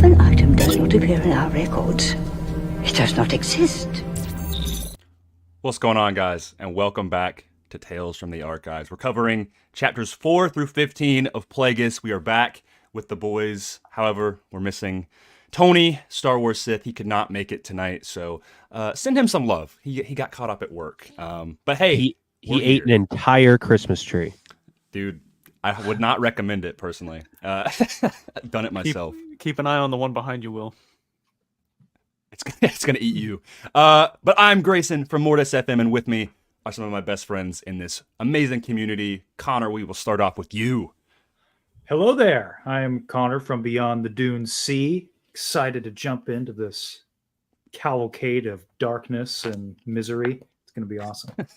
If an item does not appear in our records, it does not exist. What's going on, guys? And welcome back to Tales from the Archives. We're covering chapters 4 through 15 of Plagueis. We are back with the boys. However, we're missing Tony, Star Wars Sith. He could not make it tonight, so send him some love. He got caught up at work. But hey, he ate an entire Christmas tree. Dude, I would not recommend it personally. I've done it myself. Keep an eye on the one behind you, Will. It's gonna eat you. But I'm Grayson from Mortis FM, and with me are some of my best friends in this amazing community. Connor, we will start off with you. Hello there. I am Connor from Beyond the Dune Sea. Excited to jump into this cavalcade of darkness and misery. It's going to be awesome. And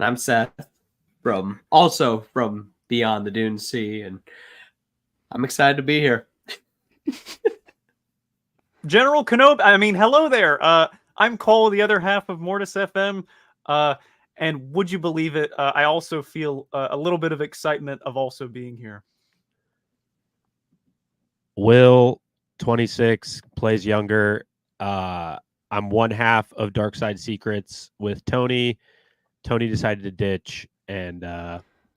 I'm Seth from Beyond the Dune Sea, and I'm excited to be here. General Kenobi, hello there. I'm Cole, the other half of Mortis FM. And would you believe it? I also feel a little bit of excitement of also being here. Will, 26, plays younger. I'm one half of Dark Side Secrets with Tony. Tony decided to ditch, and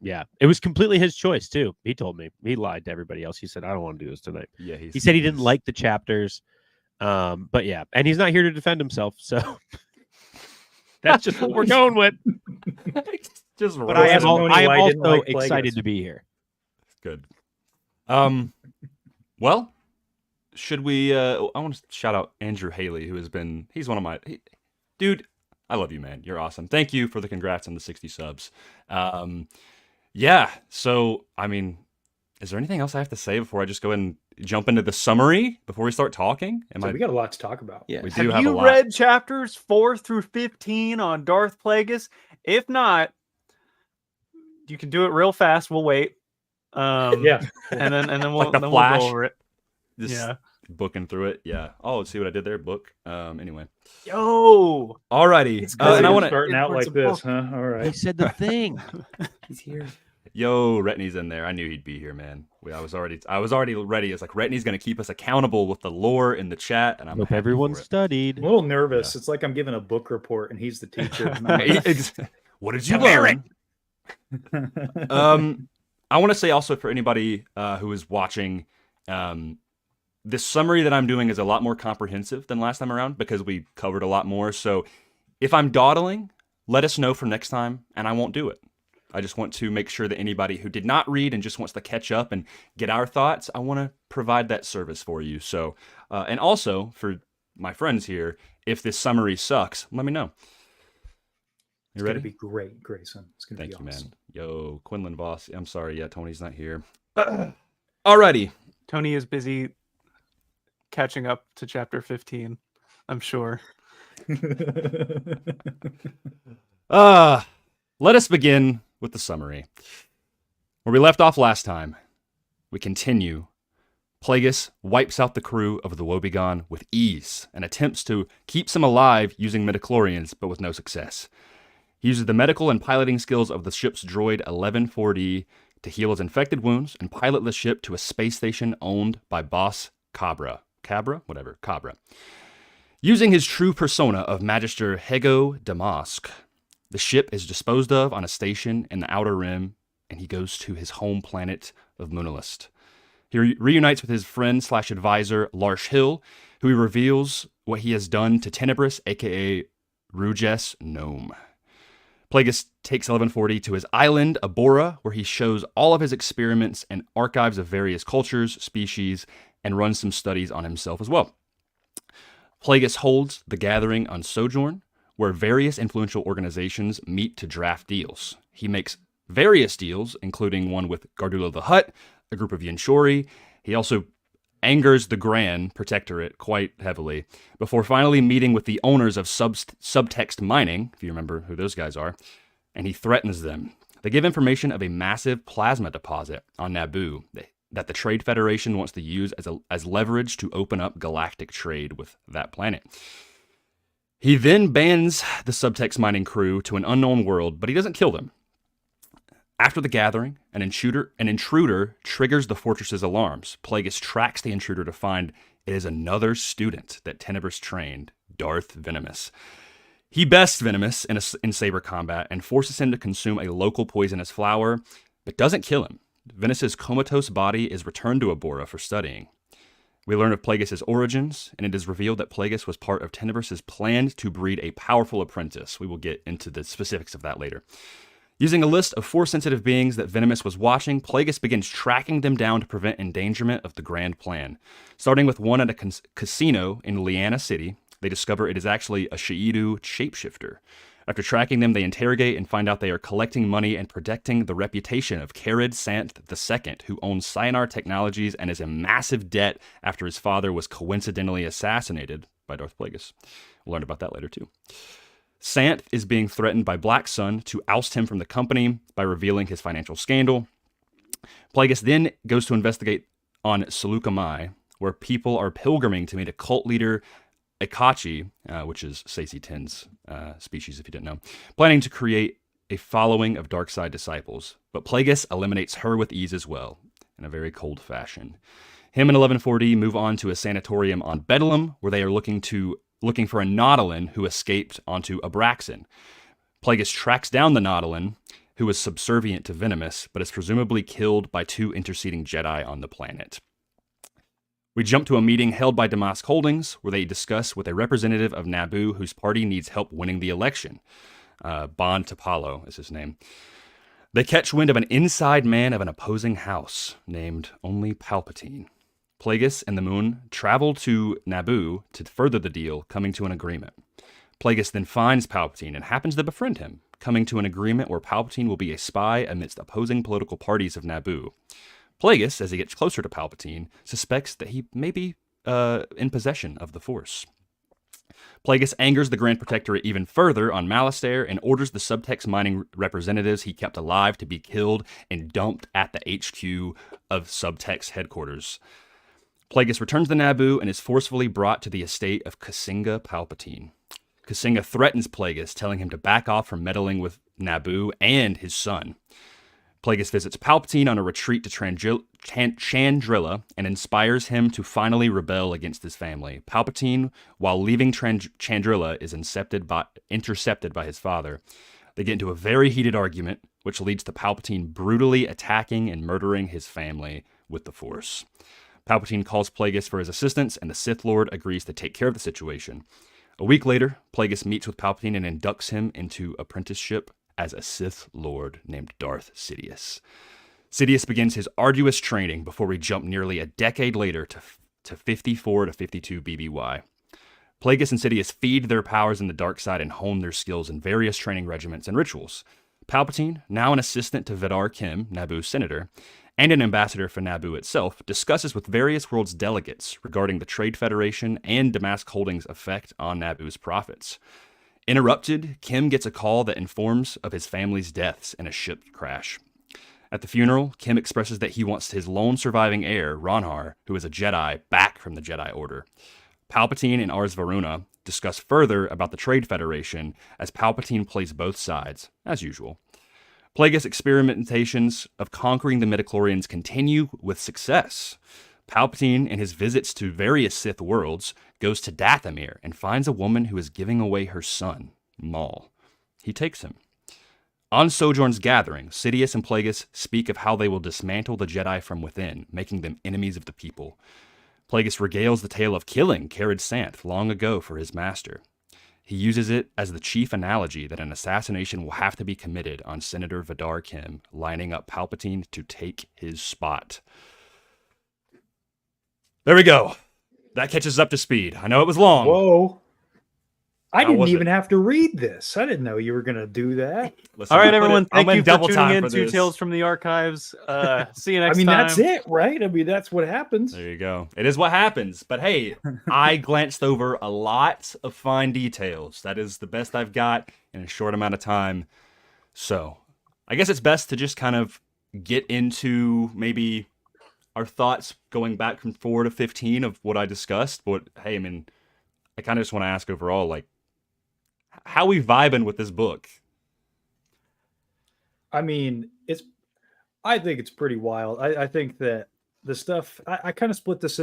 yeah, it was completely his choice too. He told me. He lied to everybody else. He said, "I don't want to do this tonight." Yeah, he said he didn't like the chapters. But yeah, and he's not here to defend himself, so that's just what we're going with. But I am also excited to be here. Good. Well, should we? I want to shout out Andrew Haley, who he's one of my dude. I love you, man. You're awesome. Thank you for the congrats on the 60 subs. Yeah. So, is there anything else I have to say before I just go and jump into the summary before we start talking? We got a lot to talk about. Yeah. We do have a you lot. read chapters 4 through 15 on Darth Plagueis? If not, you can do it real fast. We'll wait. Yeah. And then we'll, Like the then Flash? we'll go over it. Just Yeah. booking through it. Yeah. Oh, see what I did there? Book. Anyway. Yo. Alrighty. And I want to. starting out like this, huh? All He right. said the thing. He's here. Yo, Retney's in there. I knew he'd be here, man. I was already ready. It's like Retney's gonna keep us accountable with the lore in the chat, and I'm Hope happy everyone for it. studied. I'm a little nervous. It's like I'm giving a book report and he's the teacher. And I'm like, What did you learn? I want to say also for anybody who is watching, this summary that I'm doing is a lot more comprehensive than last time around because we covered a lot more. So if I'm dawdling, let us know for next time, and I won't do it. I just want to make sure that anybody who did not read and just wants to catch up and get our thoughts, I want to provide that service for you. So, and also for my friends here, if this summary sucks, let me know. You it's ready? going to be great, Grayson. It's going to be Thank you, awesome. man. Yo, Quinlan boss. I'm sorry. Yeah, Tony's not here. Alrighty. Tony is busy catching up to chapter 15, I'm sure. Let us begin with the summary. Where we left off last time, we continue. Plagueis wipes out the crew of the Woebegone with ease and attempts to keep some alive using midichlorians, but with no success. He uses the medical and piloting skills of the ship's droid 11-4D to heal his infected wounds and pilot the ship to a space station owned by Boss Cabra. Cabra? Whatever. Cabra. Using his true persona of Magister Hego Damask, the ship is disposed of on a station in the Outer Rim, and he goes to his home planet of Moonalist. He reunites with his friend/advisor, Larsh Hill, who he reveals what he has done to Tenebris, a.k.a. Ruges Gnome. Plagueis takes 1140 to his island, Abora, where he shows all of his experiments and archives of various cultures, species, and runs some studies on himself as well. Plagueis holds the gathering on Sojourn, where various influential organizations meet to draft deals. He makes various deals, including one with Gardulo the Hutt, a group of Yanshori. He also angers the Grand Protectorate quite heavily, before finally meeting with the owners of Subtext Mining, if you remember who those guys are, and he threatens them. They give information of a massive plasma deposit on Naboo that the Trade Federation wants to use as leverage to open up galactic trade with that planet. He then bans the Subtext Mining crew to an unknown world, but he doesn't kill them. After the gathering, an intruder triggers the fortress's alarms. Plagueis tracks the intruder to find it is another student that Tenebris trained, Darth Venomous. He bests Venomous in saber combat and forces him to consume a local poisonous flower, but doesn't kill him. Venomous' comatose body is returned to Abora for studying. We learn of Plagueis' origins, and it is revealed that Plagueis was part of Tenebris' plan to breed a powerful apprentice. We will get into the specifics of that later. Using a list of Force-sensitive beings that Venomous was watching, Plagueis begins tracking them down to prevent endangerment of the grand plan. Starting with one at a casino in Liana City, they discover it is actually a Shaidu shapeshifter. After tracking them, they interrogate and find out they are collecting money and protecting the reputation of Carid Sant II, who owns Cyanar Technologies and is in massive debt after his father was coincidentally assassinated by Darth Plagueis. We'll learn about that later, too. Sant is being threatened by Black Sun to oust him from the company by revealing his financial scandal. Plagueis then goes to investigate on Seleucamai, where people are pilgriming to meet a cult leader, Akachi, which is Sacy Ten's species, if you didn't know, planning to create a following of Darkside disciples. But Plagueis eliminates her with ease as well, in a very cold fashion. Him and 1140 move on to a sanatorium on Bedlam, where they are looking for a Nautolan who escaped onto Abraxan. Plagueis tracks down the Nautolan, who is subservient to Venomous, but is presumably killed by 2 interceding Jedi on the planet. We jump to a meeting held by Damask Holdings, where they discuss with a representative of Naboo whose party needs help winning the election. Bon Tapalo is his name. They catch wind of an inside man of an opposing house, named only Palpatine. Plagueis and the Moon travel to Naboo to further the deal, coming to an agreement. Plagueis then finds Palpatine and happens to befriend him, coming to an agreement where Palpatine will be a spy amidst opposing political parties of Naboo. Plagueis, as he gets closer to Palpatine, suspects that he may be in possession of the Force. Plagueis angers the Grand Protectorate even further on Malastare and orders the subtext mining representatives he kept alive to be killed and dumped at the HQ of subtext headquarters. Plagueis returns to Naboo and is forcefully brought to the estate of Kasinga Palpatine. Kasinga threatens Plagueis, telling him to back off from meddling with Naboo and his son. Plagueis visits Palpatine on a retreat to Chandrilla and inspires him to finally rebel against his family. Palpatine, while leaving Chandrilla, is intercepted by his father. They get into a very heated argument, which leads to Palpatine brutally attacking and murdering his family with the Force. Palpatine calls Plagueis for his assistance, and the Sith Lord agrees to take care of the situation. A week later, Plagueis meets with Palpatine and inducts him into apprenticeship as a Sith Lord named Darth Sidious. Sidious begins his arduous training before we jump nearly a decade later to 54 to 52 BBY. Plagueis and Sidious feed their powers in the dark side and hone their skills in various training regiments and rituals. Palpatine, now an assistant to Vidar Kim, Naboo's senator, and an ambassador for Naboo itself, discusses with various world's delegates regarding the Trade Federation and Damask Holdings' effect on Naboo's profits. Interrupted, Kim gets a call that informs of his family's deaths in a ship crash. At the funeral, Kim expresses that he wants his lone surviving heir, Ronhar, who is a Jedi, back from the Jedi Order. Palpatine and Ars Varuna discuss further about the Trade Federation as Palpatine plays both sides, as usual. Plagueis' experimentations of conquering the midichlorians continue with success. Palpatine, in his visits to various Sith worlds, goes to Dathomir and finds a woman who is giving away her son, Maul. He takes him. On Sojourn's gathering, Sidious and Plagueis speak of how they will dismantle the Jedi from within, making them enemies of the people. Plagueis regales the tale of killing Carid Sant long ago for his master. He uses it as the chief analogy that an assassination will have to be committed on Senator Vidar Kim, lining up Palpatine to take his spot. There we go. That catches up to speed. I know it was long. Whoa. I How didn't was even it? have to read this. I didn't know you were going to do that. Listen, All right, I'll put everyone. it- I'm Thank you for double tuning time in for to this. Tales from the Archives. See you next I mean, time. that's it, right? I mean, that's what happens. There you go. It is what happens. But hey, I glanced over a lot of fine details. That is the best I've got in a short amount of time. So I guess it's best to just kind of get into maybe our thoughts going back from 4 to 15 of what I discussed. But hey, I mean, I kind of just want to ask overall, like, how we vibing with this book? I mean, I think it's pretty wild. I think that the stuff I kind of split this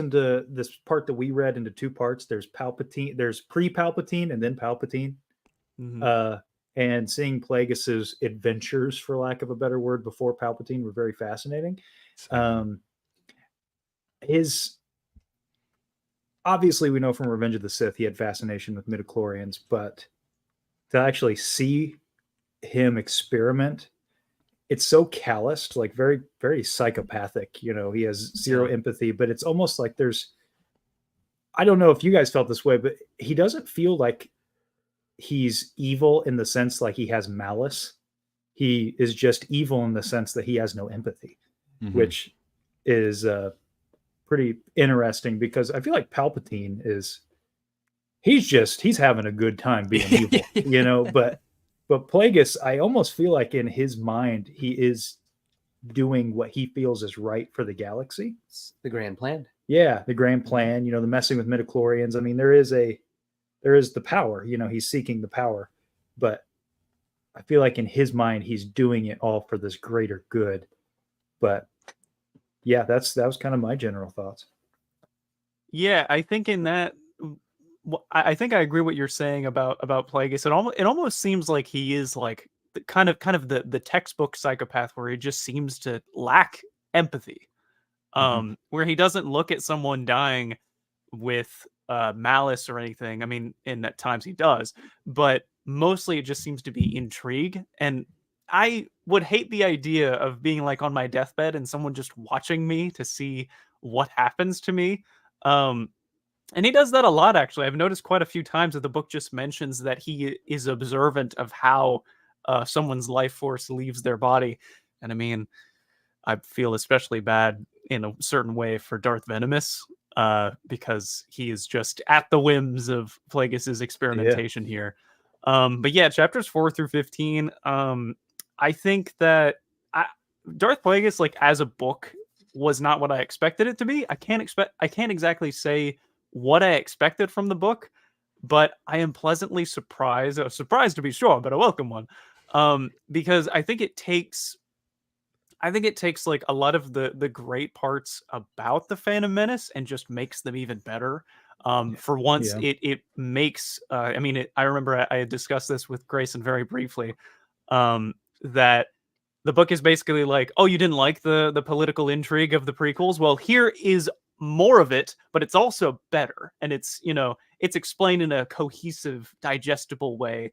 part that we read into two parts. There's Palpatine, there's pre-Palpatine, and then Palpatine. Mhm. And seeing Plagueis's adventures, for lack of a better word, before Palpatine were very fascinating. His obviously we know from Revenge of the Sith he had fascination with midichlorians, but to actually see him experiment, it's so calloused, like very, very psychopathic. You know, he has zero empathy, but it's almost like I don't know if you guys felt this way, but he doesn't feel like he's evil in the sense like he has malice. He is just evil in the sense that he has no empathy, which is pretty interesting because I feel like Palpatine he's having a good time being evil, you know, but Plagueis, I almost feel like in his mind, he is doing what he feels is right for the galaxy. It's the grand plan. Yeah, the grand plan, you know, the messing with midichlorians. I mean, there is the power, you know, he's seeking the power, but I feel like in his mind, he's doing it all for this greater good. But yeah, that was kind of my general thoughts. Yeah, I think in that, I think I agree what you're saying about Plagueis. It almost seems like he is like the kind of the textbook psychopath where he just seems to lack empathy. Where he doesn't look at someone dying with malice or anything. I mean, at times he does, but mostly it just seems to be intrigue. And I would hate the idea of being like on my deathbed and someone just watching me to see what happens to me. And he does that a lot, actually. I've noticed quite a few times that the book just mentions that he is observant of how someone's life force leaves their body. And I mean, I feel especially bad in a certain way for Darth Venomous because he is just at the whims of Plagueis's experimentation here. But yeah, chapters 4 through 15, I think that Darth Plagueis, like as a book, was not what I expected it to be. I can't exactly say what I expected from the book, but I am pleasantly surprised. Surprised to be sure, but a welcome one. Because I think it takes like a lot of the great parts about the Phantom Menace and just makes them even better. For once, it makes. I mean, I remember I had discussed this with Grayson very briefly. That the book is basically like, oh, you didn't like the political intrigue of the prequels? Well, here is more of it, but it's also better, and it's explained in a cohesive, digestible way.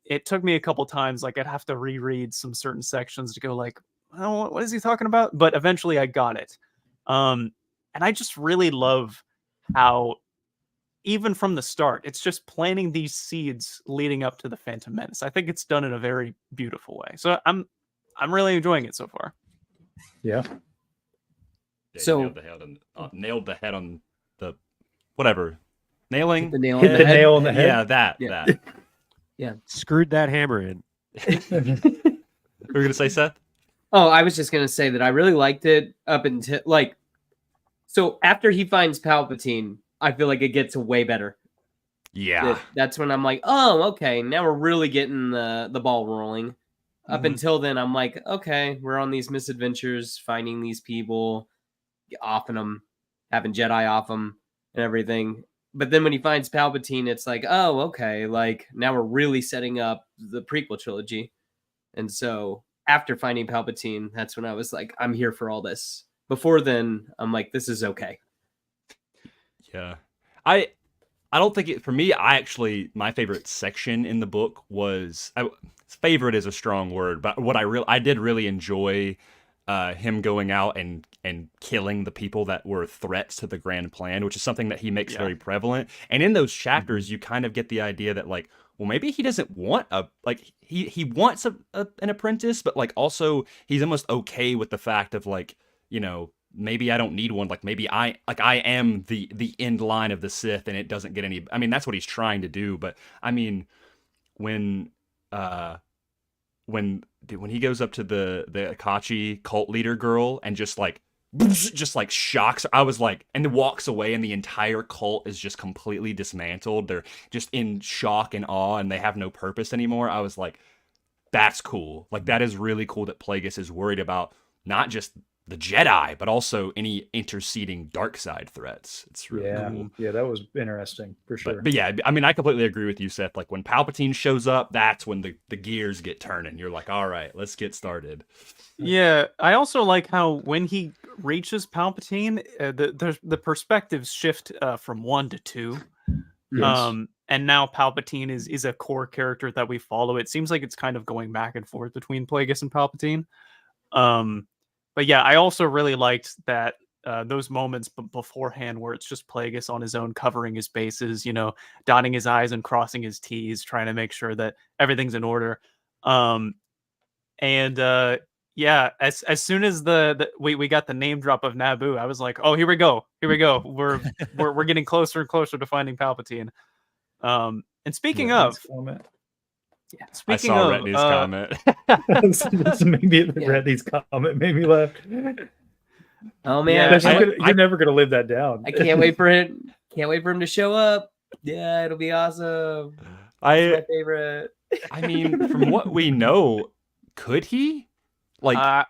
It took me a couple times, like I'd have to reread some certain sections to go like, oh, what is he talking about? But eventually I got it. And I just really love how even from the start, it's just planting these seeds leading up to the Phantom Menace. I think it's done in a very beautiful way. So I'm really enjoying it so far. Yeah. So nailed the head on the whatever. Nailing the nail. Hit the nail on the head. Yeah, that. Yeah. Screwed that hammer in. What were you gonna say, Seth? Oh, I was just gonna say that I really liked it up until so after he finds Palpatine, I feel like it gets way better. Yeah. That's when I'm like, oh, okay, now we're really getting the ball rolling. Up until then, I'm like, okay, we're on these misadventures, finding these people, offing them, having Jedi off them, and everything. But then when he finds Palpatine, it's like, oh, okay, like now we're really setting up the prequel trilogy. And so after finding Palpatine, that's when I was like, I'm here for all this. Before then, I'm like, this is okay. Yeah. I don't think it, for me, my favorite section in the book was, favorite is a strong word, but what I did really enjoy him going out and killing the people that were threats to the grand plan, which is something that he makes very prevalent. And in those chapters, you kind of get the idea that like, well, maybe he doesn't want he wants an apprentice, but like also he's almost okay with the fact of like, you know, maybe I don't need one. Like maybe I am the end line of the Sith, and it doesn't get any. I mean, that's what he's trying to do. But I mean, when he goes up to the Akachi cult leader girl and just like shocks her, I was like, and then walks away, and the entire cult is just completely dismantled. They're just in shock and awe, and they have no purpose anymore. I was like, that's cool. Like that is really cool that Plagueis is worried about not just the Jedi, but also any interceding dark side threats. It's really cool. Yeah, that was interesting for sure. But yeah, I mean, I completely agree with you, Seth. Like when Palpatine shows up, that's when the gears get turning. You're like, all right, let's get started. Yeah, I also like how when he reaches Palpatine, the perspectives shift from 1 to 2. Yes. And now Palpatine is a core character that we follow. It seems like it's kind of going back and forth between Plagueis and Palpatine. But yeah, I also really liked that those moments beforehand where it's just Plagueis on his own, covering his bases, you know, dotting his I's and crossing his T's, trying to make sure that everything's in order. Yeah, as soon as we got the name drop of Naboo, I was like, oh, here we go. We're getting closer and closer to finding Palpatine. And speaking of, I saw Retney's comment. Retney's comment made me laugh. Oh man, you're never gonna live that down. I can't wait for it. Can't wait for him to show up. Yeah, it'll be awesome. It's my favorite. I mean, from what we know, could he? Like,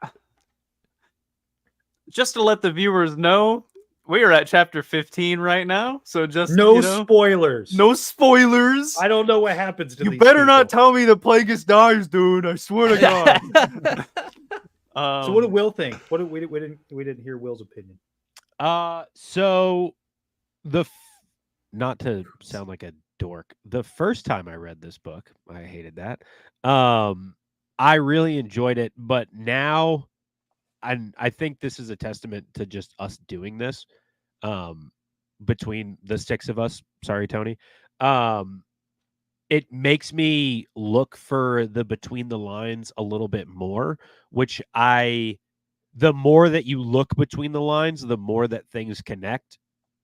just to let the viewers know, we are at chapter 15 right now. So just spoilers. No spoilers. I don't know what happens to you. Better not tell me the Plagueis dies, dude. I swear to God. So what did Will think? We didn't hear Will's opinion. So not to sound like a dork, the first time I read this book, I hated that. I really enjoyed it, but now I think this is a testament to just us doing this between the 6 of us. Sorry, Tony. It makes me look for the between the lines a little bit more, which the more that you look between the lines, the more that things connect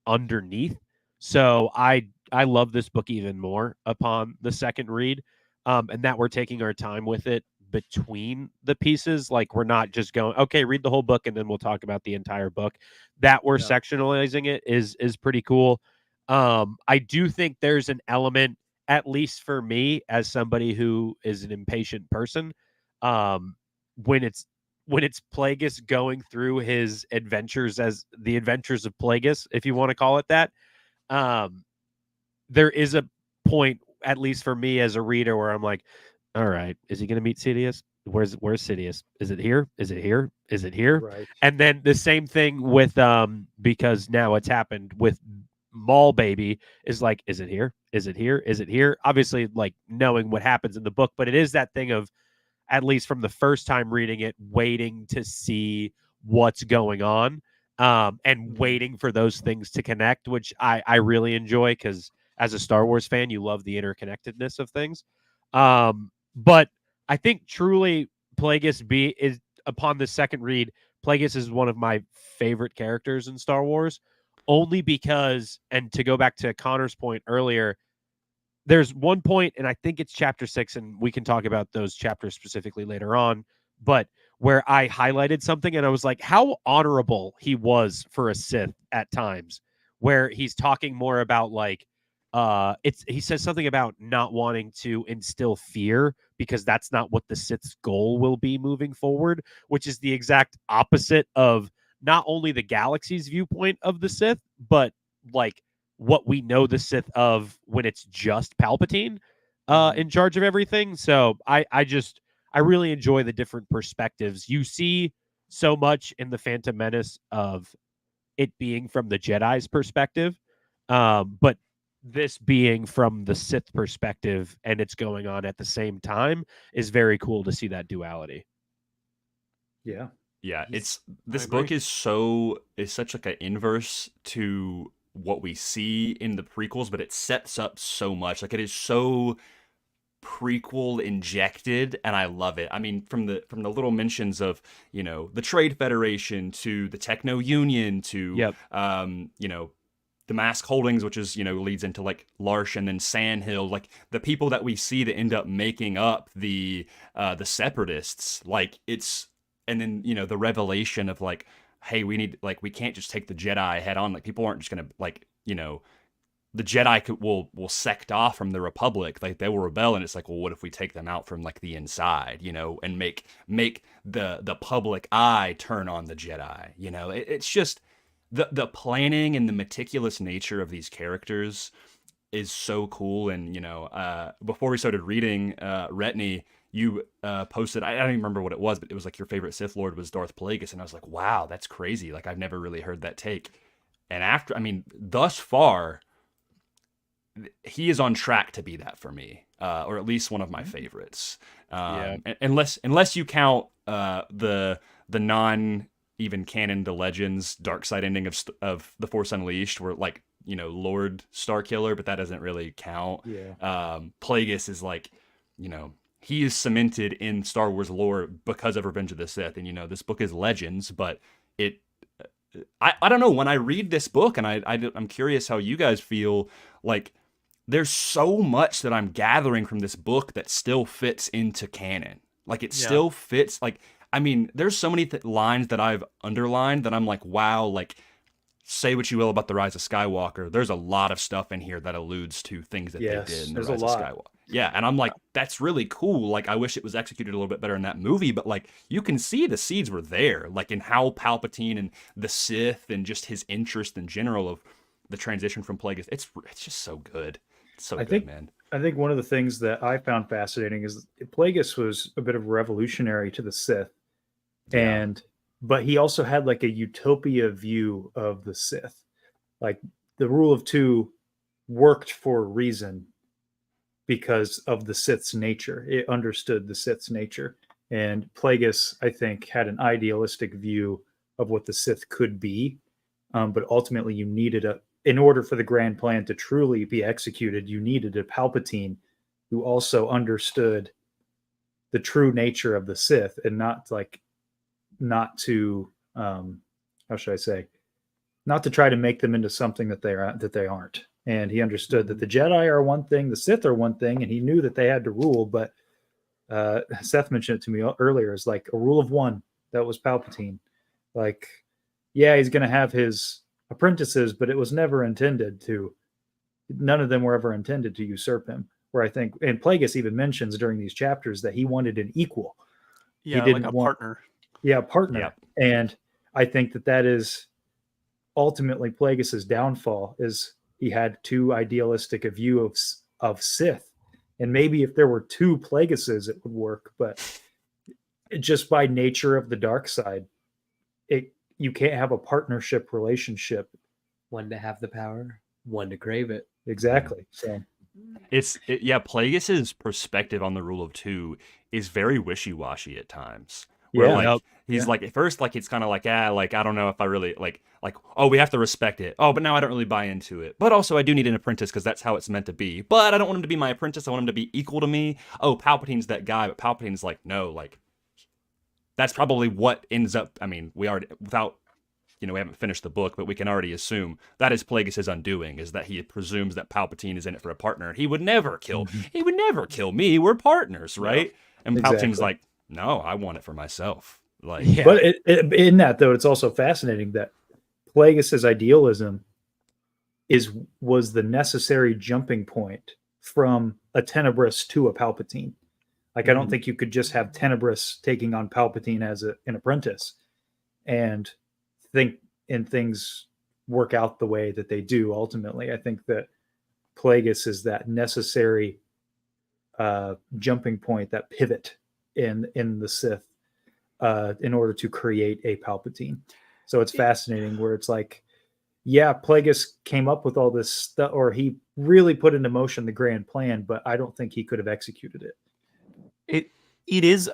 underneath. So I love this book even more upon the second read, and that we're taking our time with it between the pieces. Like we're not just going, okay, read the whole book and then we'll talk about the entire book. That we're sectionalizing it is pretty cool. I do think there's an element, at least for me as somebody who is an impatient person, when it's Plagueis going through his adventures as the adventures of Plagueis, if you want to call it that, there is a point, at least for me as a reader, where I'm like, all right, is he going to meet Sidious? Where's Sidious? Is it here? Is it here? Is it here? Right. And then the same thing with because now it's happened with Maul Baby is like, is it here? Is it here? Is it here? Obviously, like knowing what happens in the book, but it is that thing of, at least from the first time reading it, waiting to see what's going on, and waiting for those things to connect, which I really enjoy, because as a Star Wars fan, you love the interconnectedness of things. But I think truly Plagueis is, upon the second read, Plagueis is one of my favorite characters in Star Wars, only because, and to go back to Connor's point earlier, there's one point, and I think it's chapter 6, and we can talk about those chapters specifically later on, but where I highlighted something and I was like, how honorable he was for a Sith at times, where he's talking more about like, he says something about not wanting to instill fear because that's not what the Sith's goal will be moving forward, which is the exact opposite of not only the galaxy's viewpoint of the Sith, but like what we know the Sith of when it's just Palpatine in charge of everything. So I really enjoy the different perspectives. You see so much in the Phantom Menace of it being from the Jedi's perspective, but this being from the Sith perspective and it's going on at the same time is very cool to see that duality. Yeah. Yeah, this book is such like an inverse to what we see in the prequels, but it sets up so much. Like it is so prequel injected, and I love it. I mean, from the little mentions of, you know, the Trade Federation to the Techno Union to you know, the Mask Holdings, which is, you know, leads into like Larsh and then Sandhill, like the people that we see that end up making up the Separatists, like it's, and then, you know, the revelation of like, hey, we can't just take the Jedi head on. Like people aren't just gonna, like, you know, the Jedi will sect off from the Republic, like they will rebel, and it's like, well, what if we take them out from like the inside, and make the public eye turn on the Jedi? It's just the planning and the meticulous nature of these characters is so cool. And before we started reading, Retney, you posted, I don't even remember what it was, but it was like your favorite Sith Lord was Darth Plagueis, and I was like, wow, that's crazy. Like I've never really heard that take. And thus far, he is on track to be that for me, or at least one of my favorites. Unless you count the non even canon to Legends dark side ending of The Force Unleashed, where like Lord Starkiller, but that doesn't really count. Plagueis is like he is cemented in Star Wars lore because of Revenge of the Sith, and this book is Legends, but I don't know, when I read this book, and I'm curious how you guys feel, like there's so much that I'm gathering from this book that still fits into canon. Like it still fits. Like, there's so many lines that I've underlined that I'm like, wow, like say what you will about The Rise of Skywalker. There's a lot of stuff in here that alludes to things that they did in The Rise of Skywalker. Yeah, and I'm like, that's really cool. Like, I wish it was executed a little bit better in that movie, but like, you can see the seeds were there, like in how Palpatine and the Sith and just his interest in general of the transition from Plagueis. It's just so good. It's so good, man. I think one of the things that I found fascinating is Plagueis was a bit of a revolutionary to the Sith, but he also had like a utopia view of the Sith. Like the rule of two worked for a reason because of the Sith's nature. It understood the Sith's nature. And Plagueis, I think, had an idealistic view of what the Sith could be. But ultimately you needed in order for the grand plan to truly be executed, you needed a Palpatine who also understood the true nature of the Sith, and not to how should I say, not to try to make them into something that they aren't. And he understood that the Jedi are one thing, the Sith are one thing, and he knew that they had to rule. But Seth mentioned it to me earlier, is like a rule of one. That was Palpatine. Like, yeah, he's going to have his apprentices, but it was never intended to. None of them were ever intended to usurp him. Where I think, and Plagueis even mentions during these chapters that he wanted an equal. Yeah, he didn't like a want, partner. Yeah, a partner. Yeah. And I think that is ultimately Plagueis's downfall, is he had too idealistic a view of Sith. And maybe if there were two Plagueises, it would work. But just by nature of the dark side, you can't have a partnership relationship. One to have the power, one to crave it. Exactly. So Plagueis's perspective on the rule of two is very wishy-washy at times. Where he's like, at first, like it's kind of like, like I don't know if I really like, oh, we have to respect it. Oh, but now I don't really buy into it. But also I do need an apprentice because that's how it's meant to be. But I don't want him to be my apprentice. I want him to be equal to me. Oh, Palpatine's that guy, but Palpatine's like, no, like that's probably what ends up. We already, without, we haven't finished the book, but we can already assume that is Plagueis' undoing, is that he presumes that Palpatine is in it for a partner. He would never kill me. We're partners, right? And Palpatine's like, no, I want it for myself. Like, but in that though, it's also fascinating that Plagueis' idealism was the necessary jumping point from a Tenebrous to a Palpatine. Like, I don't think you could just have Tenebrous taking on Palpatine as an apprentice and things work out the way that they do ultimately. I think that Plagueis is that necessary jumping point, that pivot in the Sith in order to create a Palpatine. So it's fascinating where it's like, yeah, Plagueis came up with all this stuff, or he really put into motion the grand plan, but I don't think he could have executed it. It is,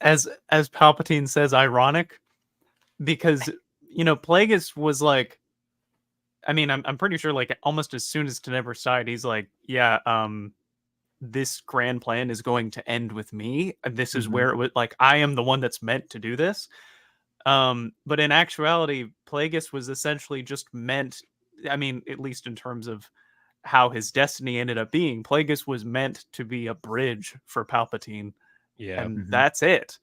as Palpatine says, ironic, because Plagueis was like, I'm pretty sure like almost as soon as Tenebrous died, he's like, this grand plan is going to end with me. This is where it was like, I am the one that's meant to do this. But in actuality, Plagueis was essentially just meant, at least in terms of how his destiny ended up being, Plagueis was meant to be a bridge for Palpatine. Yeah. And that's it.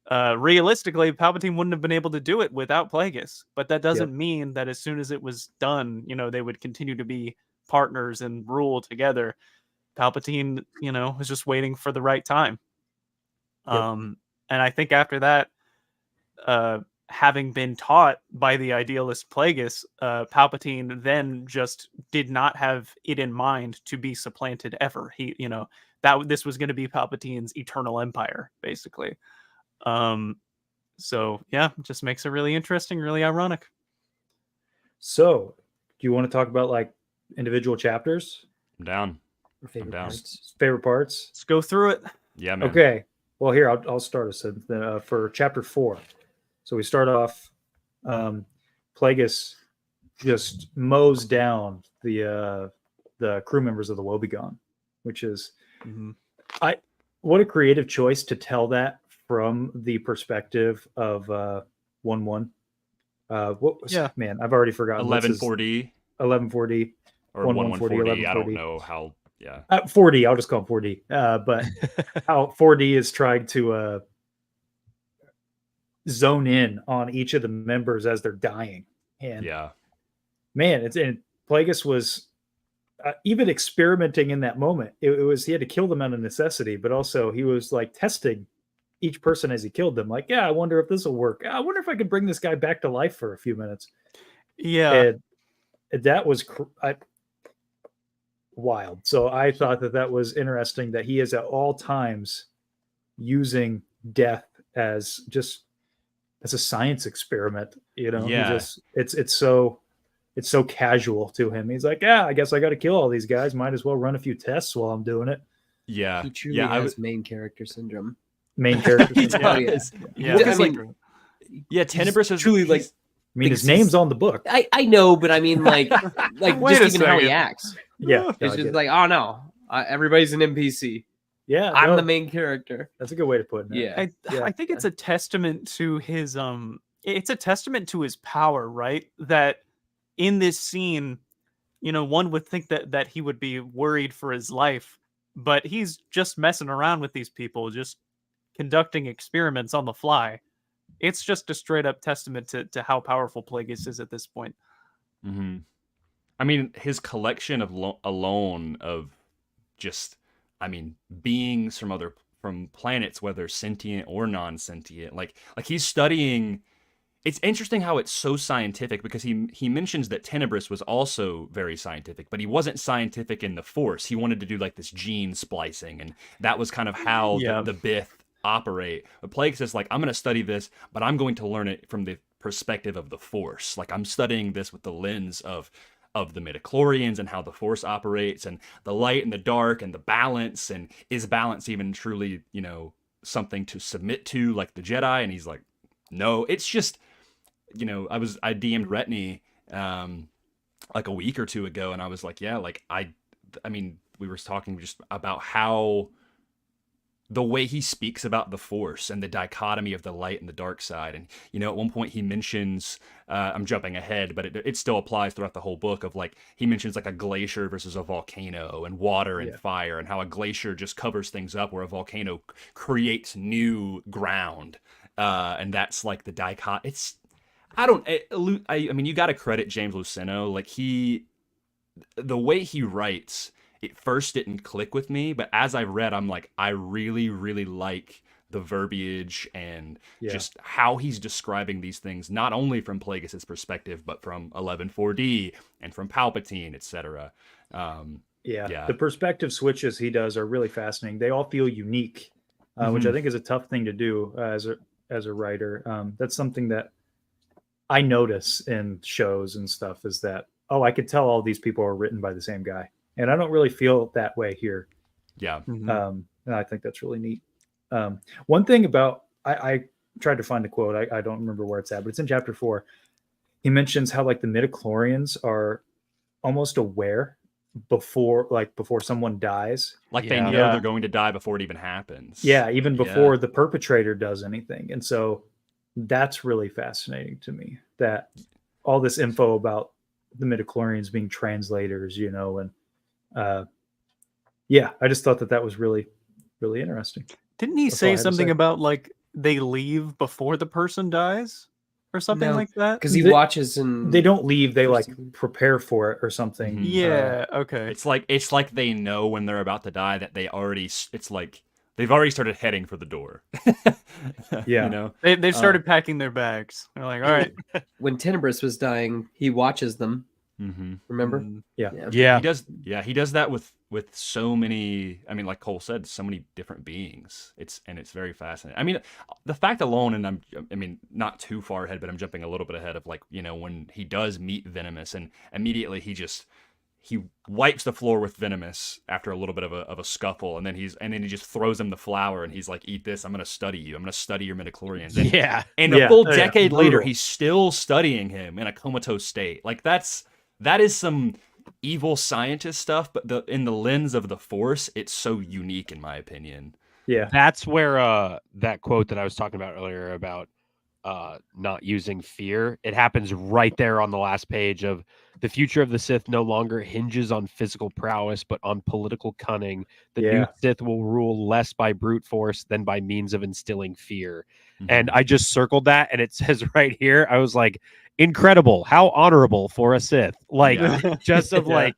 realistically, Palpatine wouldn't have been able to do it without Plagueis. But that doesn't mean that as soon as it was done, they would continue to be partners and rule together. Palpatine, was just waiting for the right time. And I think after that, having been taught by the idealist Plagueis, Palpatine then just did not have it in mind to be supplanted ever. He, that this was going to be Palpatine's eternal empire, basically. So yeah, it just makes it really interesting, really ironic. So, do you want to talk about like individual chapters? I'm down. Or favorite down. parts? Favorite parts? Let's go through it. Yeah, man. Okay. Well, here I'll start us for chapter 4. So we start off. Plagueis just mows down the crew members of the Woebegone, which is what a creative choice to tell that from the perspective of 1-1. What was man? I've already forgotten. 11-4D. 11-4D. Or 11-4D. I don't know how. Yeah. 4D. I'll just call him 4D. But how 4D is trying to zone in on each of the members as they're dying. And man, and Plagueis was even experimenting in that moment. It was he had to kill them out of necessity, but also he was like testing each person as he killed them. Like, I wonder if this will work. I wonder if I could bring this guy back to life for a few minutes. Yeah, and that was wild. So I thought that was interesting that he is at all times using death as just as a science experiment. It's so casual to him. He's like, I guess I got to kill all these guys. Might as well run a few tests while I'm doing it. Yeah, he truly has main character syndrome. Main character. Tenebris is truly like. I mean, his name's on the book. I know, but I mean, like just even how he acts. Yeah, it's just like, oh no, everybody's an NPC. Yeah, I'm the main character. That's a good way to put it. Yeah, I think it's a testament to his it's a testament to his power, right? That in this scene, one would think that he would be worried for his life, but he's just messing around with these people, just conducting experiments on the fly. It's just a straight up testament to how powerful Plagueis is at this point. Mm-hmm. I mean, his collection alone of just, beings from planets, whether sentient or non-sentient, like he's studying. It's interesting how it's so scientific because he mentions that Tenebris was also very scientific, but he wasn't scientific in the Force. He wanted to do like this gene splicing, and that was kind of how the Bith operate. But Plagueis is like, I'm going to study this, but I'm going to learn it from the perspective of the Force. Like I'm studying this with the lens of the midichlorians and how the Force operates and the light and the dark and the balance, and is balance even truly, something to submit to like the Jedi? And he's like, no, it's just, I DM'd Retney like a week or two ago, and I was like, we were talking just about how the way he speaks about the Force and the dichotomy of the light and the dark side. And, at one point he mentions, I'm jumping ahead, but it still applies throughout the whole book of like, he mentions like a glacier versus a volcano and water and fire, and how a glacier just covers things up where a volcano creates new ground. And that's like the dichotomy. You got to credit James Luceno. Like the way he writes, it first didn't click with me, but as I've read, I'm like, I really, really like the verbiage and just how he's describing these things, not only from Plagueis' perspective, but from 11-4D and from Palpatine, etc. The perspective switches he does are really fascinating. They all feel unique, which I think is a tough thing to do as a writer. That's something that I notice in shows and stuff, is that, I could tell all these people are written by the same guy. And I don't really feel that way here. Yeah. And I think that's really neat. One thing about, I tried to find a quote. I don't remember where it's at, but it's in chapter 4. He mentions how like the midichlorians are almost aware before someone dies. Like they know they're going to die before it even happens. Yeah. Even before the perpetrator does anything. And so that's really fascinating to me, that all this info about the midichlorians being translators, and I just thought that was really, really interesting. Didn't he say something about like they leave before the person dies or something No, like that. because he They- watches and They don't leave. They like Interesting. prepare for it or something. Mhm. Yeah. Okay. It's like they know when they're about to die that it's like they've already started heading for the door. Yeah. You know? They've started packing their bags. They're like, all right. when Tenebris was dying, he watches them. Mm-hmm. Remember? Mm, Yeah. He does that with so many, I mean, like Cole said, so many different beings. It's very fascinating. I mean, the fact alone, and I mean, not too far ahead, but I'm jumping a little bit ahead of, like, you know, when he does meet Venomous and immediately he wipes the floor with Venomous after a little bit of a scuffle, and then he just throws him the flower and he's like, eat this, I'm gonna study you. I'm gonna study your midichlorians. And, Yeah. and a Yeah. full Yeah. decade later, Brutal. he's still studying him in a comatose state. Like that is some evil scientist stuff, but in the lens of the Force, it's so unique in my opinion. Yeah. That's where that quote that I was talking about earlier about not using fear, it happens right there on the last page of the future of the Sith no longer hinges on physical prowess, but on political cunning. The new Yeah. Sith will rule less by brute force than by means of instilling fear. Mm-hmm. And I just circled that, and it says right here, I was like, incredible, how honorable for a Sith. Like, Yeah. just of Yeah. like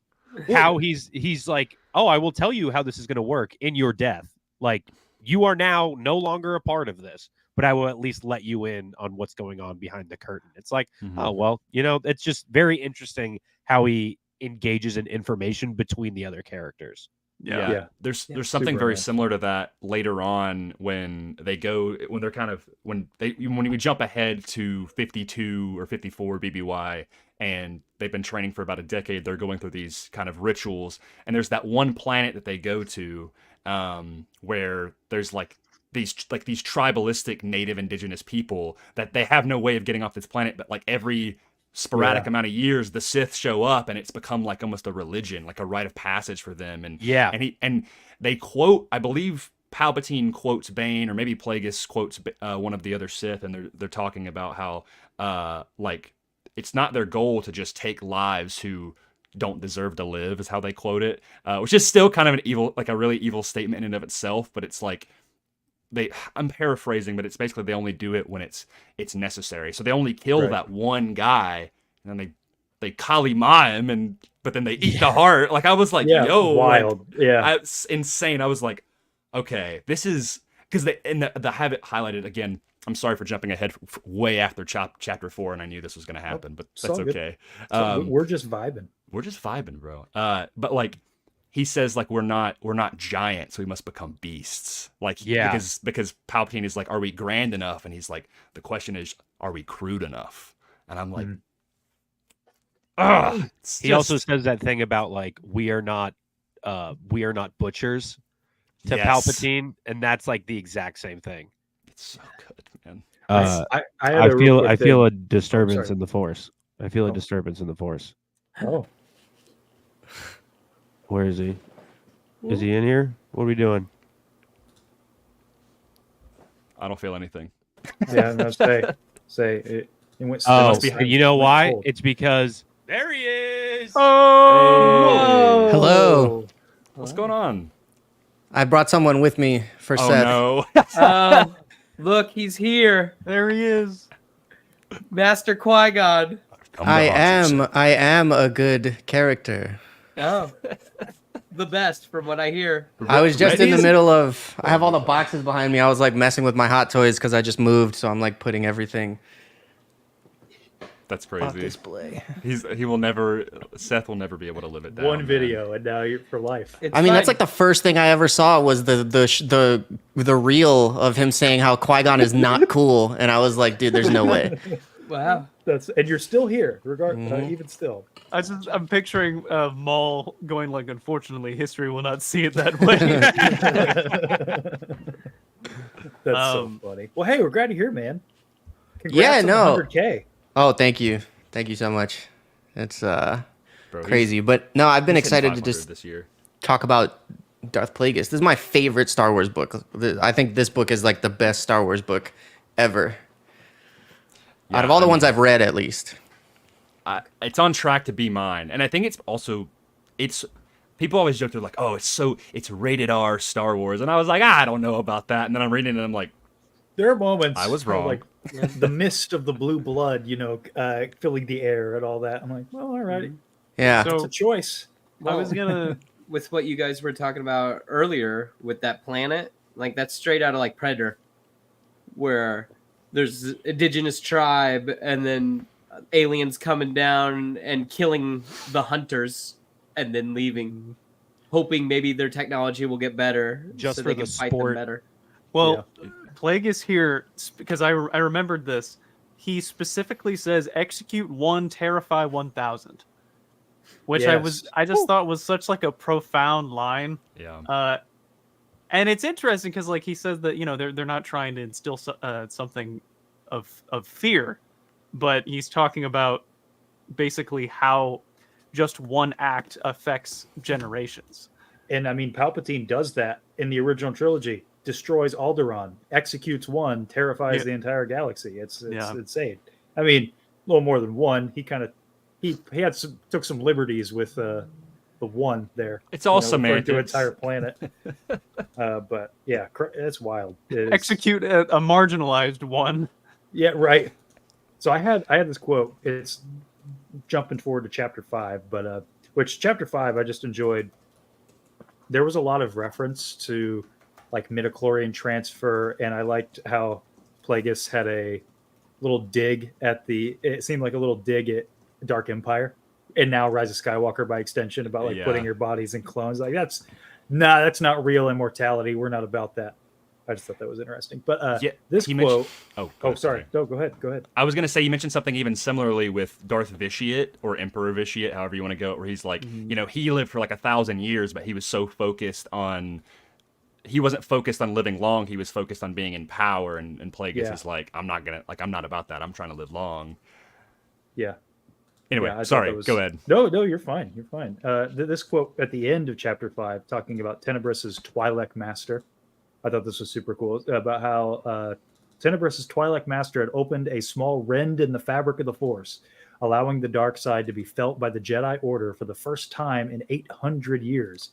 how he's like, oh, I will tell you how this is going to work in your death. Like, you are now no longer a part of this, but I will at least let you in on what's going on behind the curtain. It's like, Mhm. oh, well, you know, it's just very interesting how he engages in information between the other characters. Yeah. Yeah. There's Yeah, something super very nice. similar to that later on when we jump ahead to 52 or 54 BBY, and they've been training for about a decade. They're going through these kind of rituals, and there's that one planet that they go to where there's these tribalistic native indigenous people that they have no way of getting off this planet, but like every sporadic Yeah. amount of years the Sith show up, and it's become like almost a religion, like a rite of passage for them. And Yeah. and they quote, I believe Palpatine quotes Bane, or maybe Plagueis quotes one of the other Sith, and they're talking about how like it's not their goal to just take lives who don't deserve to live, is how they quote it, which is still kind of an evil, like a really evil statement in and of itself. But it's like I'm paraphrasing, but it's basically they only do it when it's necessary. So they only kill Right. that one guy, and then they Kali Ma him, but then they eat the heart. Like, I was like, Yeah. yo, Wild. Yeah. it's insane. I was like, okay, this is because they have it highlighted again. I'm sorry for jumping ahead way after chapter 4, and I knew this was going to happen, but it's that's all good. okay. So we're just vibing. We're just vibing, bro. But like he says, like we're not giants, so we must become beasts. Like, Yeah. because Palpatine is like, are we grand enough? And he's like, the question is, are we crude enough? And I'm like, ugh. He also says that thing about like we are not butchers to Yes. Palpatine, and that's like the exact same thing. It's so good, man. I had I a real quick feel thing. a disturbance sorry. in the Force. I feel a Oh. disturbance in the Force. Oh, Where is he? Is he in here? What are we doing? I don't feel anything. yeah. No, say it went. Oh, must be- you know went why? cold. It's because there he is. Oh, Hello. What's going on? I brought someone with me for Oh Seth. no. Look, he's here, there he is. Master Qui-Gon. Come to I Hawks. am a good character. Oh, the best from what I hear. I was just in the Ready? middle of. I have all the boxes behind me. I was like messing with my hot toys because I just moved, so I'm like putting everything That's on crazy. display. Seth will never be able to live it down. one man. video, and now you're for life. It's I mean, that's fine. like the first thing I ever saw was the reel of him saying how Qui-Gon is not cool, and I was like, dude, there's no way. Wow. And you're still here, Mhm. even still. I'm picturing Maul going like, unfortunately, history will not see it that way. That's so funny. Well, hey, we're glad to hear, man. Congrats Yeah, on no. 100K. Oh, thank you so much. It's Bro, he's- crazy, but no, I've been he's hitting excited to 500 just this year. talk about Darth Plagueis. This is my favorite Star Wars book. I think this book is like the best Star Wars book ever. Out of all the ones I've read, at least. It's on track to be mine, and I think it's people always joke, they're like, oh, it's rated R Star Wars, and I was like, I don't know about that, and then I'm reading it and I'm like, There are moments I was where, wrong. like the mist of the blue blood, filling the air and all that. I'm like, well, all right, Yeah. it's a choice. I was gonna. with what you guys were talking about earlier with that planet, like that's straight out of like Predator, where there's indigenous tribe and then aliens coming down and killing the hunters and then leaving, hoping maybe their technology will get better Just so for they the can fight them sport. better. Well, Plagueis here, because I remembered this. He specifically says, "Execute 1, terrify 1,000," which Yes. I just thought was such like a profound line. Yeah. And it's interesting because like he says that they're not trying to instill something of fear, but he's talking about basically how just one act affects generations. And I mean, Palpatine does that in the original trilogy. Destroys Alderaan, executes 1, terrifies the entire galaxy. It's insane. I mean, a little more than 1. He took some liberties with the 1 there. It's all referring to an semantics. entire planet. But yeah, it's wild. It is- Execute a marginalized one. Yeah, right. So I had this quote. It's jumping forward to chapter 5, but which chapter 5 I just enjoyed. There was a lot of reference to like midichlorian transfer, and I liked how Plagueis had a little dig at it seemed like a little dig at Dark Empire, and now Rise of Skywalker by extension, about like putting your bodies in clones. Like that's not real immortality. We're not about that. I just thought that was interesting. But this quote. Sorry. No, go ahead. I was going to say, you mentioned something even similarly with Darth Vitiate or Emperor Vitiate, however you want to go, where he's like, he lived for like 1,000 years, but he was so focused on, he wasn't focused on living long. He was focused on being in power. And Plagueis is like, I'm not about that. I'm trying to live long. Yeah. Anyway, sorry, go ahead. No, you're fine. You're fine. This quote at the end of chapter 5, talking about Tenebrus's Twi'lek Master. I thought this was super cool, about how Tenebrus's Twi'lek Master had opened a small rend in the fabric of the Force, allowing the dark side to be felt by the Jedi Order for the first time in 800 years.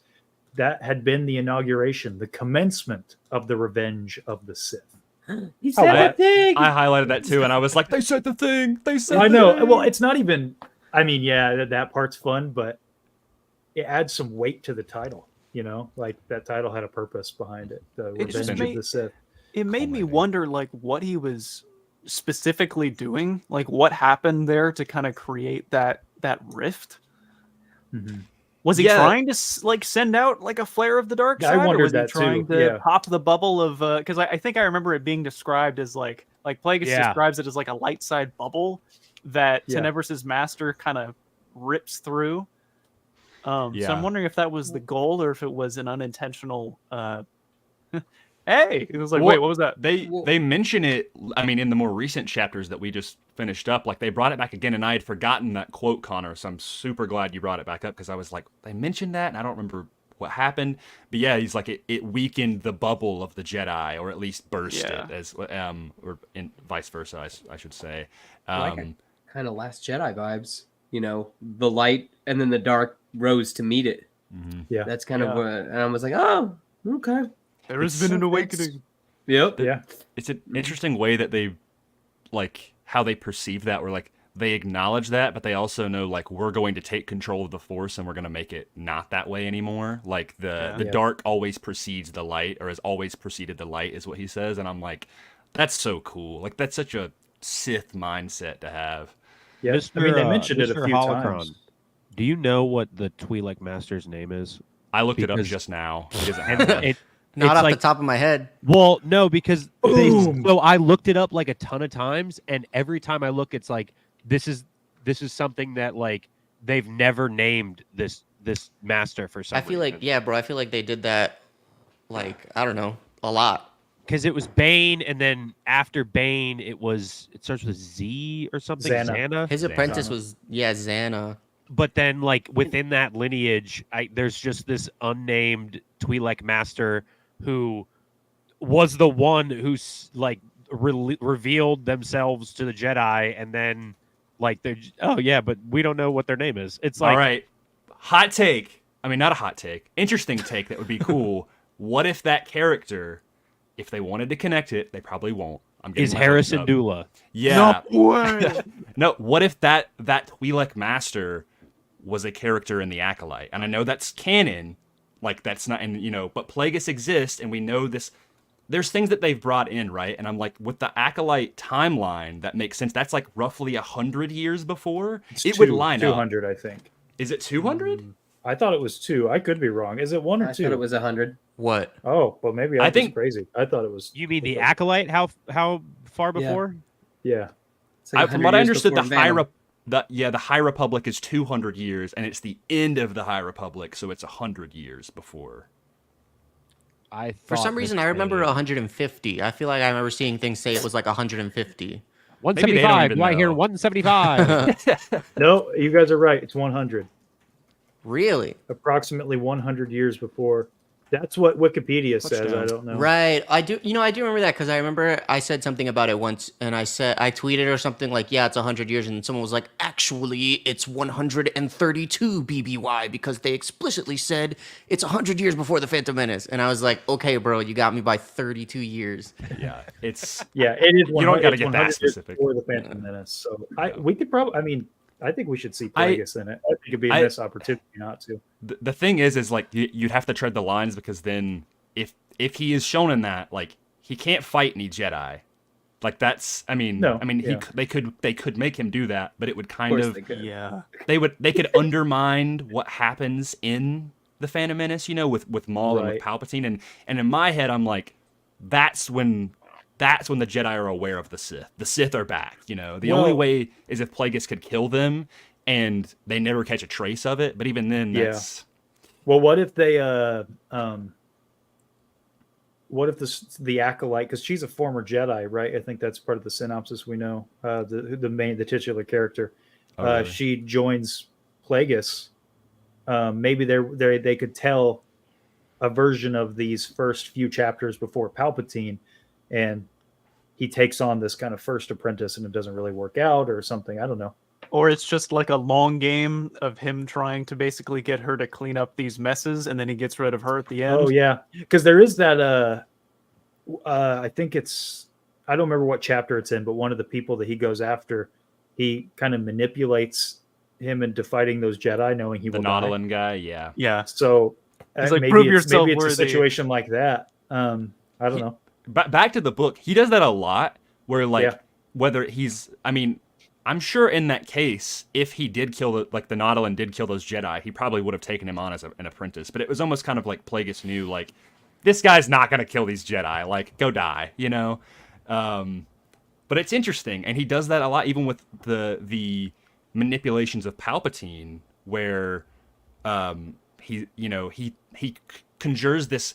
That had been the inauguration, the commencement of the revenge of the Sith. He said the thing. I highlighted that too, and I was like, they said the thing. They said I the know. thing. Well, it's not even. I mean, yeah, that part's fun, but it adds some weight to the title. Like that title had a purpose behind it. The It just Revenge of the Sith. It made me wonder, like, what he was specifically doing, like what happened there to kind of create that rift. Mm-hmm. Was he trying to like send out like a flare of the dark side? I wondered or was that he trying too. to pop the bubble of? Because I think I remember it being described as like Plagueis describes it as like a light side bubble that Tenebrus's master kind of rips through. So I'm wondering if that was the goal or if it was an unintentional. Hey, it was like, wait, what was that? They mention it. I mean, in the more recent chapters that we just finished up, like they brought it back again, and I had forgotten that quote, Connor. So I'm super glad you brought it back up because I was like, they mentioned that, and I don't remember what happened. But yeah, he's like, it weakened the bubble of the Jedi, or at least burst it, as or vice versa, I should say. Like kind of Last Jedi vibes, the light and then the dark rose to meet it. Mm-hmm. Yeah, that's kind of what. And I was like, oh, okay. There has been an awakening. Yep. Yeah. It's an interesting way that they, like, how they perceive that, where, like, they acknowledge that, but they also know, like, we're going to take control of the Force and we're going to make it not that way anymore. Like, the dark always precedes the light, or has always preceded the light, is what he says. And I'm like, that's so cool. Like, that's such a Sith mindset to have. Yeah. I mean, they mentioned it a few times. Do you know what the Twi'lek Master's name is? I looked it up just now. He doesn't have that. Not off the top of my head. Well, no, because so I looked it up like a ton of times, and every time I look, it's like this is something that like they've never named this master for some I feel reason. like I feel like they did that, like I don't know, a lot. Because it was Bane, and then after Bane, it starts with Z or something. Xana. His apprentice was Xana. But then, like within that lineage, there's just this unnamed Twi'lek master who was the one who's like revealed themselves to the Jedi, and then like they're but we don't know what their name is. It's like, all right, hot take. I mean, not a hot take. Interesting take that would be cool. What if that character if they wanted to connect it, they probably won't. I'm getting Is my hopes Harrison up. Dula? Yeah. No way. No, what if that Twi'lek master was a character in the Acolyte? And I know that's canon, like that's not, and but Plagueis exists, and we know this. There's things that they've brought in, right? And I'm like, with the Acolyte timeline, that makes sense. That's like roughly 100 years before. It would line 200, up. I think. Is it 200? I thought it was 2. I could be wrong. Is it 1 or I 2? thought it was 100. What? Oh, well, maybe I I'm think- just crazy. I thought it was. You mean the Acolyte? How far before? Yeah. It's like From 100 what I years understood, the before High Venom. the High Republic is 200 years, and it's the end of the High Republic, so it's 100 years before. For some reason, I remember 150. I feel like I remember seeing things say it was like 150. Maybe they don't 175. even Do I hear know. 175? No, you guys are right. It's 100. Really? Approximately 100 years before. That's what Wikipedia says. Touchdown. I don't know. Right. I do. I do remember that because I remember I said something about it once, and I tweeted or something like, "Yeah, it's 100 years," and someone was like, "Actually, it's 132 BBY because they explicitly said it's 100 years before the Phantom Menace." And I was like, "Okay, bro, you got me by 32 years." Yeah, it's Yeah, it is. You don't gotta it's get that 100 years specific. Before the Phantom Menace. So we could probably. I mean, I think we should see Plagueis in it. I think it'd be a missed opportunity not to. the thing is like you'd have to tread the lines, because then if he is shown in that, like, he can't fight any Jedi. Like, that's, No, yeah. they could make him do that, but it would Of kind course of they could. Yeah. they could undermine what happens in the Phantom Menace, with Maul and with Right. Palpatine, and in my head I'm like, that's when the Jedi are aware of the Sith. The Sith are back. The only Well- way is if Plagueis could kill them, and they never catch a trace of it. But even then, Yeah. that's Well, what if they what if the Acolyte, because she's a former Jedi, right? I think that's part of the synopsis we know. The titular character, Oh, really? she joins Plagueis. Maybe they could tell a version of these first few chapters before Palpatine, and he takes on this kind of first apprentice, and it doesn't really work out or something. I don't know. Or it's just like a long game of him trying to basically get her to clean up these messes, and then he gets rid of her at the end. Oh yeah, because there is that. I think it's. I don't remember what chapter it's in, but one of the people that he goes after, he kind of manipulates him into fighting those Jedi, knowing he the will die. Nautilin guy. Yeah. Yeah. So He's like, maybe "Prove it's, yourself maybe it's a worthy." situation like that. I don't know. Back to the book, he does that a lot, where like Yeah. whether he's, I'm sure in that case, if he did kill the Nautilin did kill those Jedi, he probably would have taken him on as an apprentice. But it was almost kind of like Plagueis knew, like, this guy's not gonna kill these Jedi, like, go die, But it's interesting, and he does that a lot, even with the manipulations of Palpatine, where he conjures this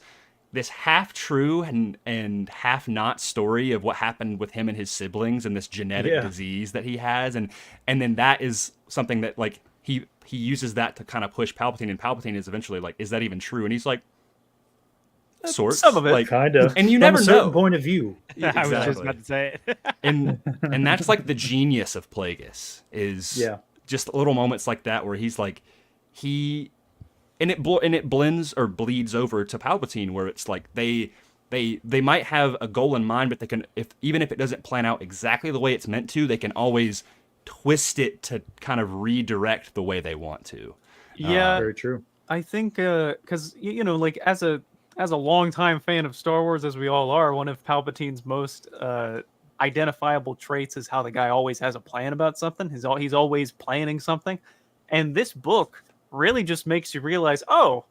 half true and half not story of what happened with him and his siblings and this genetic disease that he has, and then that is something that, like, he uses that to kind of push Palpatine, and Palpatine is eventually like, is that even true? And he's like, sorts, some of it. like, Kind of. and you From never a certain know. point of view. I was just Exactly. about to say it. and that's like the genius of Plagueis, is just little moments like that where he's like, and it blends or bleeds over to Palpatine, where it's like they might have a goal in mind, but they can, even if it doesn't plan out exactly the way it's meant to, they can always twist it to kind of redirect the way they want to. Yeah. Very true. I think because like as a longtime fan of Star Wars, as we all are, one of Palpatine's most identifiable traits is how the guy always has a plan about something. He's always planning something, and this book really just makes you realize, oh,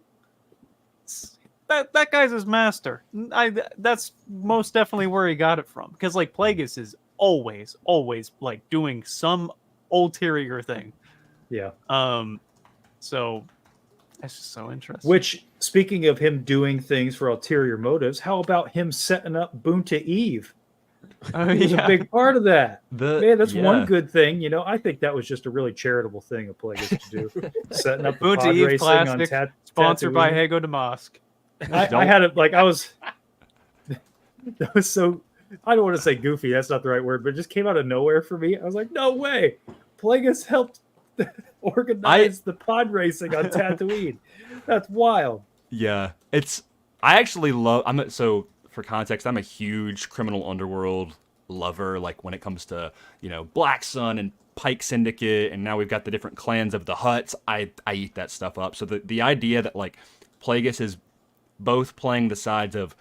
that guy's his master. That's most definitely where he got it from, because like Plagueis is always like doing some ulterior thing. Yeah. So that's just so interesting. Which, speaking of him doing things for ulterior motives, how about him setting up Boonta Eve? He was a big part of that. Man, that's one good thing. I think that was just a really charitable thing of Plagueis to do. Setting up the Boonta pod Eve racing on Plastic, sponsored by Tatooine. Hago Damask. I had it like I was. That was so. I don't want to say goofy. That's not the right word, but it just came out of nowhere for me. I was like, no way. Plagueis helped organize the pod racing on Tatooine. That's wild. Yeah, I actually love. for context, I'm a huge criminal underworld lover. Like when it comes to, Black Sun and Pike Syndicate, and now we've got the different clans of the Hutts. I eat that stuff up. So the idea that like Plagueis is both playing the sides of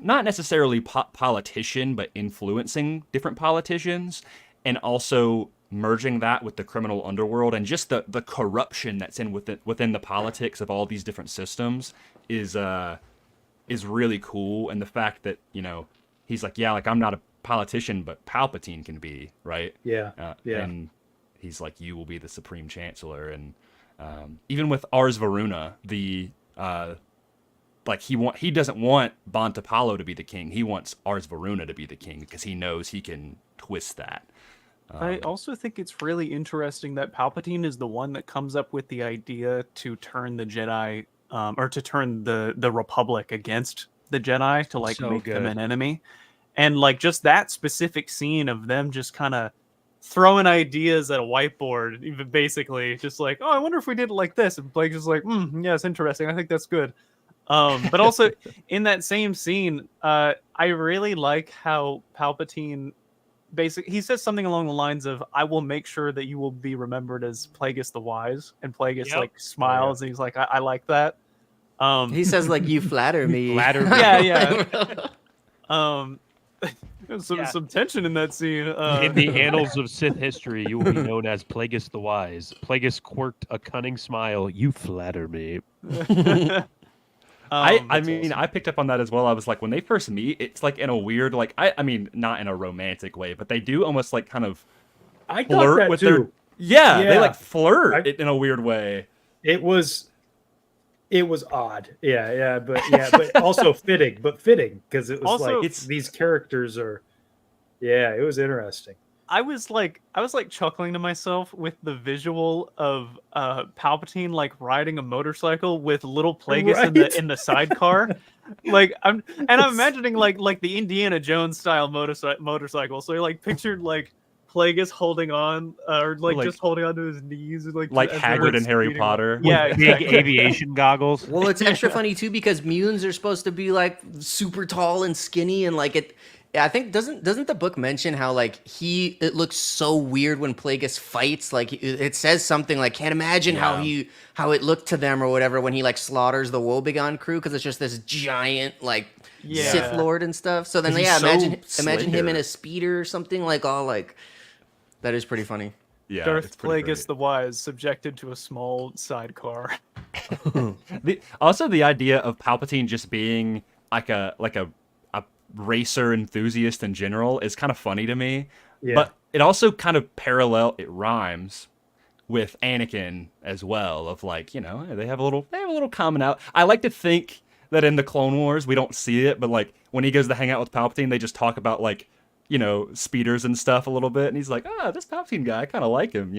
not necessarily politician, but influencing different politicians, and also merging that with the criminal underworld and just the corruption that's within the politics of all these different systems is really cool. And the fact that, he's like, yeah, like I'm not a politician, but Palpatine can be, right? Yeah. And he's like, you will be the Supreme Chancellor. And even with Ars Varuna, he doesn't want Bontepalo to be the king. He wants Ars Varuna to be the king because he knows he can twist that. I also think it's really interesting that Palpatine is the one that comes up with the idea to turn the Jedi, or to turn the Republic against the Jedi to like make them an enemy. And like just that specific scene of them just kind of throwing ideas at a whiteboard, even basically just like, oh, I wonder if we did it like this. And Plagueis is like, yeah, it's interesting. I think that's good. But also in that same scene, I really like how Palpatine he says something along the lines of, I will make sure that you will be remembered as Plagueis the Wise. And Plagueis like smiles and he's like, I like that. He says like, you flatter me. Yeah. Some tension in that scene. In the annals of Sith history, you will be known as Plagueis the Wise. Plagueis quirked a cunning smile. You flatter me. I mean, I picked up on that as well. I was like, when they first meet, it's like in a weird, like, I mean, not in a romantic way, but they do almost like kind of flirt with their. Yeah, they like flirt in a weird way. It was odd. But also fitting. Because it was also, like these characters are. Yeah, it was interesting. I was like chuckling to myself with the visual of Palpatine like riding a motorcycle with little Plagueis in the sidecar. I'm imagining like the Indiana Jones style motorcycle. So you like pictured like Plagueis holding on, or like just holding onto his knees, like Hagrid and Harry Potter. Yeah, big aviation goggles. Well, it's extra funny too because mutants are supposed to be like super tall and skinny, and like it. I think doesn't the book mention how like it looks so weird when Plagueis fights? Like it says something like, can't imagine how it looked to them or whatever when he like slaughters the Wobegon crew because it's just this giant like Sith Lord and stuff. So then imagine him in a speeder or something like all like that is pretty funny. Yeah, Darth Plagueis the Wise subjected to a small sidecar. Also the idea of Palpatine just being like a racer enthusiast in general is kind of funny to me, but it also kind of it rhymes with Anakin as well, of like, they have a little common out. I like to think that in the Clone Wars we don't see it, but like when he goes to hang out with Palpatine, they just talk about like, speeders and stuff a little bit, and he's like, this Palpatine guy, I kind of like him,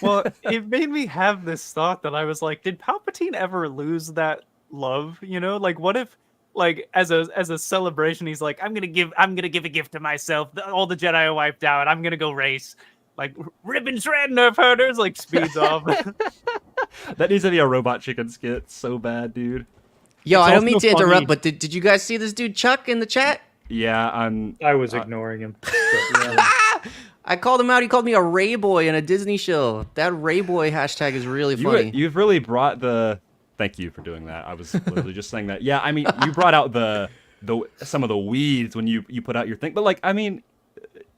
Well, it made me have this thought that I was like, did Palpatine ever lose that love? Like what if like as a celebration, he's like, I'm gonna give a gift to myself. All the Jedi are wiped out. I'm gonna go race. Like ribbon shred, nerf herders, like speeds off. That needs to be a Robot Chicken skit so bad, dude. Yo, I don't mean to interrupt, but did you guys see this dude Chuck in the chat? Yeah, I was ignoring him. I called him out. He called me a Ray Boy in a Disney show. That Ray Boy hashtag is really funny. You've really brought the. Thank you for doing that. I was literally just saying that. Yeah, I mean, you brought out the some of the weeds when you put out your thing, but like, I mean,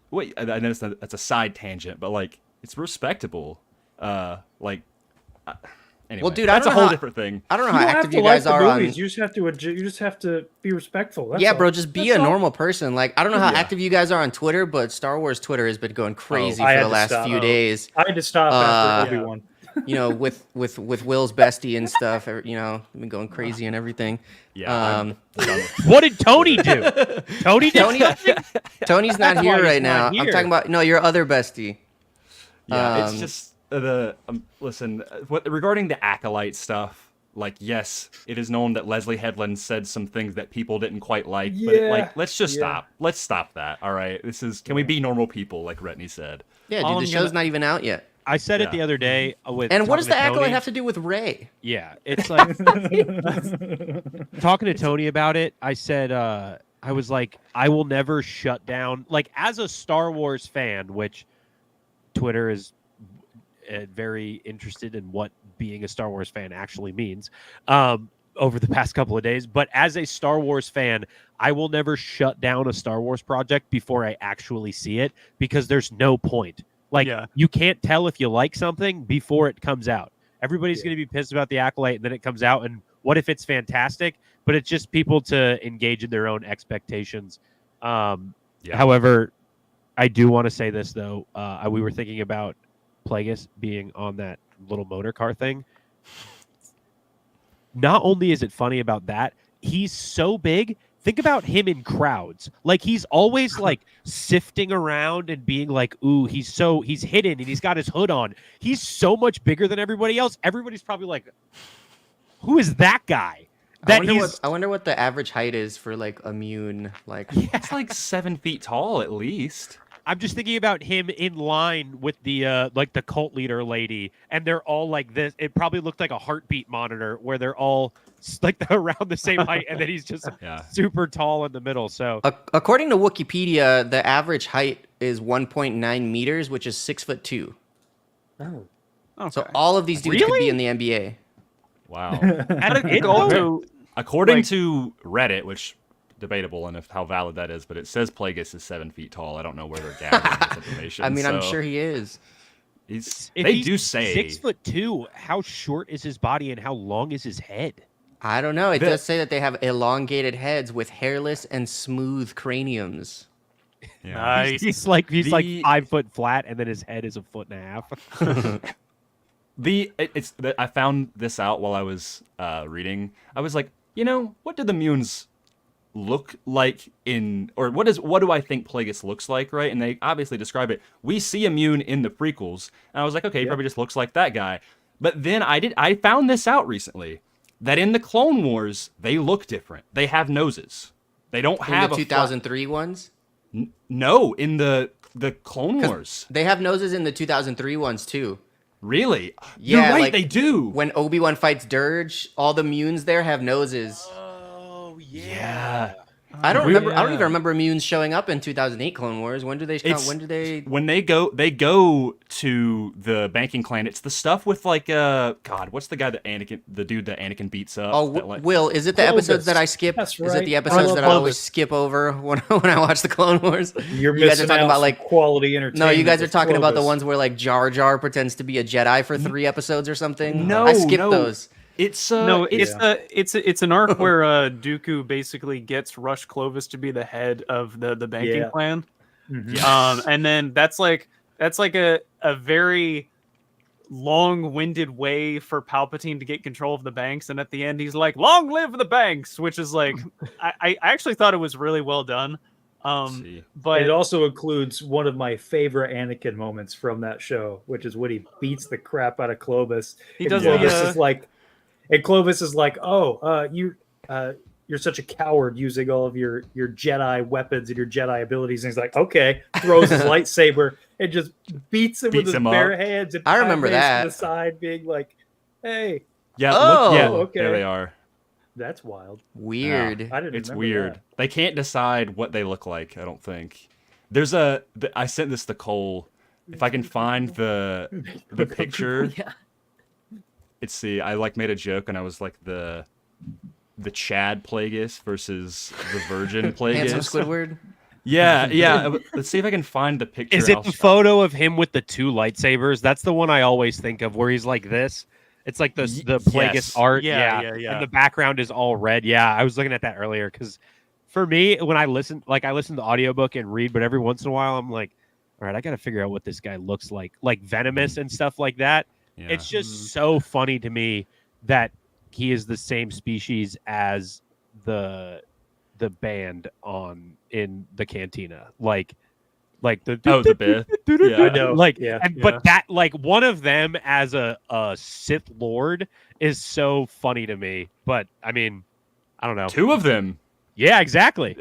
wait, I know that's a side tangent, but like, it's respectable. Anyway, well, dude, that's a whole different thing. I don't know how active you guys are on. You just have to be respectful. That's yeah, all. bro, just be a normal person. Like, I don't know how active you guys are on Twitter, but Star Wars Twitter has been going crazy for the last few days. I had to stop after Obi-Wan. With Will's bestie and stuff, been going crazy and everything. Yeah. What did Tony do? Tony's not here right now. I'm talking about your other bestie. Yeah, it's just listen. Regarding the Acolyte stuff, like, yes, it is known that Leslie Headland said some things that people didn't quite like, but let's just stop. Let's stop that. All right, can we be normal people, like Retney said? Yeah, dude, the show's not even out yet. I said it the other day and what does the Acolyte have to do with Ray? Yeah, it's like talking to Tony about it. I said I was like, I will never shut down. Like, as a Star Wars fan, which Twitter is very interested in what being a Star Wars fan actually means over the past couple of days. But as a Star Wars fan, I will never shut down a Star Wars project before I actually see it, because there's no point. Like, you can't tell if you like something before it comes out. Everybody's going to be pissed about the Acolyte, and then it comes out, and what if it's fantastic? But it's just people to engage in their own expectations. However, I do want to say this, though. We were thinking about Plagueis being on that little motor car thing. Not only is it funny about that, he's so big. Think about him in crowds. Like, he's always like sifting around and being like, ooh, he's hidden and he's got his hood on. He's so much bigger than everybody else. Everybody's probably like, who is that guy? I wonder what the average height is for like immune. Like, it's like 7 feet tall at least. I'm just thinking about him in line with the like the cult leader lady, and they're all like this. It probably looked like a heartbeat monitor where they're all like around the same height, and then he's just super tall in the middle. So, according to Wikipedia, the average height is 1.9 meters, which is 6'2". Oh, okay. So all of these dudes could be in the NBA. Wow. According to Reddit, which debatable and how valid that is, but it says Plagueis is 7 feet tall. I don't know where they're gathering this information. I mean, I'm sure he is. They do say 6'2". How short is his body and how long is his head? I don't know. It does say that they have elongated heads with hairless and smooth craniums. Yeah. Nice. He's like 5 foot flat, and then his head is 1.5 feet. I found this out while I was reading. I was like, what do the Munes look like what do I think Plagueis looks like, right? And they obviously describe it. We see a Mune in the prequels, and I was like, okay, he probably just looks like that guy. But then I found this out recently, that in the Clone Wars, they look different. They have noses. They don't have the 2003 ones? No, in the Clone Wars. They have noses in the 2003 ones too. Really? Yeah, you're right, like, they do. When Obi-Wan fights Dirge, all the Munes there have noses. Oh yeah. I don't remember. I don't even remember Munes showing up in 2008 Clone Wars. When do they? When they go to the banking clan. It's the stuff with like God, what's the guy that Anakin beats up? Oh, Will, is it the episodes that I skip? That's right. Is it the episodes that I always skip over when I watch the Clone Wars? You guys are talking about like quality entertainment. No, you guys are talking about the ones where like Jar Jar pretends to be a Jedi for 3 episodes or something. No, I skipped those. It's an arc where Dooku basically gets Rush Clovis to be the head of the banking clan, and then that's like a very long-winded way for Palpatine to get control of the banks, and at the end he's like, "Long live the banks," which is like I actually thought it was really well done. But it also includes one of my favorite Anakin moments from that show, which is when he beats the crap out of Clovis. And Clovis is like, "Oh, you're such a coward using all of your Jedi weapons and your Jedi abilities." And he's like, "Okay," throws his lightsaber and just beats him with his bare hands. And I remember that. To the side, being like, "Hey, okay, there they are." That's wild. Weird. Yeah, I didn't. It's weird. That. They can't decide what they look like. I don't think. I sent this to Cole. If I can find the picture. Yeah. I made a joke and I was like the Chad Plagueis versus the Virgin Plagueis. Handsome Squidward. Yeah. Let's see if I can find the picture. Is it the photo of him with the 2 lightsabers? That's the one I always think of, where he's like this. It's like the Plagueis art. Yeah. And the background is all red. Yeah, I was looking at that earlier because for me, when I listen to the audiobook and read, but every once in a while I'm like, all right, I got to figure out what this guy looks like venomous and stuff like that. Yeah. It's just so funny to me that he is the same species as the band in the cantina, like the Bith. Yeah, I know. But that one of them as a Sith Lord is so funny to me. But I mean, I don't know. 2 of them. Yeah, exactly.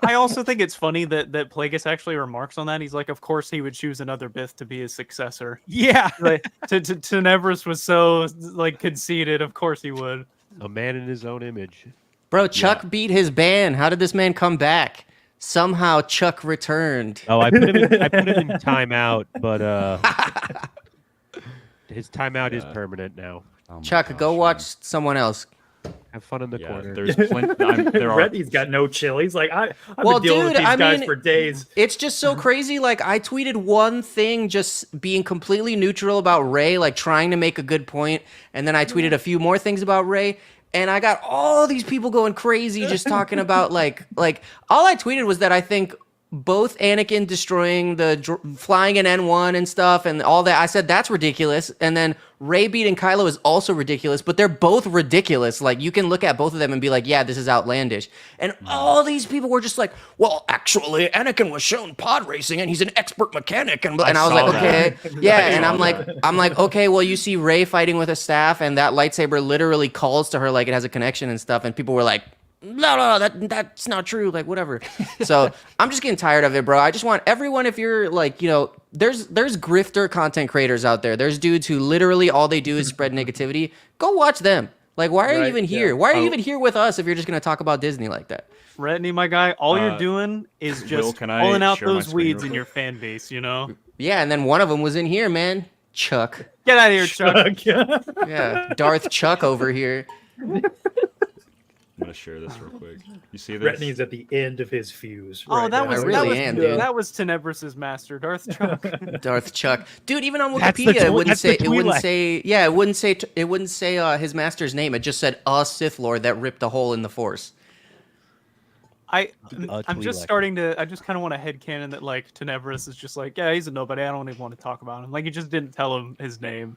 I also think it's funny that Plagueis actually remarks on that. He's like, of course he would choose another Bith to be his successor. Yeah. Tenebris was so conceited. Of course he would. A man in his own image. Bro, Chuck beat his ban. How did this man come back? Somehow Chuck returned. Oh, I put him in timeout, but his timeout is permanent now. Oh my Chuck, gosh, go man. watch someone else. Have fun in the Yeah, corner. there's plenty. There are. Reddy's got no chill. He's like, I've Well, been dealing with dude, these I guys mean, for days. It's just so crazy. Like, I tweeted one thing just being completely neutral about Rey, like trying to make a good point, and then I tweeted a few more things about Rey, and I got all these people going crazy just talking about like all I tweeted was that I think both Anakin destroying flying an N1 and stuff and all that, I said that's ridiculous, and then Rey beating Kylo is also ridiculous, but they're both ridiculous. Like, you can look at both of them and be like, yeah, this is outlandish. And all these people were just like, well, actually, Anakin was shown pod racing and he's an expert mechanic, and I was like, okay, yeah, and I'm like, okay, well, you see Rey fighting with a staff, and that lightsaber literally calls to her like it has a connection and stuff, and people were like, no, that's not true. Like, whatever. So I'm just getting tired of it, bro. I just want everyone, if you're like, there's grifter content creators out there. There's dudes who literally all they do is spread negativity. Go watch them. Like, why are you even here? Why are you even here with us if you're just going to talk about Disney like that? Redney, my guy, all you're doing is just Will, can I pulling out share my those screen weeds real in your fan base, Yeah, and then one of them was in here, man. Chuck. Get out of here, Chuck. Yeah, Darth Chuck over here. I'm gonna share this real quick. You see this? Redney's at the end of his fuse. Oh, right that now. was I really that was, am, dude. That was Tenebrous' master, Darth Chuck. Darth Chuck, dude. Even on That's the Wikipedia, it Twi- wouldn't that's say. the It wouldn't Twi'lek. say. Yeah, it wouldn't say his master's name. It just said a Sith Lord that ripped a hole in the Force. I'm Twi'lek. just starting to. I just kind of want a headcanon that like Tenebrous is just like, yeah, he's a nobody. I don't even want to talk about him. Like, he just didn't tell him his name.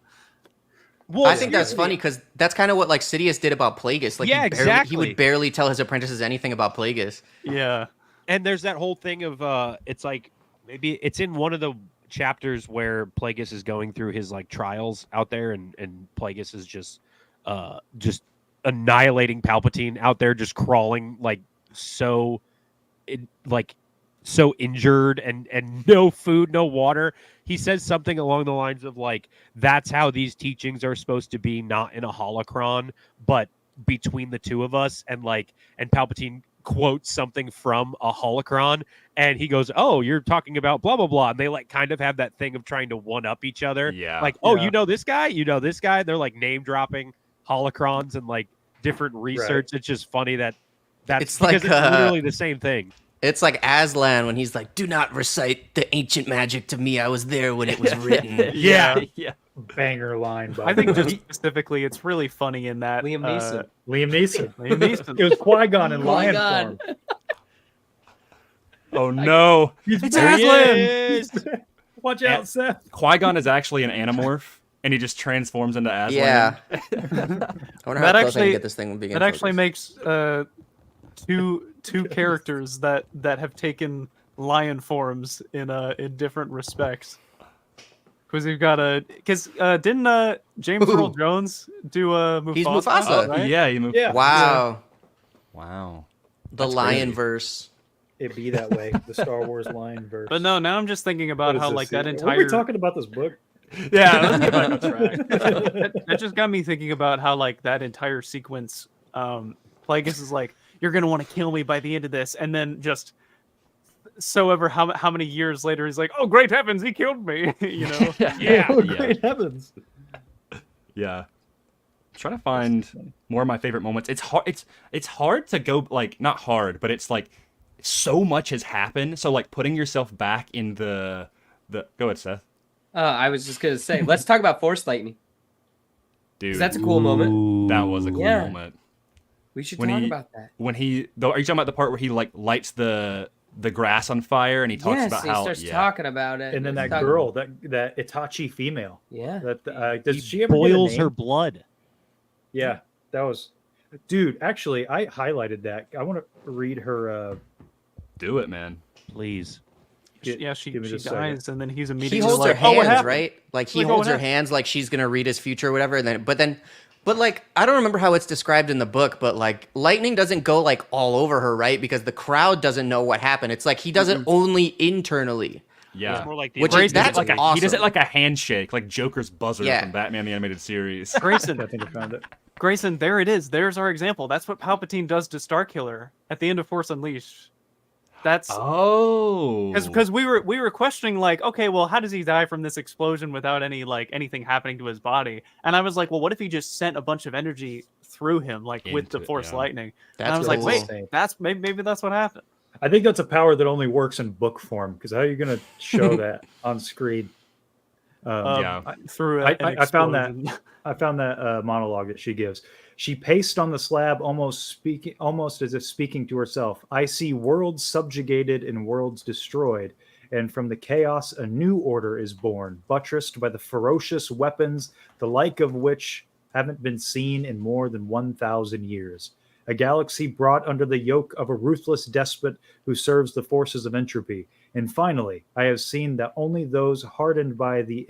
Well, I think that's funny because that's kind of what like Sidious did about Plagueis. Like, Yeah, he exactly. would barely tell his apprentices anything about Plagueis. Yeah. And there's that whole thing of it's like maybe it's in one of the chapters where Plagueis is going through his like trials out there, and Plagueis is just annihilating Palpatine out there, just crawling like so injured and no food, no water. He says something along the lines of like, that's how these teachings are supposed to be, not in a holocron, but between the two of us. And Palpatine quotes something from a holocron, and he goes, oh, you're talking about blah blah blah, and they like kind of have that thing of trying to one up each other. Yeah. Like, oh, Yeah. you know this guy. They're like name dropping holocrons and like different research. It's just funny that's It's because like, it's literally the same thing. It's like Aslan when he's like, "Do not recite the ancient magic to me. I was there when it was written." Yeah. Banger line. By I think the way. just specifically, it's really funny in that Liam Neeson. Liam Neeson. Liam Neeson. It was Qui-Gon in lion Qui-Gon. form. Oh no! It's There he Aslan! is. Watch out, Seth. Qui-Gon is actually an Animorph, and he just transforms into Aslan. Yeah. I wonder how That close I actually- can get this thing being That actually focused. makes two characters that have taken lion forms in different respects. Because we've got didn't James Ooh. Earl Jones do Mufasa? He's Mufasa. right? Yeah, he moved. Yeah. Wow. Wow. The That's lion crazy. verse. It be that way. The Star Wars lion verse. But no, now I'm just thinking about how like that Are entire we talking about this book? Yeah. Let's get back on track. that just got me thinking about how like that entire sequence, Plagueis is like, you're gonna want to kill me by the end of this, and then just how many years later he's like, oh great heavens, he killed me. Yeah. Oh, Yeah. great heavens. Yeah. Trying to find more of my favorite moments. It's hard. It's hard to go like not hard, but it's like so much has happened. So like putting yourself back in the go ahead, Seth. I was just gonna say, let's talk about Force lightning. Dude, 'Cause that's a cool moment. that was a cool Yeah. moment. We should When talk he- about that. When are you talking about the part where he like lights the grass on fire and he talks Yes, about he how starts yeah. talking about it. And then that Talk- girl, that Itachi female. Yeah. That does He she ever get a boils name? her blood. Yeah, that was, dude. Actually, I highlighted that. I want to read her. Do it, man. Please. Yeah, she give me just a second. dies, and then he's He immediately holds her like, oh, what hands, happened? right? Like he Like, oh, holds what her hands like she's gonna read his future or whatever. And but like I don't remember how it's described in the book, but like lightning doesn't go like all over her, right? Because the crowd doesn't know what happened. It's like he does it only internally. Yeah. It's more like the Which He is- does that's it like awesome. He does it like a handshake, like Joker's buzzer Yeah. from Batman the Animated Series. Grayson, I think I found it. Grayson, there it is. There's our example. That's what Palpatine does to Starkiller at the end of Force Unleashed. That's Oh. because we were questioning like, okay, well, how does he die from this explosion without any like anything happening to his body? And I was like, well, what if he just sent a bunch of energy through him, like with the Into- Force yeah. lightning? And That's I was like, cool. wait, that's maybe that's what happened. I think that's a power that only works in book form, because how are you going to show that on screen? Yeah. Through I found that monologue that she gives. She paced on the slab, almost as if speaking to herself. I see worlds subjugated and worlds destroyed, and from the chaos a new order is born, buttressed by the ferocious weapons, the like of which haven't been seen in more than 1,000 years. A galaxy brought under the yoke of a ruthless despot who serves the forces of entropy. And finally, I have seen that only those hardened by the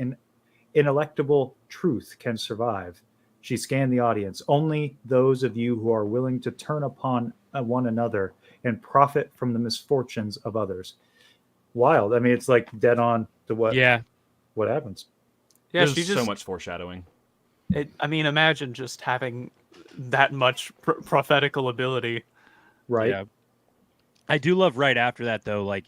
ineluctable truth can survive. She scanned the audience. Only those of you who are willing to turn upon one another and profit from the misfortunes of others. Wild. I mean, it's like dead on to what happens. Yeah, There's she just. so much foreshadowing. I mean, imagine just having that much prophetical ability. Right. Yeah. I do love right after that though, like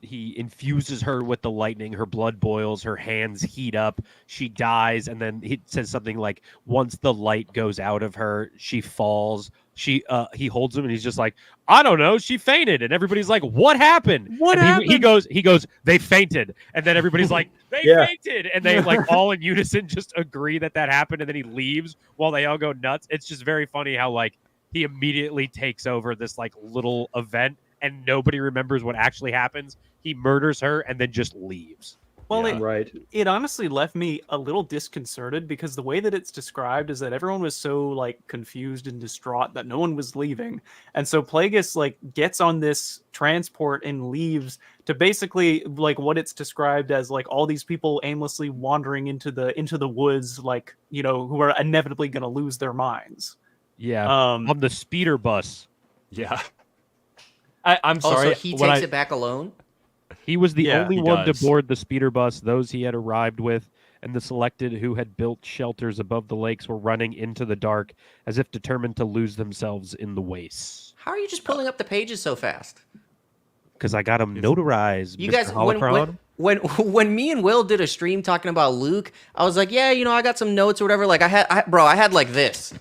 he infuses her with the lightning, her blood boils, her hands heat up, she dies, and then he says something like, once the light goes out of her, she falls. He holds him and he's just like, I don't know, she fainted. And everybody's like, what happened? What And happened? He goes, they fainted. And then everybody's like, they fainted. And they like all in unison just agree that happened. And then he leaves while they all go nuts. It's just very funny how like he immediately takes over this like little event and nobody remembers what actually happens. He murders her and then just leaves. Well, Yeah. Right. it honestly left me a little disconcerted because the way that it's described is that everyone was so like confused and distraught that no one was leaving. And so Plagueis like gets on this transport and leaves to basically like what it's described as like all these people aimlessly wandering into the woods, like, you know, who are inevitably going to lose their minds. Yeah. Um, On the speeder bus. Yeah. I'm Oh, sorry. so he when takes I- it back alone? He was the Yeah, only he one does. to board the speeder bus. Those he had arrived with and the selected who had built shelters above the lakes were running into the dark as if determined to lose themselves in the wastes. How are you just pulling up the pages so fast? Because I got them notarized. You Mr. guys, Holocron. when me and Will did a stream talking about Luke, I was like, yeah, you know, I got some notes or whatever. Like I had like this.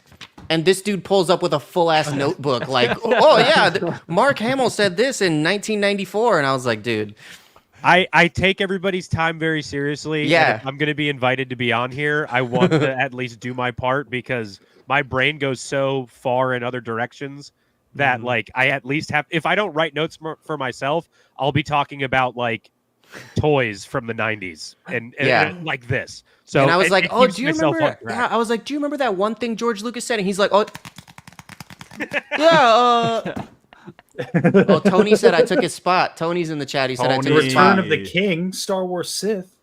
And this dude pulls up with a full ass notebook, like, oh yeah, Mark Hamill said this in 1994, and I was like, dude, I take everybody's time very seriously. and Yeah. if I'm going to be invited to be on here, I want to at least do my part because my brain goes so far in other directions that like I at least have. If I don't write notes for myself, I'll be talking about like toys from the 90s and like this. So and I was like, it oh, keeps do you myself remember? on track. Yeah, I was like, do you remember that one thing George Lucas said? And he's like, oh, yeah. Oh, Tony said I took his spot. Tony's in the chat. He said I took Tony. his spot. Return of the King, Star Wars Sith.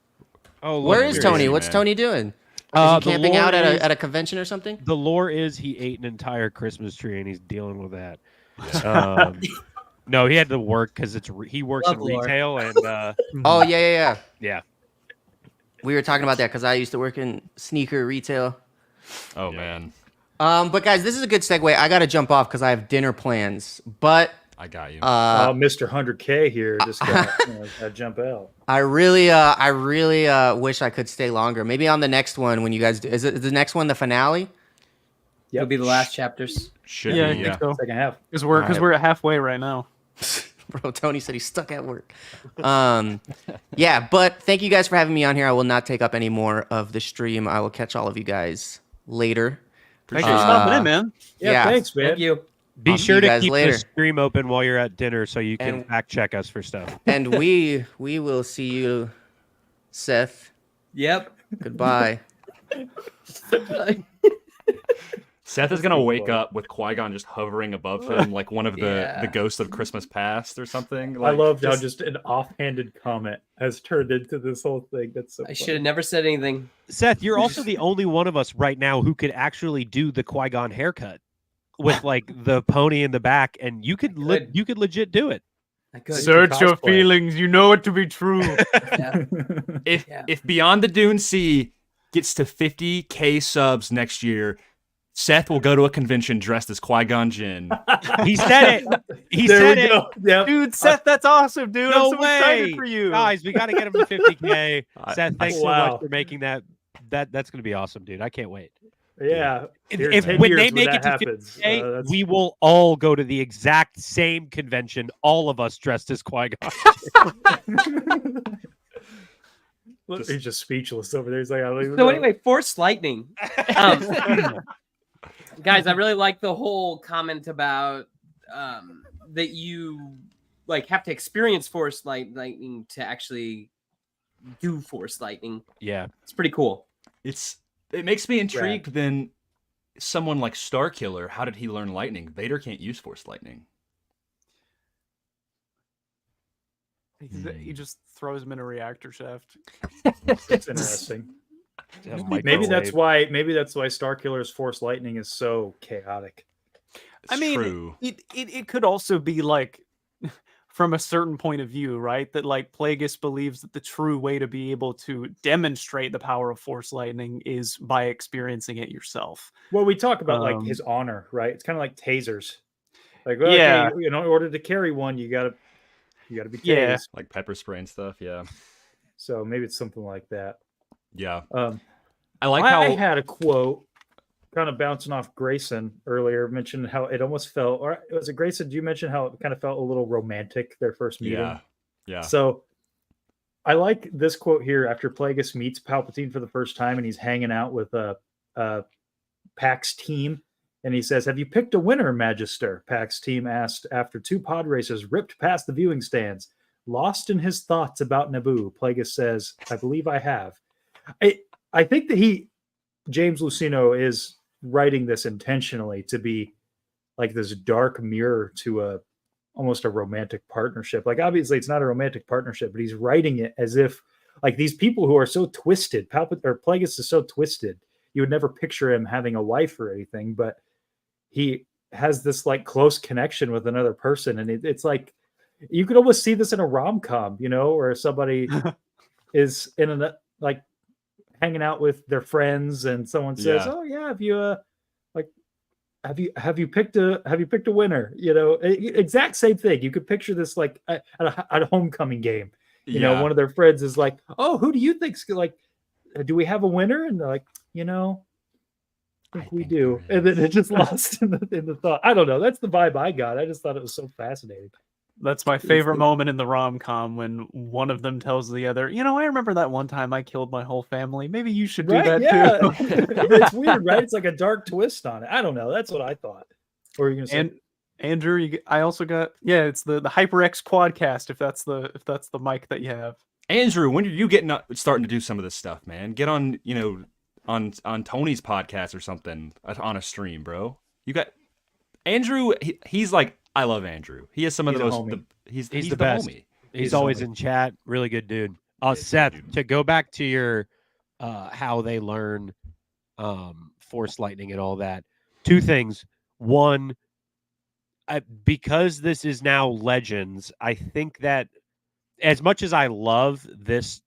Oh, look, Where is Very Tony? busy, What's man. Tony doing? Is the he camping lore out is- at a convention or something? The lore is he ate an entire Christmas tree and he's dealing with that. No, he had to work because he works Love in lore. retail and Oh yeah. yeah. We were talking about that because I used to work in sneaker retail. Oh man, But guys, this is a good segue. I got to jump off because I have dinner plans. But I got you. Mr. 100K here just got to jump out. I really wish I could stay longer. Maybe on the next one when you guys do. Is it the next one the finale? It'll be the last chapters. Should yeah, I be, think so. Second half. Because we're Alright. we're at halfway right now. Bro, Tony said he's stuck at work. Yeah, but thank you guys for having me on here. I will not take up any more of the stream. I will catch all of you guys later. Thanks for stopping in, man. Yeah, thanks, man. Thank you. Be I'll see sure you to guys keep later. the stream open while you're at dinner so you can And- fact check us for stuff. And we will see you, Seth. Yep. Goodbye. Seth is gonna wake up with Qui-Gon just hovering above him, like one of the Yeah. ghosts of Christmas past or something. I Like, loved how just an offhanded comment has turned into this whole thing. That's so I funny. should have never said anything. Seth, you're also the only one of us right now who could actually do the Qui-Gon haircut with like the pony in the back, and you could Good. you could legit do it. Good. Search your cosplay. feelings. You know it to be true. Yeah. If Beyond the Dune Sea gets to 50K subs next year, Seth will go to a convention dressed as Qui-Gon Jinn. He said it. He There said we it. go. Yep. Dude, Seth, that's awesome, dude. No I'm so way. excited for you. Guys, we got to get him to 50K. I- Seth, thanks so Wow. much for making that. That's going to be awesome, dude. I can't wait. Yeah. Here's If 10 when years they make it to that happens. 50K, that's- we will all go to the exact same convention, all of us dressed as Qui-Gon. He's just speechless over there. He's like, I don't even So know. anyway, Force lightning. Guys, I really like the whole comment about that you like have to experience Force lightning to actually do Force lightning. Yeah. It's pretty cool. It makes me intrigued. Then someone like Starkiller, how did he learn lightning? Vader can't use Force lightning. He just throws him in a reactor shaft. It's interesting. Maybe that's why Starkiller's Force lightning is so chaotic. It's I mean, true. it could also be like from a certain point of view, right? That like Plagueis believes that the true way to be able to demonstrate the power of Force lightning is by experiencing it yourself. Well, we talk about like his honor, right? It's kind of like tasers. Like, well, Yeah. okay, in order to carry one, you gotta be tased. Yeah. Like pepper spray and stuff. Yeah. So maybe it's something like that. Yeah. I like how I had a quote kind of bouncing off Grayson earlier, mentioned how it almost felt, or was it Grayson? Did you mention how it kind of felt a little romantic, their first meeting? Yeah. Yeah. So I like this quote here after Plagueis meets Palpatine for the first time and he's hanging out with Pax team. And he says, "Have you picked a winner, Magister?" Pax team asked after two pod racers ripped past the viewing stands. Lost in his thoughts about Naboo, Plagueis says, "I believe I have." I think that James Lucino is writing this intentionally to be like this dark mirror to almost a romantic partnership. Like obviously it's not a romantic partnership, but he's writing it as if like these people who are so twisted, Plagueis is so twisted, you would never picture him having a wife or anything, but he has this like close connection with another person. And it's like, you could almost see this in a rom-com, where somebody is in like hanging out with their friends and someone says, "Oh yeah, have you picked a winner?" Exact same thing. You could picture this like at a homecoming game. One of their friends is like, "Oh, who do you think's like? Do we have a winner?" And they're like, I think we do. And then it just lost in the thought. I don't know. That's the vibe I got. I just thought it was so fascinating. That's my favorite moment in the rom-com when one of them tells the other, I remember that one time I killed my whole family. Maybe you should do that too. It's weird, right? It's like a dark twist on it. I don't know. That's what I thought. Or are you gonna say? And Andrew, I also got it's the HyperX Quadcast if that's the mic that you have. Andrew, when are you starting to do some of this stuff, man? Get on, on Tony's podcast or something on a stream, bro. You got Andrew. He's like, I love Andrew. He has some of the most. He's the best. homie. He's always in chat. Really good dude. Seth, to go back to your how they learn Force lightning and all that. Two things. One, because this is now Legends, I think that as much as I love this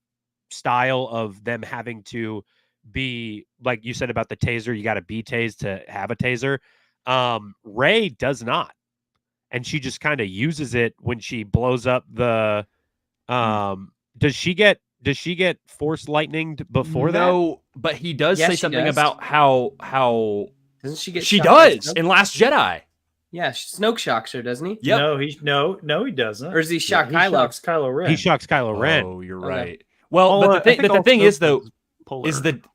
style of them having to be, like you said about the taser, you got to be tased to have a taser. Rey does not. And she just kind of uses it when she blows up the does she get Force lightning before that? No, but he does Yes, say she something does. about how Doesn't she get? she shot by does Snoke? in Last Jedi. Yeah, Snoke shocks her, doesn't he? Yep. No, he doesn't. Or does he shock He Kylo? shocks Kylo Ren. He shocks Kylo Ren. Oh, you're Okay. right. Well, I but think the all thing is Snoke though, was polar.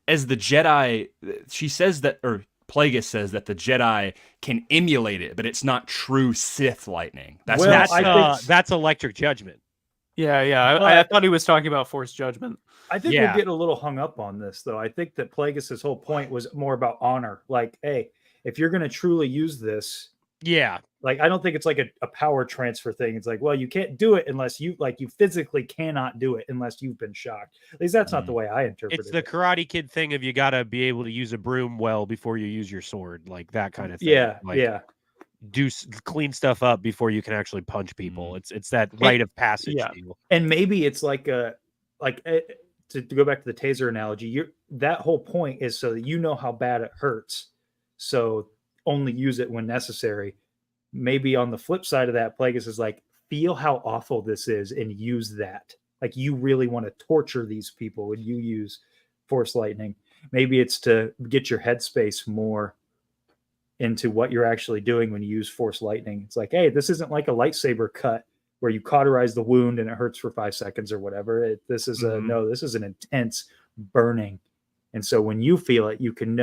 as the Jedi, she says that, or Plagueis says that the Jedi can emulate it, but it's not true Sith lightning. That's Well, not That's electric judgment. Yeah. I thought he was talking about Force Judgment. I think Yeah. we're getting a little hung up on this, though. I think that Plagueis' whole point was more about honor. Like, hey, if you're going to truly use this, Yeah. like, I don't think it's like a power transfer thing. It's like, well, you can't do it unless you physically cannot do it unless you've been shocked. At least that's not the way I interpret It's it. the Karate Kid thing of you got to be able to use a broom well before you use your sword, like that kind of thing. Yeah, Like, yeah. clean stuff up before you can actually punch people. It's that rite of passage deal. And maybe it's like to go back to the taser analogy, that whole point is so that you know how bad it hurts. So only use it when necessary. Maybe on the flip side of that, Plagueis is like, feel how awful this is and use that. Like, you really want to torture these people when you use Force Lightning. Maybe it's to get your headspace more into what you're actually doing when you use Force Lightning. It's like, hey, this isn't like a lightsaber cut where you cauterize the wound and it hurts for 5 seconds or whatever. This is this is an intense burning. And so when you feel it, you can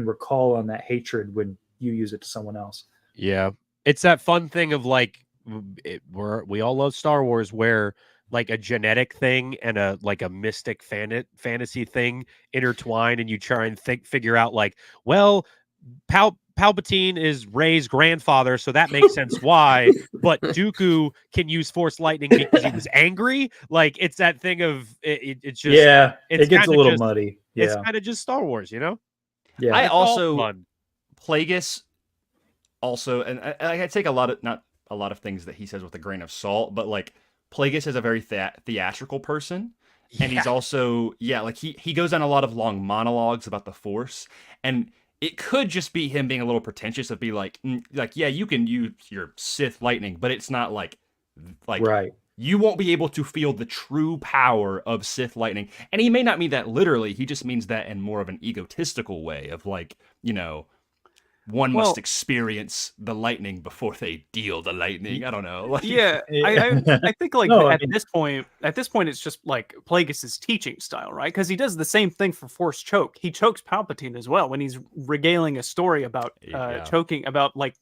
recall on that hatred when you use it to someone else. Yeah. It's that fun thing of like, we all love Star Wars, where like a genetic thing and a mystic fantasy thing intertwine, and you try and figure out like, well, Palpatine is Rey's grandfather, so that makes sense why. But Dooku can use Force Lightning because he was angry. Like, it's that thing of it's just it gets a little muddy. Yeah, it's kind of just Star Wars, you know. Yeah, I also Plagueis also, and I take not a lot of things that he says with a grain of salt, but like Plagueis is a very theatrical person. And he's also, like he goes on a lot of long monologues about the Force, and it could just be him being a little pretentious of be like, yeah, you can use your Sith lightning, but it's not like right. You won't be able to feel the true power of Sith lightning. And he may not mean that literally. He just means that in more of an egotistical way of like, one must experience the lightning before they deal the lightning. I don't know. I think at this point, it's just like Plagueis' teaching style, right? Because he does the same thing for Force Choke. He chokes Palpatine as well when he's regaling a story about choking, about like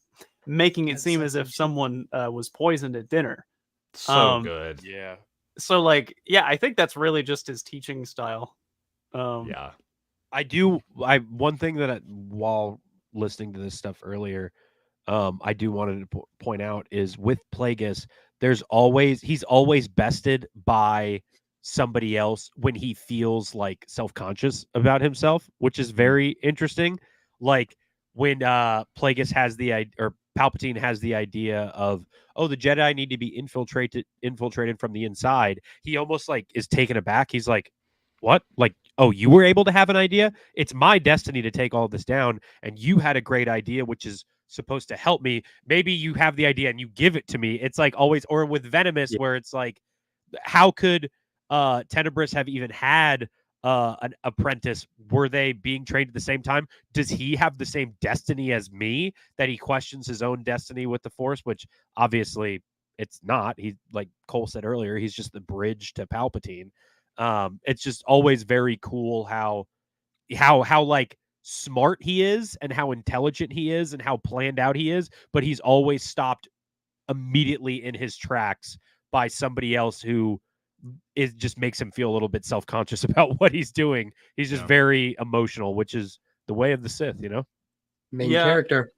making it seem as if someone was poisoned at dinner. So good. Yeah. So I think that's really just his teaching style. One thing that while listening to this stuff earlier, I do wanted to point out is with Plagueis, he's always bested by somebody else when he feels like self-conscious about himself, which is very interesting. Like when Plagueis has the idea, or Palpatine has the idea of, the Jedi need to be infiltrated from the inside. He almost like is taken aback. He's like, what? Like, oh, you were able to have an idea? It's my destiny to take all this down, and you had a great idea, which is supposed to help me. Maybe you have the idea and you give it to me. It's like always, or with Venomous, where it's like, how could Tenebris have even had an apprentice? Were they being trained at the same time? Does he have the same destiny as me, that he questions his own destiny with the Force, which obviously it's not. He, like Cole said earlier, he's just the bridge to Palpatine. It's just always very cool how like smart he is and how intelligent he is and how planned out he is, but he's always stopped immediately in his tracks by somebody else who just makes him feel a little bit self-conscious about what he's doing. He's just very emotional, which is the way of the Sith, Main character.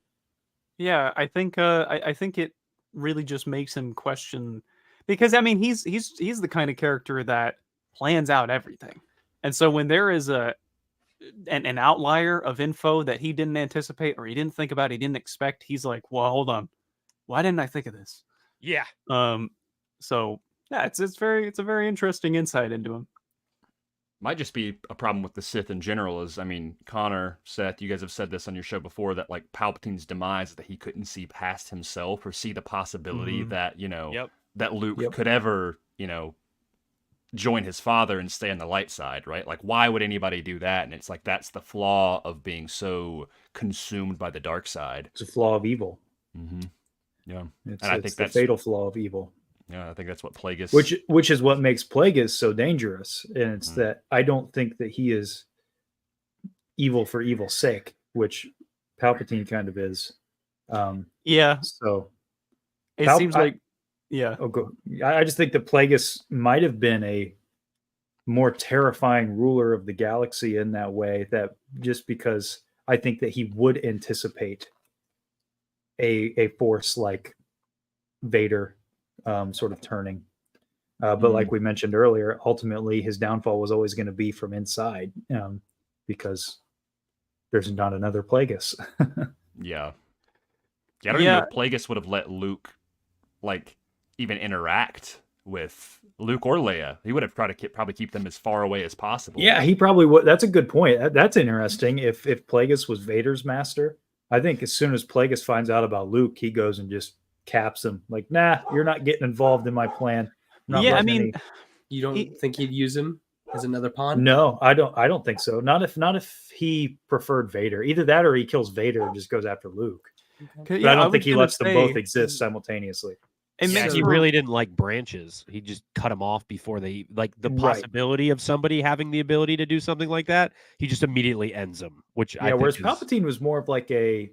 Yeah, I think I think it really just makes him question, because I mean he's the kind of character that plans out everything. And so when there is an outlier of info that he didn't anticipate, or he didn't think about, he didn't expect, he's like, well, hold on, why didn't I think of this? Yeah. So yeah, it's a very interesting insight into him. Might just be a problem with the Sith in general. Connor, Seth, you guys have said this on your show before, that like Palpatine's demise, that he couldn't see past himself or see the possibility that that Luke could ever join his father and stay on the light side, right? Like, why would anybody do that? And it's like, that's the flaw of being so consumed by the dark side. It's a flaw of evil. Mm-hmm. Yeah. I think that's the fatal flaw of evil. Yeah, I think that's what Plagueis... Which is what makes Plagueis so dangerous. And it's that I don't think that he is evil for evil's sake, which Palpatine kind of is. So... It seems like... Yeah. I just think that Plagueis might have been a more terrifying ruler of the galaxy in that way, that just because I think that he would anticipate a Force like Vader sort of turning. But like we mentioned earlier, ultimately his downfall was always going to be from inside, because there's not another Plagueis. Yeah. Yeah, I don't even know if Plagueis would have let Luke, like, even interact with Luke or Leia. He would have tried to probably keep them as far away as possible. Yeah, he probably would. That's a good point. That's interesting. If Plagueis was Vader's master, I think as soon as Plagueis finds out about Luke, he goes and just caps him. Like, nah, you're not getting involved in my plan. I mean, you don't think he'd use him as another pawn? No, I don't think so. Not if he preferred Vader. Either that or he kills Vader and just goes after Luke. But I don't think he lets them both exist simultaneously. And he really didn't like branches. He just cut them off before they the possibility of somebody having the ability to do something like that. He just immediately ends them. Which I think whereas Palpatine was more of like a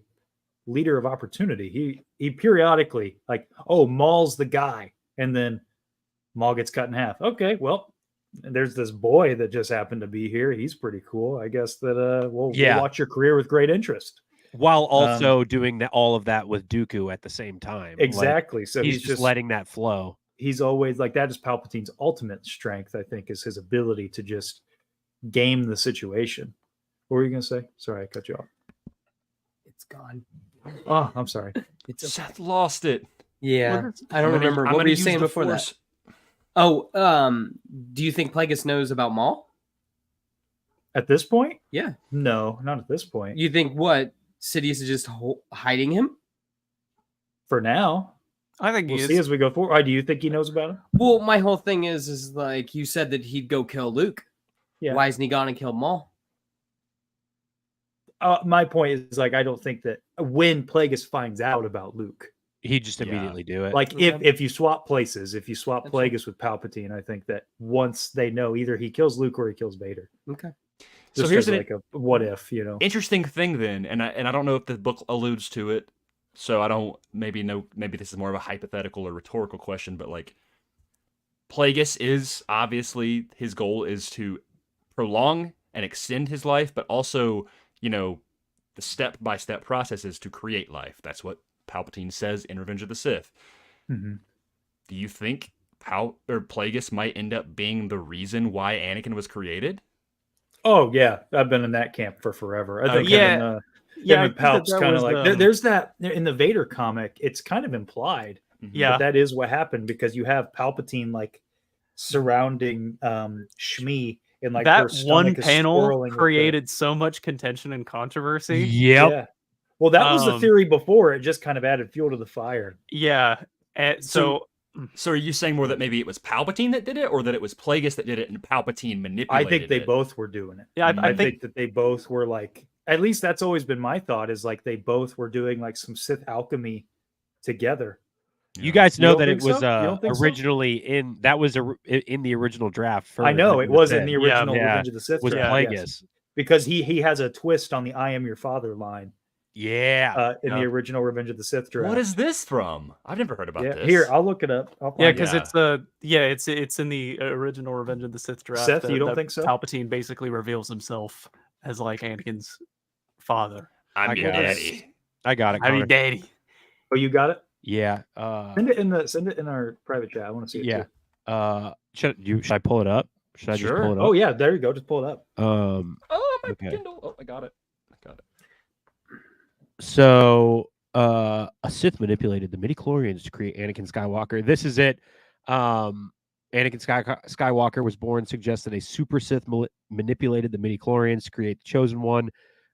leader of opportunity. He periodically like, oh, Maul's the guy, and then Maul gets cut in half. Okay, well, there's this boy that just happened to be here. He's pretty cool. I guess that we'll watch your career with great interest. While also doing all of that with Dooku at the same time. Exactly. Like, so he's just letting that flow. He's always like, that is Palpatine's ultimate strength, I think, is his ability to just game the situation. What were you going to say? Sorry, I cut you off. It's gone. Oh, I'm sorry. Seth lost it. Yeah. I don't remember. What were you saying before that? Oh, do you think Plagueis knows about Maul? At this point? Yeah. No, not at this point. You think what? Sidious is just hiding him? For now. I think we'll see as we go forward. Do you think he knows about him? Well, my whole thing is like you said that he'd go kill Luke. Yeah. Why isn't he gone and killed Maul? My point is like I don't think that when Plagueis finds out about Luke, he just immediately do it. Like if you swap places, if you swap Plagueis with Palpatine, I think that once they know either he kills Luke or he kills Vader. Okay. So here's like a what if, interesting thing then, and I don't know if the book alludes to it, so I don't maybe this is more of a hypothetical or rhetorical question, but like Plagueis is obviously his goal is to prolong and extend his life, but also the step-by-step process is to create life. That's what Palpatine says in Revenge of the Sith. Mm-hmm. Do you think Plagueis might end up being the reason why Anakin was created? Oh yeah, I've been in that camp for forever. I think Palp's kind of like there's that in the Vader comic. It's kind of implied. Yeah, that is what happened because you have Palpatine like surrounding Shmi in like that one panel created so much contention and controversy. Yep. Yeah. Well, that was the theory before. It just kind of added fuel to the fire. Yeah. So are you saying more that maybe it was Palpatine that did it, or that it was Plagueis that did it and Palpatine manipulated it? I think they both were doing it. Yeah, I think that they both were like, at least that's always been my thought, is like they both were doing like some Sith alchemy together. You guys know that it was originally in the original draft. I know it was in the original Revenge of the Sith was draft. Plagueis. Yes. Because he has a twist on the "I am your father" line. Yeah, in the original Revenge of the Sith draft. What is this from? I've never heard about this. Here, I'll look it up. Because it's in the original Revenge of the Sith draft. Seth, you don't think so? Palpatine basically reveals himself as like Anakin's father. I'm your daddy. I got it. I'm your daddy. Oh, you got it? Yeah. Send it in our private chat. I want to see it. Yeah. Should I pull it up? Should I just pull it up? Oh yeah, there you go. Just pull it up. My Kindle. Oh, I got it. So, a Sith manipulated the midichlorians to create Anakin Skywalker. This is it. Anakin Skywalker was born, suggests that a super Sith manipulated the midichlorians to create the chosen one.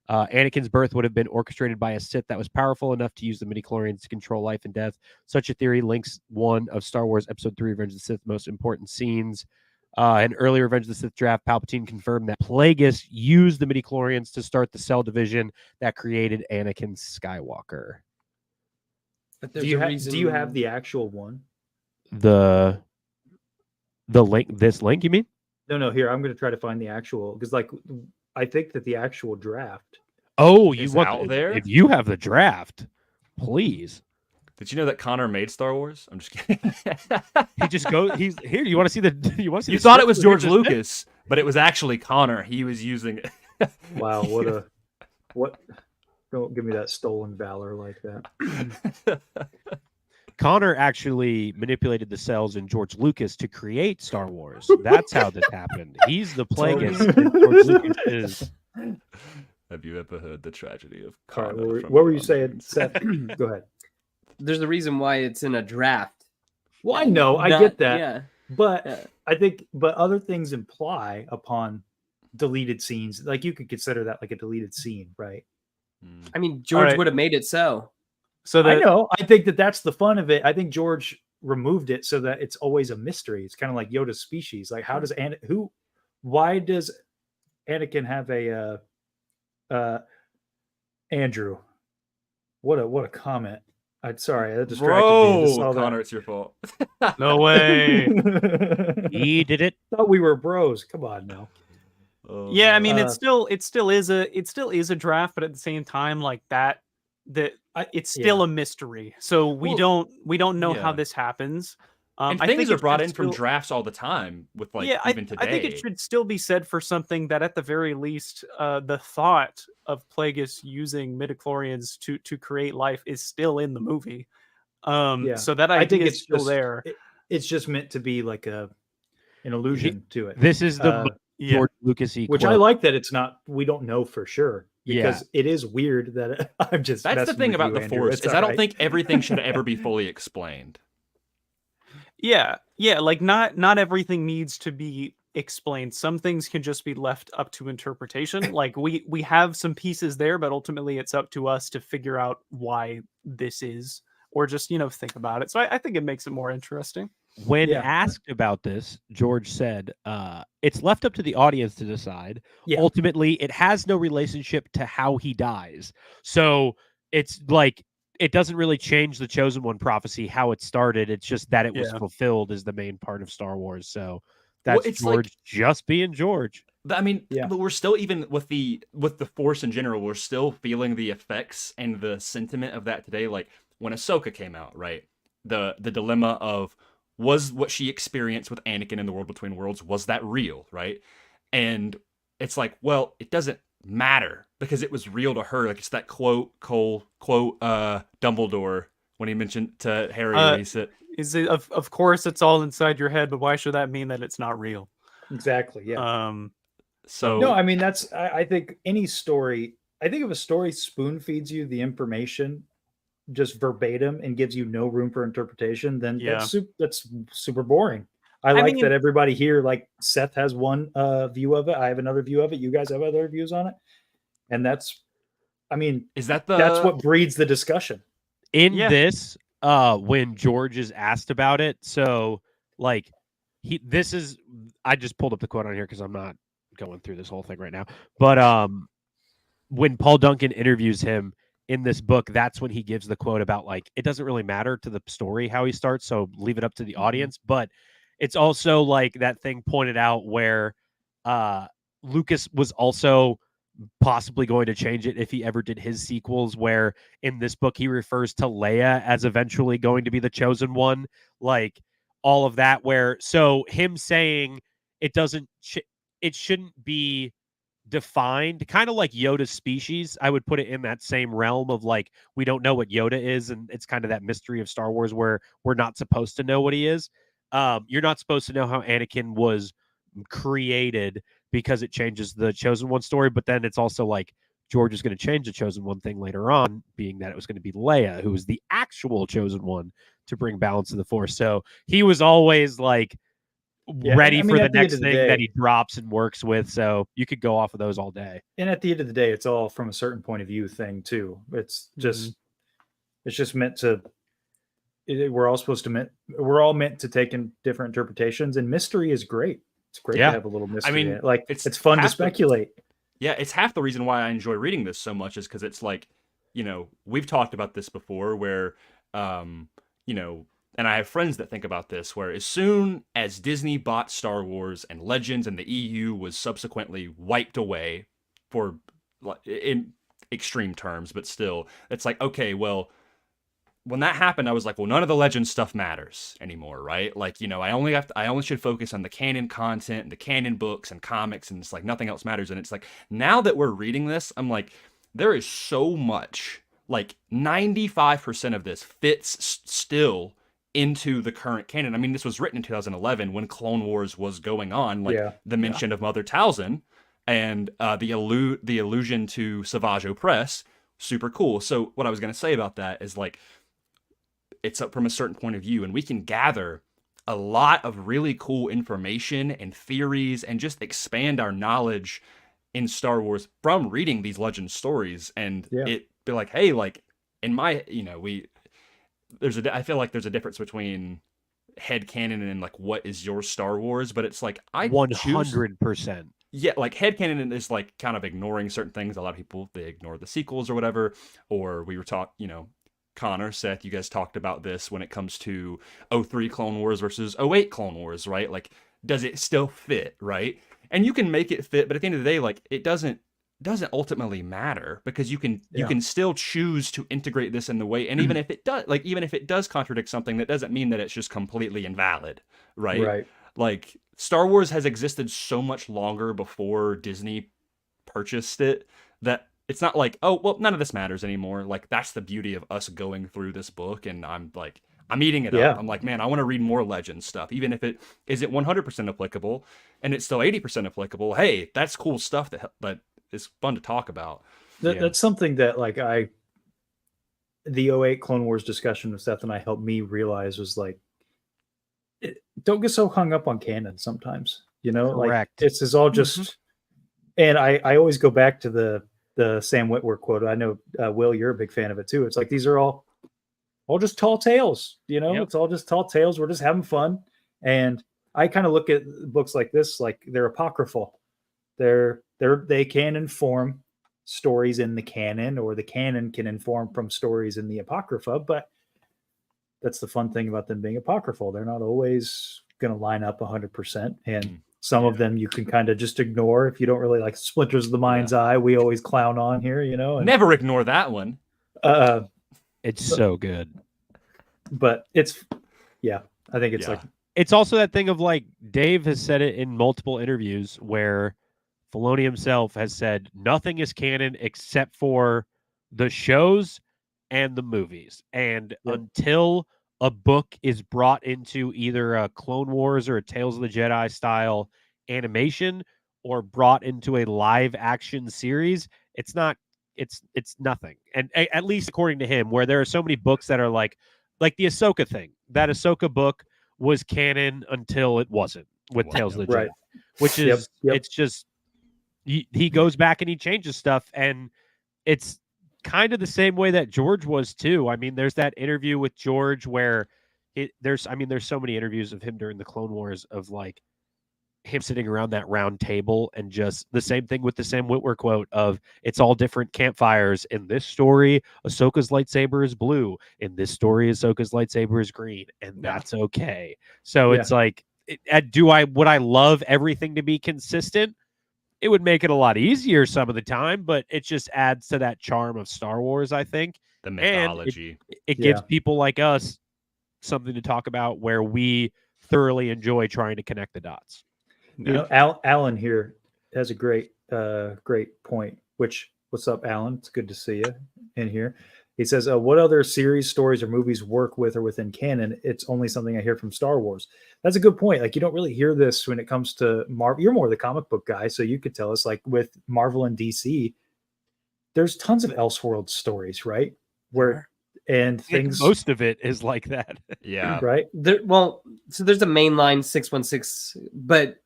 Anakin's birth would have been orchestrated by a Sith that was powerful enough to use the midichlorians to control life and death. Such a theory links one of Star Wars Episode 3, Revenge of the Sith, most important scenes. In early Revenge of the Sith draft, Palpatine confirmed that Plagueis used the midichlorians to start the cell division that created Anakin Skywalker. But do you have the actual one? The link? This link? You mean? No. Here, I'm going to try to find the actual because, like, I think that the actual draft. Oh, you want out there? If you have the draft, please. Did you know that Connor made Star Wars? I'm just kidding. He just goes. He's here. You want to see the? You want to see? You thought it was George Lucas, but it was actually Connor. He was using it. Wow, what? Don't give me that stolen valor like that. Connor actually manipulated the cells in George Lucas to create Star Wars. That's how this happened. He's the Plagueis. George Lucas is. Have you ever heard the tragedy of Connor? Connor? What were you saying, Seth? Go ahead. there's a reason why it's in a draft. Well, I know, I Not- get that, Yeah. but Yeah. I think, but other things imply upon deleted scenes. Like you could consider that like a deleted scene, right? I mean, George right. would have made it so. So I know. I think that's the fun of it. I think George removed it so that it's always a mystery. It's kind of like Yoda's species. Like, how does why does Anakin have a Andrew? What a comment. I'm sorry, that distracted me. I just saw Connor, that. it's your fault. no way. He did it. Thought we were bros. Come on now. Oh, Yeah, I man. mean, it still is a draft, but at the same time, like it's still a mystery. So we don't know how yeah. this happens. And I things think are it brought should in from still- drafts all the time with like yeah, even today. I think it should still be said for something that at the very least, the thought of Plagueis using midichlorians to create life is still in the movie. Yeah. So that I idea think is it's still just there. it's just meant to be like an allusion to it. This is the Yeah. George Lucas-y Which quote. I like that it's not. We don't know for sure Yeah. because it is weird that I'm just. That's the messing thing with about you, the Andrew. Force It's is all I don't right. think everything should ever be fully explained. Yeah, like not everything needs to be explained. Some things can just be left up to interpretation. Like we have some pieces there, but ultimately it's up to us to figure out why this is, or just think about it. So I think it makes it more interesting. When Yeah. asked about this, George said, it's left up to the audience to decide. Yeah. Ultimately, it has no relationship to how he dies. So it's like, it doesn't really change the Chosen One prophecy, how it started. It's just that it was Yeah. fulfilled is the main part of Star Wars. So Well, that's it's George just being George. I mean, Yeah. but we're still even with the Force in general, we're still feeling the effects and the sentiment of that today. Like when Ahsoka came out, right? The dilemma of was what she experienced with Anakin in the World Between Worlds, was that real, right? And it's like, well, it doesn't matter because it was real to her. Like it's that quote Dumbledore when he mentioned to Harry, where he said, Is it of course it's all inside your head, but why should that mean that it's not real? Exactly. Yeah. so No, I mean I think any story. I think if a story spoon feeds you the information just verbatim and gives you no room for interpretation, then that's super boring. I like mean, that everybody here, like Seth has one view of it. I have another view of it. You guys have other views on it, and that's that's what breeds the discussion. In Yeah. this, when George is asked about it, so like I just pulled up the quote on here because I'm not going through this whole thing right now. But when Paul Duncan interviews him in this book, that's when he gives the quote about like it doesn't really matter to the story how he starts, so leave it up to the audience. But it's also like that thing pointed out where Lucas was also possibly going to change it if he ever did his sequels, where in this book he refers to Leia as eventually going to be the chosen one, like all of that, where so him saying it doesn't it shouldn't be defined, kind of like Yoda's species. I would put it in that same realm of like we don't know what Yoda is, and it's kind of that mystery of Star Wars where we're not supposed to know what he is. You're not supposed to know how Anakin was created because it changes the Chosen One story, but then it's also like George is going to change the Chosen One thing later on, being that it was going to be Leia who was the actual Chosen One to bring balance to the Force. So he was always like ready for the next thing that he drops and works with. So you could go off of those all day. And at the end of the day, it's all from a certain point of view thing too. It's just it's just meant to. We're all meant to take in different interpretations, and mystery is great. It's great to have a little mystery. I mean, in it. Like it's fun to speculate. It's half the reason why I enjoy reading this so much is because it's like, we've talked about this before where, and I have friends that think about this, where as soon as Disney bought Star Wars and Legends and the EU was subsequently wiped away for in extreme terms, but still, it's like, okay, well, when that happened, I was like, well, none of the Legends stuff matters anymore, right? Like, I only should focus on the canon content and the canon books and comics, and it's like nothing else matters. And it's like, now that we're reading this, I'm like, there is so much, like 95% of this fits still into the current canon. I mean, this was written in 2011 when Clone Wars was going on, like the mention of Mother Talzin and the allusion to Savage Opress, super cool. So what I was going to say about that is like, it's up from a certain point of view, and we can gather a lot of really cool information and theories and just expand our knowledge in Star Wars from reading these legend stories. And it be like, hey, like in my, I feel like there's a difference between head canon and like what is your Star Wars, but it's like 100%. Yeah, like headcanon is like kind of ignoring certain things. A lot of people, they ignore the sequels or whatever. Or we were Connor, Seth, you guys talked about this when it comes to 03 Clone Wars versus 08 Clone Wars, right? Like, does it still fit, right? And you can make it fit, but at the end of the day, like, it doesn't ultimately matter, because you can still choose to integrate this in the way. And even if it does contradict something, that doesn't mean that it's just completely invalid, right? Right. Like, Star Wars has existed so much longer before Disney purchased it that it's not like, oh, well, none of this matters anymore. Like, that's the beauty of us going through this book. And I'm eating it up. I'm like, man, I want to read more Legend stuff. Even if it isn't 100% applicable and it's still 80% applicable. Hey, that's cool stuff that is fun to talk about. That's something that like the 08 Clone Wars discussion with Seth and I helped me realize was like, don't get so hung up on canon sometimes, Correct. like it's all just, and I always go back to the Sam Witwer quote. I know, Will, you're a big fan of it too. It's like, these are all just tall tales, It's all just tall tales. We're just having fun. And I kind of look at books like this, like they're apocryphal. They can inform stories in the canon, or the canon can inform from stories in the Apocrypha, but that's the fun thing about them being apocryphal. They're not always going to line up 100%. And some of them you can kind of just ignore if you don't really like Splinters of the Mind's Eye. We always clown on here, and, never ignore that one. It's so good. But it's, I think it's like, it's also that thing of like, Dave has said it in multiple interviews where Filoni himself has said nothing is canon except for the shows and the movies. And until a book is brought into either a Clone Wars or a Tales of the Jedi style animation, or brought into a live action series, it's nothing. And at least according to him, where there are so many books that are like the Ahsoka thing. That Ahsoka book was canon until it wasn't with Tales of the Jedi, which is it's just he goes back and he changes stuff, and it's kind of the same way that George was too. I mean, there's that interview with George where there's so many interviews of him during the Clone Wars of like him sitting around that round table, and just the same thing with the Sam Witwer quote of, it's all different campfires. In this story, Ahsoka's lightsaber is blue. In this story, Ahsoka's lightsaber is green, and that's okay. So it's like, would I love everything to be consistent? It would make it a lot easier some of the time, but it just adds to that charm of Star Wars, I think. The mythology. And it gives people like us something to talk about where we thoroughly enjoy trying to connect the dots. Alan here has a great point, what's up, Alan? It's good to see you in here. He says, what other series, stories, or movies work with or within canon? It's only something I hear from Star Wars. That's a good point. Like, you don't really hear this when it comes to Marvel. You're more the comic book guy, so you could tell us, like, with Marvel and DC, there's tons of Elseworld stories, right? Most of it is like that. Yeah. Right? So there's a mainline 616, but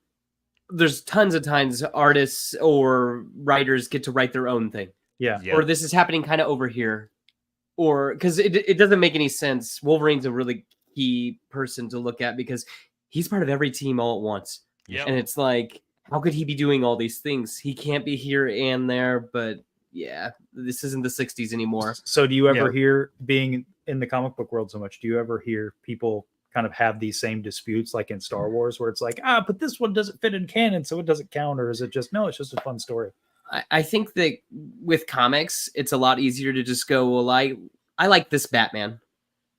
there's tons of times artists or writers get to write their own thing. Yeah. Or this is happening kind of over here. Or because it doesn't make any sense. Wolverine's a really key person to look at because he's part of every team all at once. Yeah. And it's like, how could he be doing all these things? He can't be here and there, but this isn't the 60s anymore. So do you ever hear, being in the comic book world so much, do you ever hear people kind of have these same disputes like in Star Wars where it's like, but this one doesn't fit in canon, so it doesn't count? Or is it just, no, it's just a fun story? I think that with comics, it's a lot easier to just go, well, I like this Batman.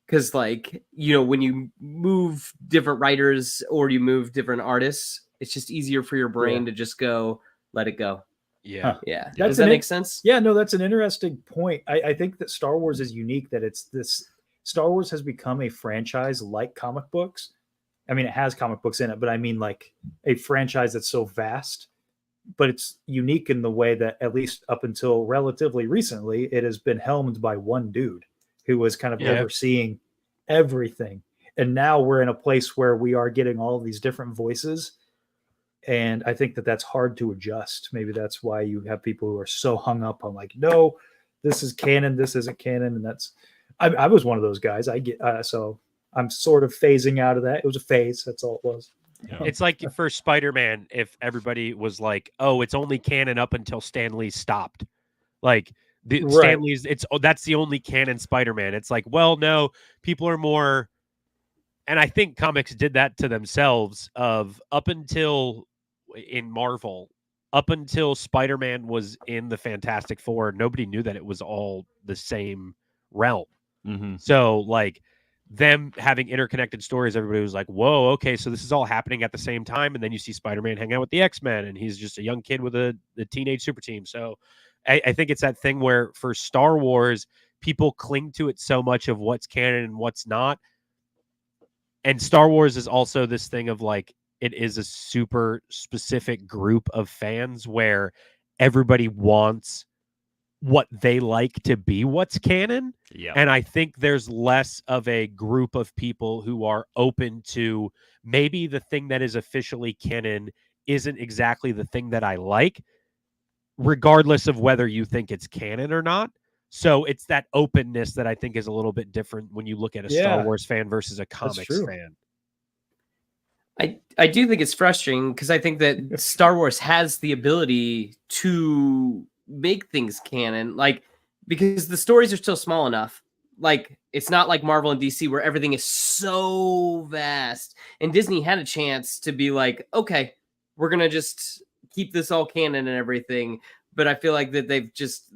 Because, like, when you move different writers or you move different artists, it's just easier for your brain to just go, let it go. Yeah. Yeah. Does that make sense? Yeah, no, that's an interesting point. I think that Star Wars is unique, that it's this, Star Wars has become a franchise like comic books. I mean, it has comic books in it, but I mean like a franchise that's so vast, but it's unique in the way that, at least up until relatively recently, it has been helmed by one dude who was kind of overseeing everything. And now we're in a place where we are getting all of these different voices. And I think that that's hard to adjust. Maybe that's why you have people who are so hung up on like, no, this is canon, this isn't canon. And that's, I was one of those guys. So I'm sort of phasing out of that. It was a phase. That's all it was. Yeah. It's like for Spider-Man, if everybody was like, "Oh, it's only canon up until Stan Lee stopped," like Stan Lee's, that's the only canon Spider-Man. It's like, well, no, people are more, and I think comics did that to themselves. Of up until in Marvel, up until Spider-Man was in the Fantastic Four, nobody knew that it was all the same realm. Mm-hmm. So like, them having interconnected stories, everybody was like, whoa, okay, so this is all happening at the same time. And then you see Spider-Man hang out with the X-Men, and he's just a young kid with a teenage super team. So I think it's that thing where for Star Wars, people cling to it so much of what's canon and what's not. And Star Wars is also this thing of like, it is a super specific group of fans where everybody wants what they like to be what's canon. Yeah. And I think there's less of a group of people who are open to maybe the thing that is officially canon isn't exactly the thing that I like, regardless of whether you think it's canon or not. So it's that openness that I think is a little bit different when you look at a Star Wars fan versus a comics fan. I do think it's frustrating because I think that Star Wars has the ability to make things canon, like, because the stories are still small enough. Like, it's not like Marvel and DC where everything is so vast. And Disney had a chance to be like, okay, we're going to just keep this all canon and everything. But I feel like that they've just,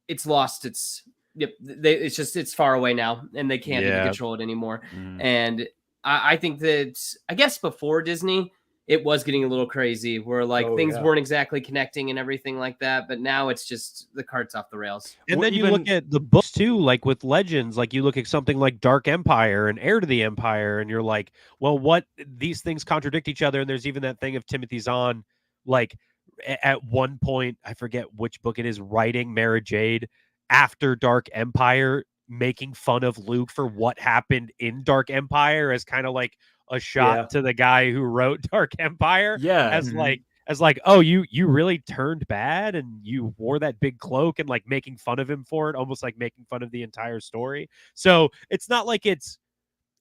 it's lost its, it's far away now and they can't even control it anymore. And I think that, I guess before Disney, it was getting a little crazy where like things weren't exactly connecting and everything like that. But now it's just the cart's off the rails. And then you look at the books too, like with Legends, like you look at something like Dark Empire and Heir to the Empire, and you're like, well, what, these things contradict each other. And there's even that thing of Timothy Zahn, like at one point, I forget which book it is, writing Mara Jade after Dark Empire, making fun of Luke for what happened in Dark Empire as kind of like a shot to the guy who wrote Dark Empire. As like, oh, you really turned bad and you wore that big cloak, and like making fun of him for it, almost like making fun of the entire story. So it's not like it's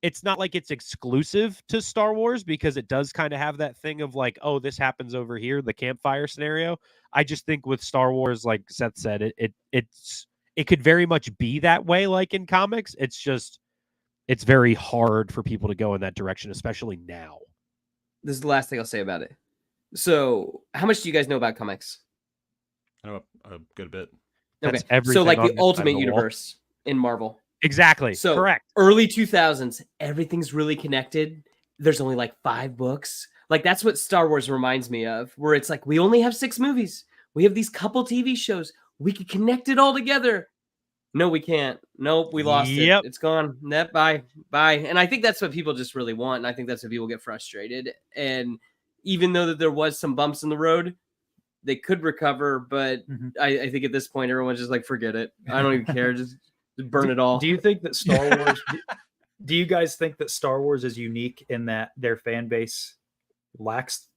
exclusive to Star Wars, because it does kind of have that thing of like, oh, this happens over here, the campfire scenario. I just think with Star Wars, like Seth said, it could very much be that way, like in comics. It's just, it's very hard for people to go in that direction, especially now. This is the last thing I'll say about it. So, how much do you guys know about comics? I know a good bit. Okay, so like the Ultimate Universe in Marvel. Exactly. So correct. Early 2000s, everything's really connected. There's only like 5 books. Like that's what Star Wars reminds me of, where it's like, we only have 6 movies. We have these couple TV shows. We could connect it all together. No, we can't. Nope, we lost it. It's gone. Bye. And I think that's what people just really want. And I think that's what people get frustrated. And even though that there was some bumps in the road, they could recover. But I think at this point, everyone's just like, forget it. I don't even care. Just burn it all. Do you think that Star Wars, do you guys think that Star Wars is unique in that their fan base lacks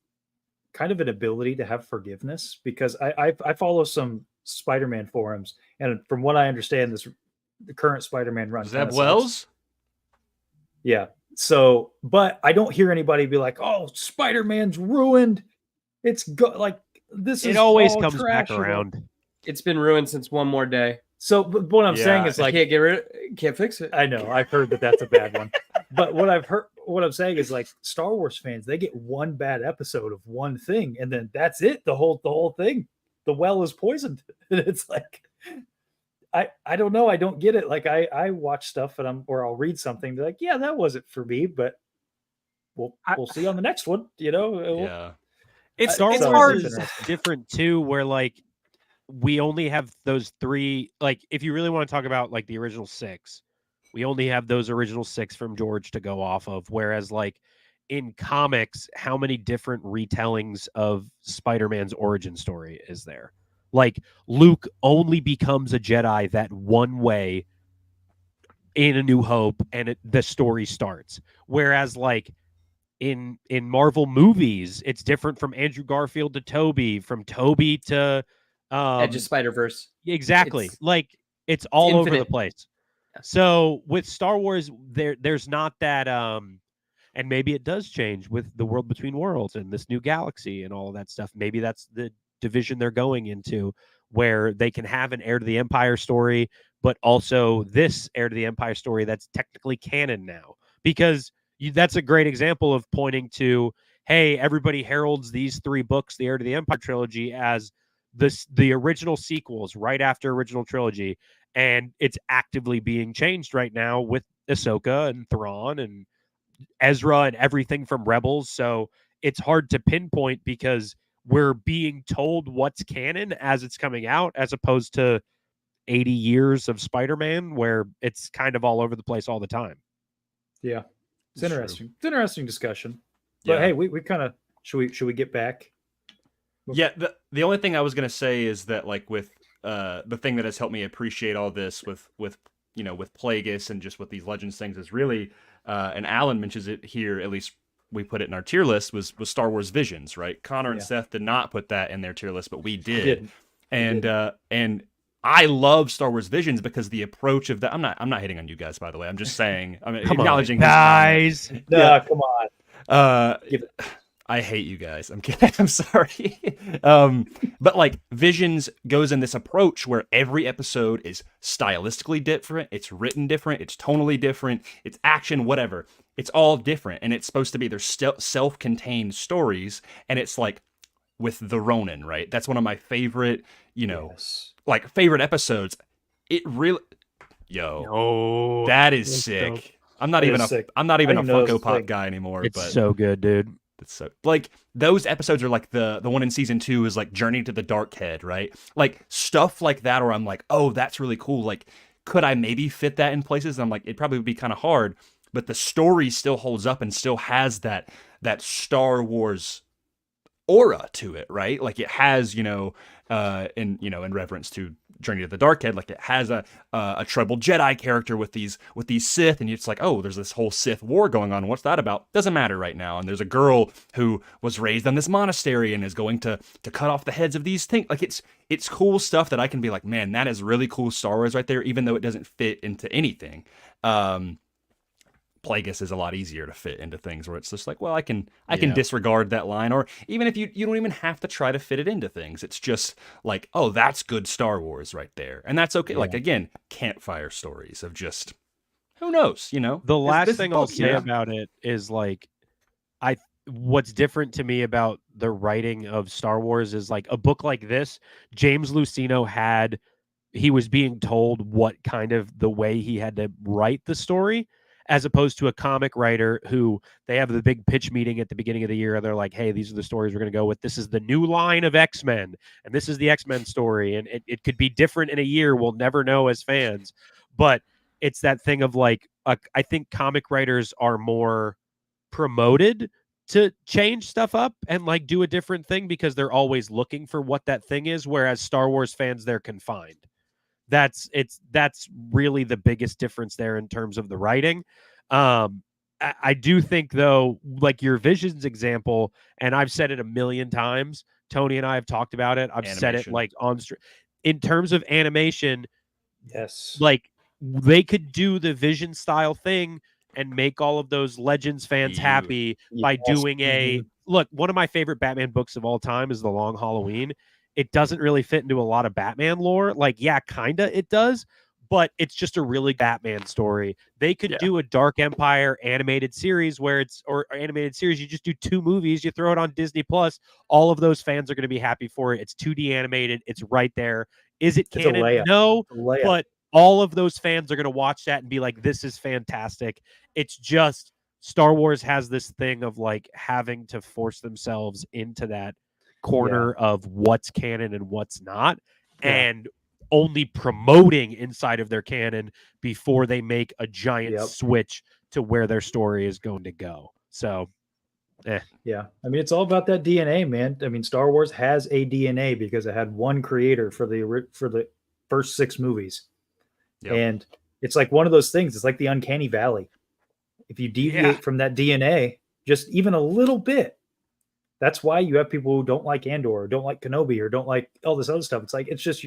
kind of an ability to have forgiveness? Because I follow some Spider-Man forums, and from what I understand, the current Spider-Man run. Zeb Wells? Yeah. So, but I don't hear anybody be like, "Oh, Spider-Man's ruined. It's like this." It always comes back around. It's been ruined since One More Day. So, but what I'm saying is like, can't fix it. I know. I've heard that that's a bad one. But what I'm saying is like Star Wars fans, they get one bad episode of one thing, and then that's it. The whole thing. The well is poisoned. And it's like, I don't know. I don't get it. Like I watch stuff and I'll read something like, yeah, that wasn't for me, but we'll see on the next one, you know? It's Star Wars is different too, where like we only have those 3, like if you really want to talk about like the original 6, we only have those original 6 from George to go off of. Whereas like in comics, how many different retellings of Spider-Man's origin story is there? Like Luke only becomes a Jedi that one way in A New Hope, and the story starts. Whereas like in Marvel movies, it's different from Andrew Garfield to Toby, from Toby to Edge of Spider-Verse. exactly. It's Like it's all over the infinite. place. Yeah. So with Star Wars, there's not that and maybe it does change with the World Between Worlds and this new galaxy and all of that stuff. Maybe that's the division they're going into, where they can have an Heir to the Empire story, but also this Heir to the Empire story that's technically canon now. Because that's a great example of pointing to, hey, everybody heralds these 3 books, the Heir to the Empire trilogy, as the original sequels right after original trilogy, and it's actively being changed right now with Ahsoka and Thrawn and Ezra and everything from Rebels. So it's hard to pinpoint because we're being told what's canon as it's coming out, as opposed to 80 years of Spider-Man where it's kind of all over the place all the time. Yeah. It's It's interesting. It's an interesting discussion. But Yeah. hey, we kind of should we get back? Yeah, the only thing I was gonna say is that like with the thing that has helped me appreciate all this with Plagueis and just with these Legends things is really and Alan mentions it here, at least we put it in our tier list, was Star Wars Visions, right? Connor and Yeah. Seth did not put that in their tier list, but we did. Didn't. And I love Star Wars Visions because the approach of that. I'm not hitting on you guys, by the way. I'm just saying. I'm acknowledging his guys. No, Yeah. come on. comment. Give I hate you guys. I'm kidding. I'm sorry. But like Visions goes in this approach where every episode is stylistically different. It's written different. It's tonally different. It's action, whatever. It's all different. And it's supposed to be their self-contained stories. And it's like with the Ronin, right? That's one of my favorite, Yes. like favorite episodes. It really, Oh, that is that's sick. dope. I'm not That even is sick. I'm not even a I didn't know it was Funko a Pop thing. guy anymore. It's but so good, dude. it's so like those episodes are like the one in season 2 is like Journey to the Dark Head, right? Like stuff like that, where I'm like, oh, that's really cool. Like, could I maybe fit that in places? And I'm like, it'd probably be kind of hard, but the story still holds up and still has that Star Wars aura to it, right? Like it has, in reference to Journey to the Dark Head, like it has a troubled Jedi character with these Sith, and it's like, oh, there's this whole Sith war going on. What's that about? Doesn't matter right now. And there's a girl who was raised on this monastery and is going to cut off the heads of these things. Like it's cool stuff that I can be like, man, that is really cool Star Wars right there, even though it doesn't fit into anything. Plagueis is a lot easier to fit into things where it's just like, well, I can disregard that line, or even if you don't even have to try to fit it into things. It's just like, oh, that's good Star Wars right there, and that's okay. Yeah. Like again, campfire stories of just who knows, The last this thing book, I'll say about it is like, what's different to me about the writing of Star Wars is like a book like this, James Luceno he was being told what kind of the way he had to write the story, as opposed to a comic writer who they have the big pitch meeting at the beginning of the year and they're like, hey, these are the stories we're going to go with. This is the new line of X-Men and this is the X-Men story. And it could be different in a year. We'll never know as fans. But it's that thing of like, I think comic writers are more promoted to change stuff up and like do a different thing because they're always looking for what that thing is. Whereas Star Wars fans, they're confined. That's really the biggest difference there in terms of the writing. I do think though, like your Visions example, and I've said it a million times. Tony and I have talked about it. I've said it like in terms of animation. Yes. Like they could do the Vision style thing and make all of those Legends fans happy by doing look. One of my favorite Batman books of all time is The Long Halloween. It doesn't really fit into a lot of Batman lore. Like, yeah, kinda it does, but it's just a really Batman story. They could do a Dark Empire animated series or animated series. You just do 2 movies, you throw it on Disney Plus. All of those fans are going to be happy for it. It's 2D animated. It's right there. Is it canon? No, but all of those fans are going to watch that and be like, this is fantastic. It's just Star Wars has this thing of like having to force themselves into that corner of what's canon and what's not, and only promoting inside of their canon before they make a giant switch to where their story is going to go. So yeah, I mean, it's all about that DNA, man. I mean, Star Wars has a DNA because it had one creator for the first 6 movies. And It's like one of those things. It's like the uncanny valley. If you deviate from that DNA just even a little bit, that's why you have people who don't like Andor, or don't like Kenobi, or don't like all this other stuff. It's like it's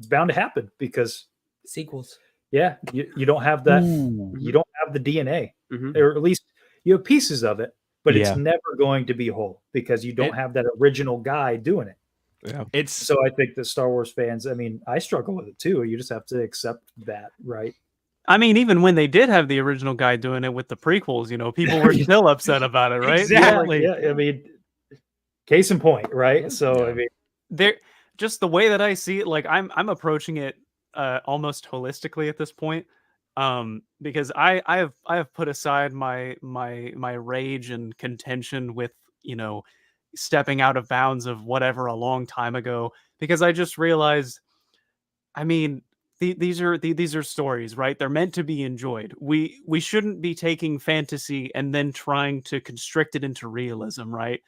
bound to happen because Sequels. Yeah, you don't have that. Ooh. You don't have the DNA, Mhm. or at least you have pieces of it, but Yeah. it's never going to be whole because you don't have that original guy doing it. Yeah. It's So I think the Star Wars fans, I mean, I struggle with it too. You just have to accept that, right? I mean, even when they did have the original guy doing it with the prequels, people were still upset about it, right? Exactly. Yeah, I mean, case in point, right? So Yeah. I mean, There, just the way that I see it, like I'm approaching it almost holistically at this point, because I have put aside my rage and contention with stepping out of bounds of whatever a long time ago, because I just realized, I mean, these are stories, right? They're meant to be enjoyed. We shouldn't be taking fantasy and then trying to constrict it into realism, right?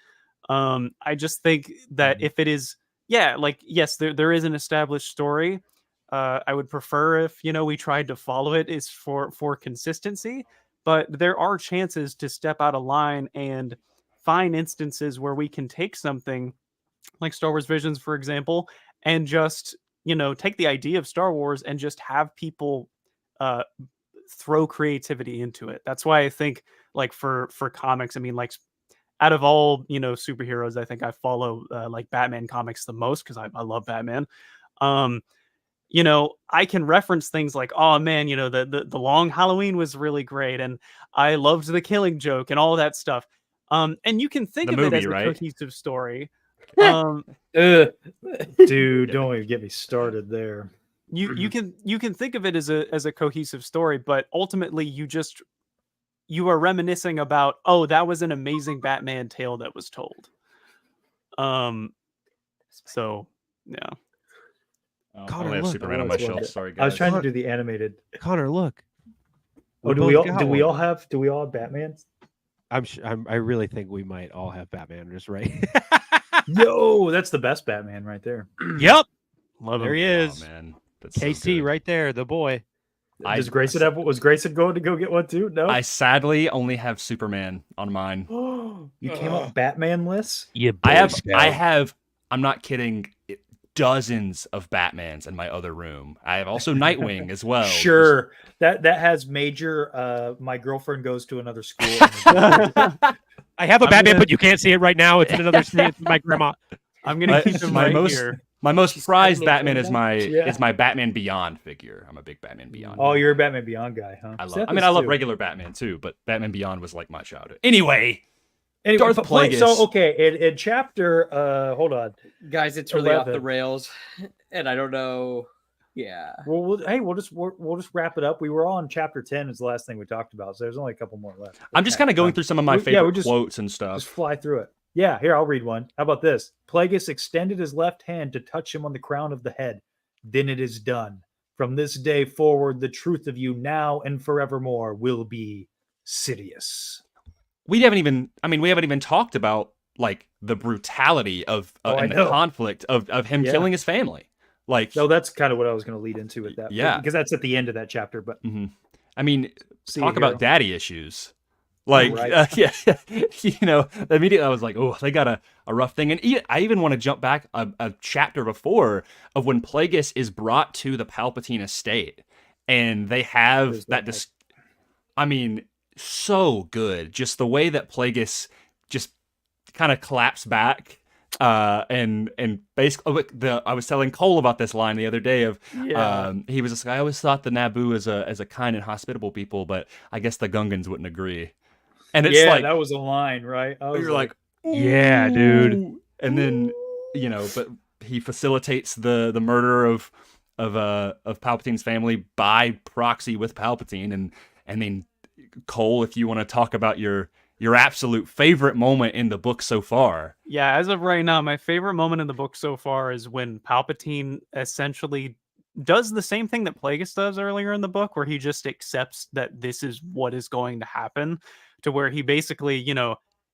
I just think that if it is, like, yes, there is an established story. I would prefer if we tried to follow it is for consistency, but there are chances to step out of line and find instances where we can take something like Star Wars Visions, for example, and just take the idea of Star Wars and just have people throw creativity into it. That's why I think, like, for comics, I mean, like, out of all superheroes, I think I follow like Batman comics the most because I love Batman. I can reference things like, oh man, the Long Halloween was really great, and I loved the Killing Joke and all that stuff. And you can think The of it movie, as a right? cohesive story. dude, don't even get me started there. You can think of it as a cohesive story, but ultimately you are reminiscing about, oh, that was an amazing Batman tale that was told. So yeah. I Connor, only have look. Superman on my shelf. Sorry, guys. I was trying to do the animated. Connor, look. Oh, do we all have Batmans? I really think we might all have Batman just right. Yo, that's the best Batman right there. Yep. Love There him. he is. Oh, man. That's so KC good. right there, the boy. Was Grayson going to go get one too? No. I sadly only have Superman on mine. You came up Batman-less? Yeah, I have, I'm not kidding, dozens of Batmans in my other room. I have also Nightwing as well. Sure. That has major my girlfriend goes to another school. I have a I'm Batman, gonna- but you can't see it right now. It's in another screen. It's my grandma. I'm gonna keep him right here. My most prized Batman Batman is Beyond? my Batman Beyond figure. I'm a big Batman Beyond. Oh, you're a Batman Beyond guy, huh? I love regular Batman too, but Batman Beyond was like my childhood. Anyway, Darth Darth Plagueis. Plagueis. So okay, in chapter hold on. Guys, it's really off 11. the rails, and I don't know. Yeah. Well, we'll just wrap it up. We were on chapter 10 is the last thing we talked about, so there's only a couple more left. I'm just kind of going through some of my favorite quotes and Just stuff. fly through it. Yeah, here, I'll read one. How about this? Plagueis extended his left hand to touch him on the crown of the head. Then it is done. From this day forward, the truth of you now and forevermore will be Sidious. We haven't even talked about like the brutality of and the conflict of him killing his family. Like, no, that's kind of what I was going to lead into with that. Yeah, because that's at the end of that chapter. But I mean, talk about daddy issues. Like, right. Immediately I was like, oh, they got a rough thing. And I even want to jump back a chapter before of when Plagueis is brought to the Palpatine estate, and they have that. I mean, so good. Just the way that Plagueis just kind of collapsed back. And basically, I was telling Cole about this line the other day of, he was just like, I always thought the Naboo as a kind and hospitable people, but I guess the Gungans wouldn't agree. And it's like, that was a line, right? you're like, yeah, dude. And then, but he facilitates the murder of Palpatine's family by proxy with Palpatine. And I mean, Cole, if you want to talk about your absolute favorite moment in the book so far. Yeah, as of right now, my favorite moment in the book so far is when Palpatine essentially does the same thing that Plagueis does earlier in the book, where he just accepts that this is what is going to happen, to where he basically,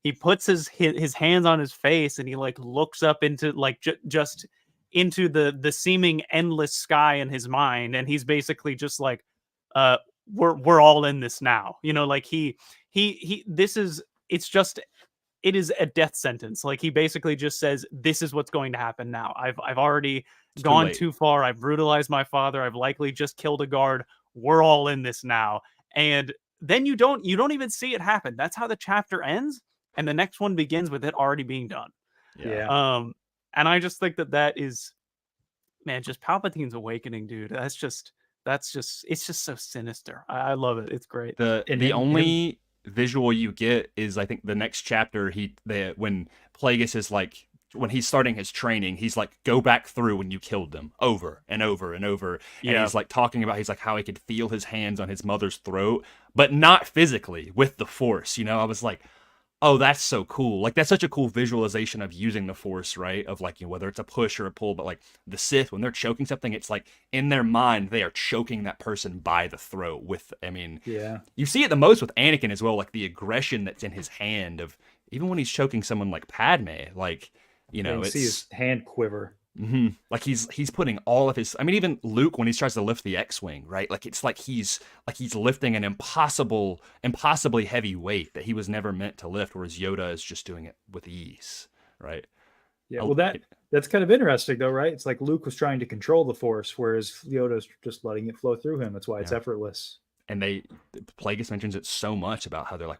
he puts his hands on his face and he like looks up into like just into the seeming endless sky in his mind, and he's basically just like, we're all in this now. You know, like it is a death sentence. Like he basically just says, this is what's going to happen now. I've already gone too far. I've brutalized my father. I've likely just killed a guard. We're all in this now. And then you don't even see it happen. That's how the chapter ends. And the next one begins with it already being done. Yeah. And I just think that is, man, just Palpatine's awakening, dude. It's just so sinister. I love it. It's great. The only visual you get is, I think, the next chapter. When Plagueis is like, when he's starting his training, he's like, go back through when you killed them over and over and over. And he's like talking about, he's like, how he could feel his hands on his mother's throat, but not physically, with the Force. You know, I was like, oh, that's so cool. Like, that's such a cool visualization of using the Force, right? Of like, you know, whether it's a push or a pull, but like the Sith, when they're choking something, it's like in their mind, they are choking that person by the throat with, I mean, you see it the most with Anakin as well, like the aggression that's in his hand of, even when he's choking someone like Padme, like, you know, you see his hand quiver. Mm-hmm. Like he's putting all of his, I mean, even Luke, when he tries to lift the X-Wing, right? Like it's like he's lifting an impossibly heavy weight that he was never meant to lift, whereas Yoda is just doing it with ease, right? Yeah, well, that's kind of interesting though, right? It's like Luke was trying to control the Force, whereas Yoda's just letting it flow through him. That's why it's effortless. And Plagueis mentions it so much about how they're like,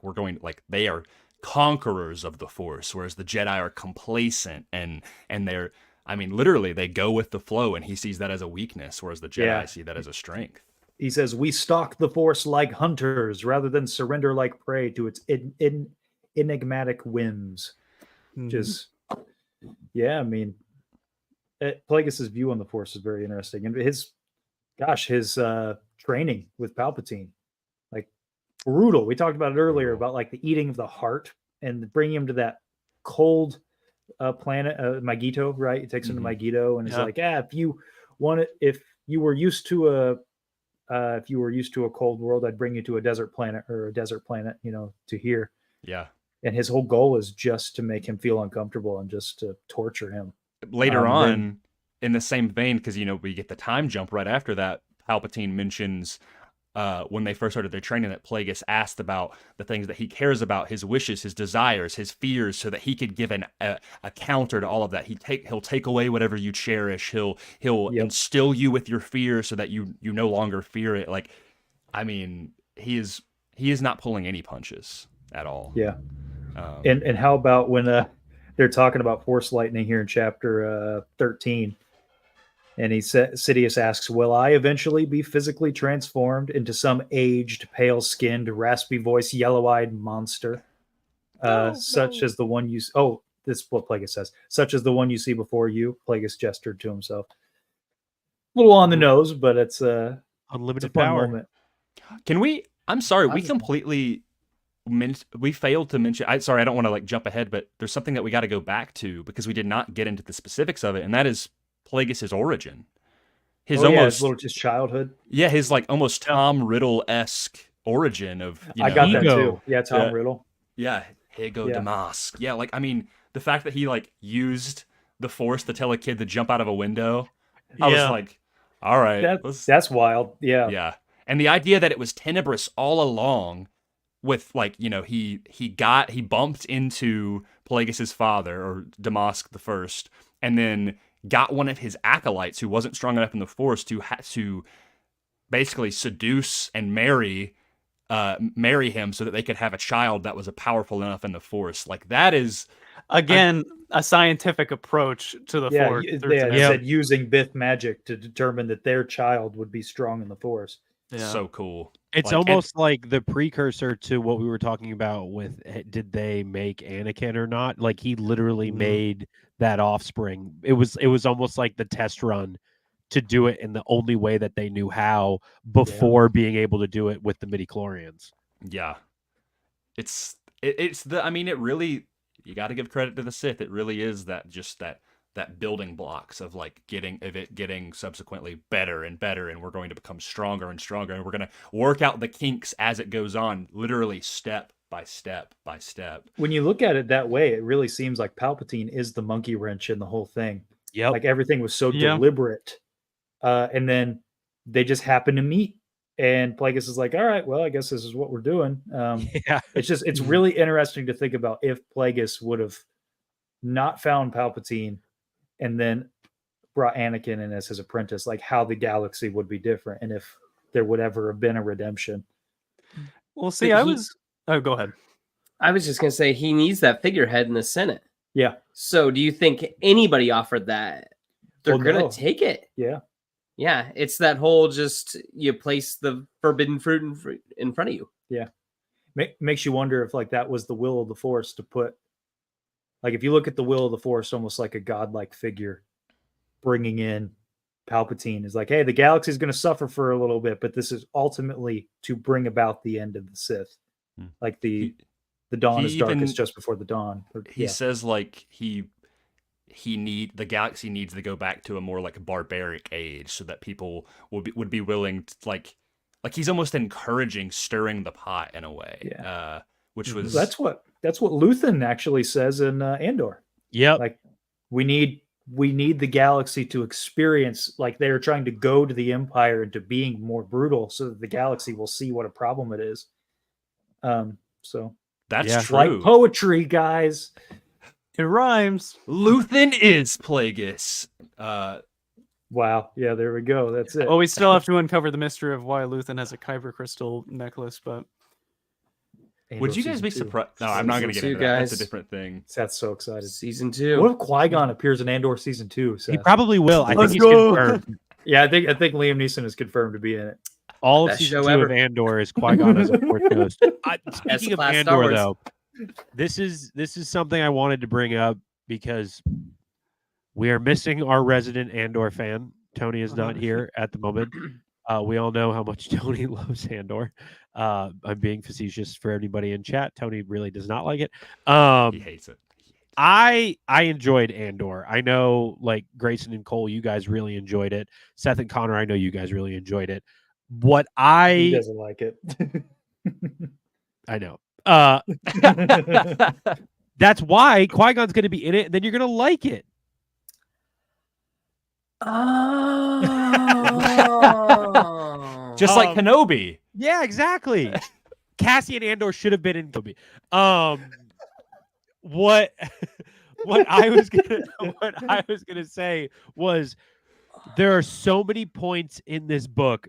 they are conquerors of the Force, whereas the Jedi are complacent and they're, I mean, literally, they go with the flow, and he sees that as a weakness, whereas the Jedi see that as a strength. He says, we stalk the Force like hunters rather than surrender like prey to its enigmatic whims. Which is, I mean, Plagueis' view on the Force is very interesting. And his training with Palpatine, like, brutal. We talked about it earlier about, like, the eating of the heart and bringing him to that cold planet, Magito, right? It takes him to Magito, and it's like, if you were used to a cold world, I'd bring you to a desert planet, you know, to here. Yeah. And his whole goal is just to make him feel uncomfortable and just to torture him. Later on, in the same vein, because, you know, we get the time jump right after that, Palpatine mentions when they first started their training that Plagueis asked about the things that he cares about, his wishes, his desires, his fears, so that he could give a counter to all of that. He'll take away whatever you cherish. He'll instill you with your fear so that you no longer fear it. Like, I mean, he is not pulling any punches at all. Yeah. And how about when they're talking about Force lightning here in chapter 13? And Sidious asks, will I eventually be physically transformed into some aged, pale-skinned, raspy-voiced, yellow-eyed monster? Such as the one you... Oh, this is what Plagueis says. Such as the one you see before you. Plagueis gestured to himself. A little on the nose, but it's unlimited fun power. moment. Can we... I'm sorry, we completely... We failed to mention... I don't want to like jump ahead, but there's something that we got to go back to because we did not get into the specifics of it, and that is Plagueis' origin. His childhood. Yeah, his like almost Tom Riddle-esque origin of, you know, I got that too. Yeah, Tom Riddle. Yeah, Ego Damask. Yeah, like, I mean, the fact that he like used the Force to tell a kid to jump out of a window, I was like, all right. That's wild. Yeah. Yeah. And the idea that it was Tenebrous all along with, like, you know, he bumped into Plagueis' father, or Damask the First, and then got one of his acolytes who wasn't strong enough in the Force to basically seduce and marry him so that they could have a child that was powerful enough in the Force. Like, that is, again, a scientific approach to the Force. They said using Bith magic to determine that their child would be strong in the Force. Yeah. So cool. It's almost like the precursor to what we were talking about with, did they make Anakin or not? Like, he literally made that offspring. It was almost like the test run to do it in the only way that they knew how before being able to do it with the midichlorians. Yeah. It's the, I mean, it really, you got to give credit to the Sith. It really is that building blocks of like getting subsequently better and better, and we're going to become stronger and stronger, and we're going to work out the kinks as it goes on, literally step by step by step. When you look at it that way, it really seems like Palpatine is the monkey wrench in the whole thing. Yeah, like everything was so deliberate, and then they just happen to meet, And Plagueis is like, all right, well, I guess this is what we're doing. Yeah. It's really interesting to think about if Plagueis would have not found Palpatine and then brought Anakin in as his apprentice, like how the galaxy would be different and if there would ever have been a redemption. Well, see, Oh, go ahead. I was just gonna say he needs that figurehead in the Senate. Yeah. So, do you think anybody offered that? They're Well, gonna no. take it. Yeah. Yeah, it's that whole just you place the forbidden fruit in front of you. Yeah. Makes you wonder if like that was the will of the Force to put, like if you look at the will of the Force almost like a godlike figure, bringing in Palpatine is like, hey, the galaxy is going to suffer for a little bit, but this is ultimately to bring about the end of the Sith. Like the dawn is darkest just before the dawn. He says like the galaxy needs to go back to a more like barbaric age so that people would be willing to like he's almost encouraging stirring the pot in a way. Yeah. Which was that's what Luthen actually says in Andor. Yep. Like we need the galaxy to experience, like they're trying to go to the Empire into being more brutal so that the galaxy will see what a problem it is. So that's true. Like poetry, guys. It rhymes. Luthen is Plagueis. Wow. Yeah, there we go. That's it. Well, we still have to uncover the mystery of why Luthen has a kyber crystal necklace, but would you guys be surprised? No, I'm not going to get into that. That's a different thing. Seth's so excited. Season 2. What if Qui-Gon appears in Andor season 2? Seth? He probably will. I think he's go. confirmed. Yeah, I think Liam Neeson is confirmed to be in it. All of Best season show 2 ever. of Andor is Qui-Gon as a Force ghost. Speaking of class Star Andor, Wars. though, this is something I wanted to bring up because we are missing our resident Andor fan. Tony is not here at the moment. We all know how much Tony loves Andor. I'm being facetious for anybody in chat. Tony really does not like it. He hates it. I enjoyed Andor. I know, like Grayson and Cole, you guys really enjoyed it. Seth and Connor, I know you guys really enjoyed it. He doesn't like it. I know. That's why Qui-Gon's going to be in it, and then you're going to like it. Oh. Just like Kenobi. Yeah, exactly. Cassian Andor should have been in Kenobi. What I was gonna say was there are so many points in this book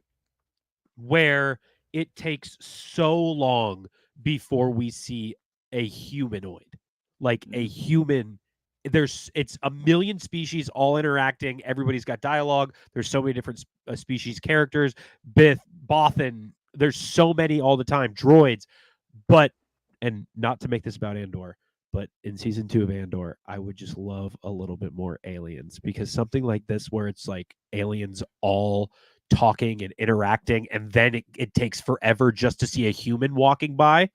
where it takes so long before we see a humanoid, like a human. It's a million species all interacting. Everybody's got dialogue. There's so many different species characters. Bothan. There's so many all the time. Droids. And not to make this about Andor, but in season 2 of Andor, I would just love a little bit more aliens, because something like this where it's like aliens all talking and interacting, and then it takes forever just to see a human walking by.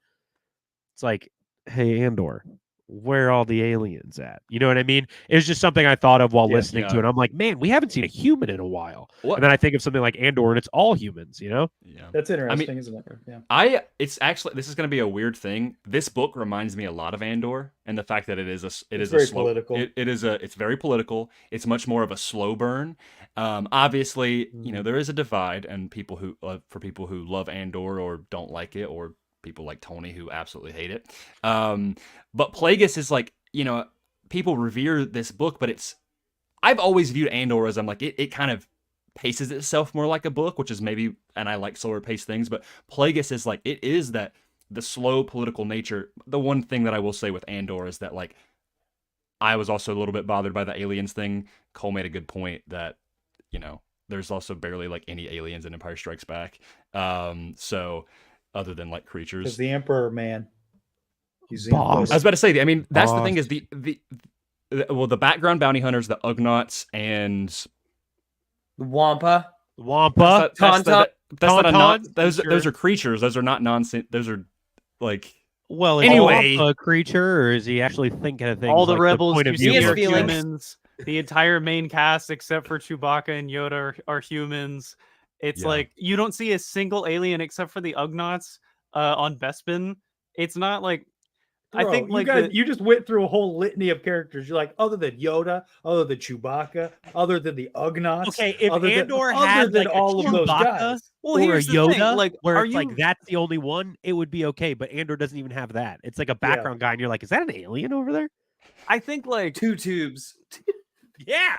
It's like, hey, Andor, where are all the aliens at? You know what I mean? It was just something I thought of while listening to it. I'm like, man, we haven't seen a human in a while. And then I think of something like Andor, and it's all humans, you know? Yeah. That's interesting, isn't it? Yeah. It's actually, this is going to be a weird thing. This book reminds me a lot of Andor, and the fact that it's very slow, political. It's very political. It's much more of a slow burn. Obviously, there is a divide, and for people who love Andor or don't like it, or people like Tony who absolutely hate it. But Plagueis is like, people revere this book, but I've always viewed Andor as it kind of paces itself more like a book, which is maybe, and I like slower paced things, but Plagueis is like, it is that the slow political nature. The one thing that I will say with Andor is that I was also a little bit bothered by the aliens thing. Cole made a good point that, there's also barely any aliens in Empire Strikes Back. So other than creatures. Because the Emperor, man. He's Boss. I was about to say, that's the thing is the background bounty hunters, the Ugnaughts, and Wampa. Those are creatures. Those are not nonsense. Those are well, anyway, a creature, or is he actually thinking of things? All the rebels point you of see view are feelings. humans. The entire main cast, except for Chewbacca and Yoda, are humans. It's like you don't see a single alien except for the Ugnaughts on Bespin. It's not like I Bro, think you like guys, you just went through a whole litany of characters. You're like, other than Yoda, other than Chewbacca, other than the Ugnaughts, Okay, if other Andor than, had other than like all a of those Chewbacca guys. well, or a here's the thing, Yoda, like, where are it's you like that's the only one, it would be okay. But Andor doesn't even have that. It's like a background guy, and you're like, is that an alien over there? I think like 2 tubes. Yeah.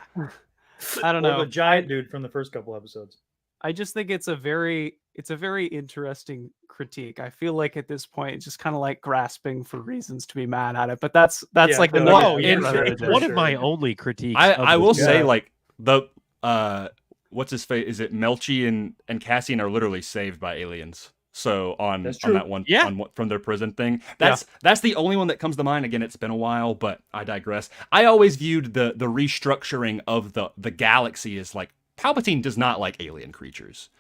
I don't Or know. the giant dude from the first couple episodes. I just think it's a very interesting critique. I feel like at this point it's just kind of like grasping for reasons to be mad at it. But that's Yeah, like no, another yeah, Whoa, yeah, it's, sure, it's for one sure. of my only critiques. I will show. say, Yeah. like, the what's his face? Is it Melchi and Cassian are literally saved by aliens. So on That's true. that one, Yeah. from their prison thing, that's the only one that comes to mind. Again, it's been a while, but I digress. I always viewed the restructuring of the galaxy as like Palpatine does not like alien creatures.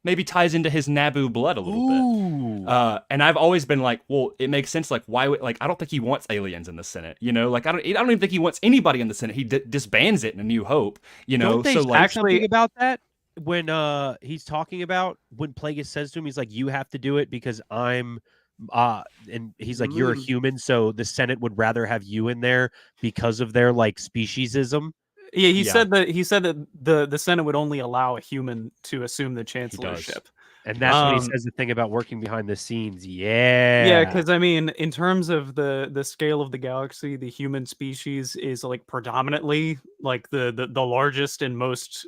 Maybe ties into his Naboo blood a little bit. And I've always been like, well, it makes sense. Like, why would I don't think he wants aliens in the Senate. You know, like I don't even think he wants anybody in the Senate. He disbands it in A New Hope. You know, Don't they so say like something about that when he's talking about when Plagueis says to him, he's like, you have to do it because I'm and he's like, you're a human, so the Senate would rather have you in there because of their like speciesism. Yeah, he said that the Senate would only allow a human to assume the chancellorship. And that's when he says the thing about working behind the scenes. Yeah. Yeah, because I mean, in terms of the scale of the galaxy, the human species is like predominantly like the largest and most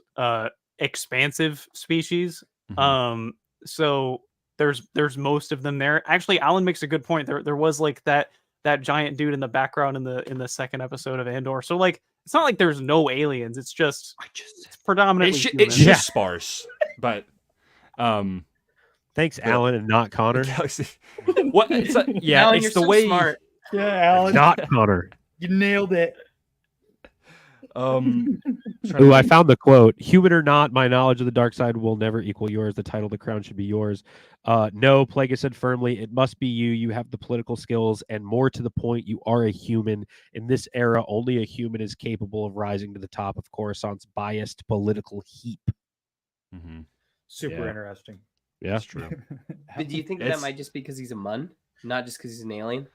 expansive species. Mhm. So there's most of them there. Actually, Alan makes a good point. There was like that giant dude in the background in the second episode of Andor. So like it's not like there's no aliens. It's just it's predominantly it's human. just sparse. But Thanks, Alan, and not Connor. galaxy. What? It's yeah, Alan, it's you're the so way. smart. Yeah, Alan. Not Connor. You nailed it. Ooh, I found the quote. Human or not, my knowledge of the dark side will never equal yours. The title, the crown should be yours. No, Plagueis said firmly, it must be you. You have the political skills, and more to the point, you are a human. In this era, only a human is capable of rising to the top of Coruscant's biased political heap. Mhm. Super Yeah. interesting. Yeah, That's true. But do you think that It's- might just be because he's a mun, not just because he's an alien?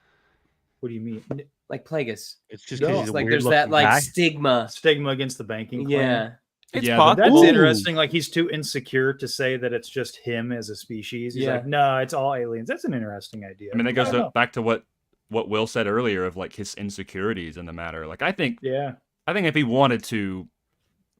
What do you mean? Like Plagueis. It's just No. because he's It's a like weird there's that like guy. stigma. Stigma against the banking claim. Yeah. It's Yeah, possible. That's Ooh. interesting. Like he's too insecure to say that it's just him as a species. He's Yeah. like, no, it's all aliens. That's an interesting idea. I mean, that I goes don't know. back to what Will said earlier of like his insecurities in the matter. Like I think if he wanted to,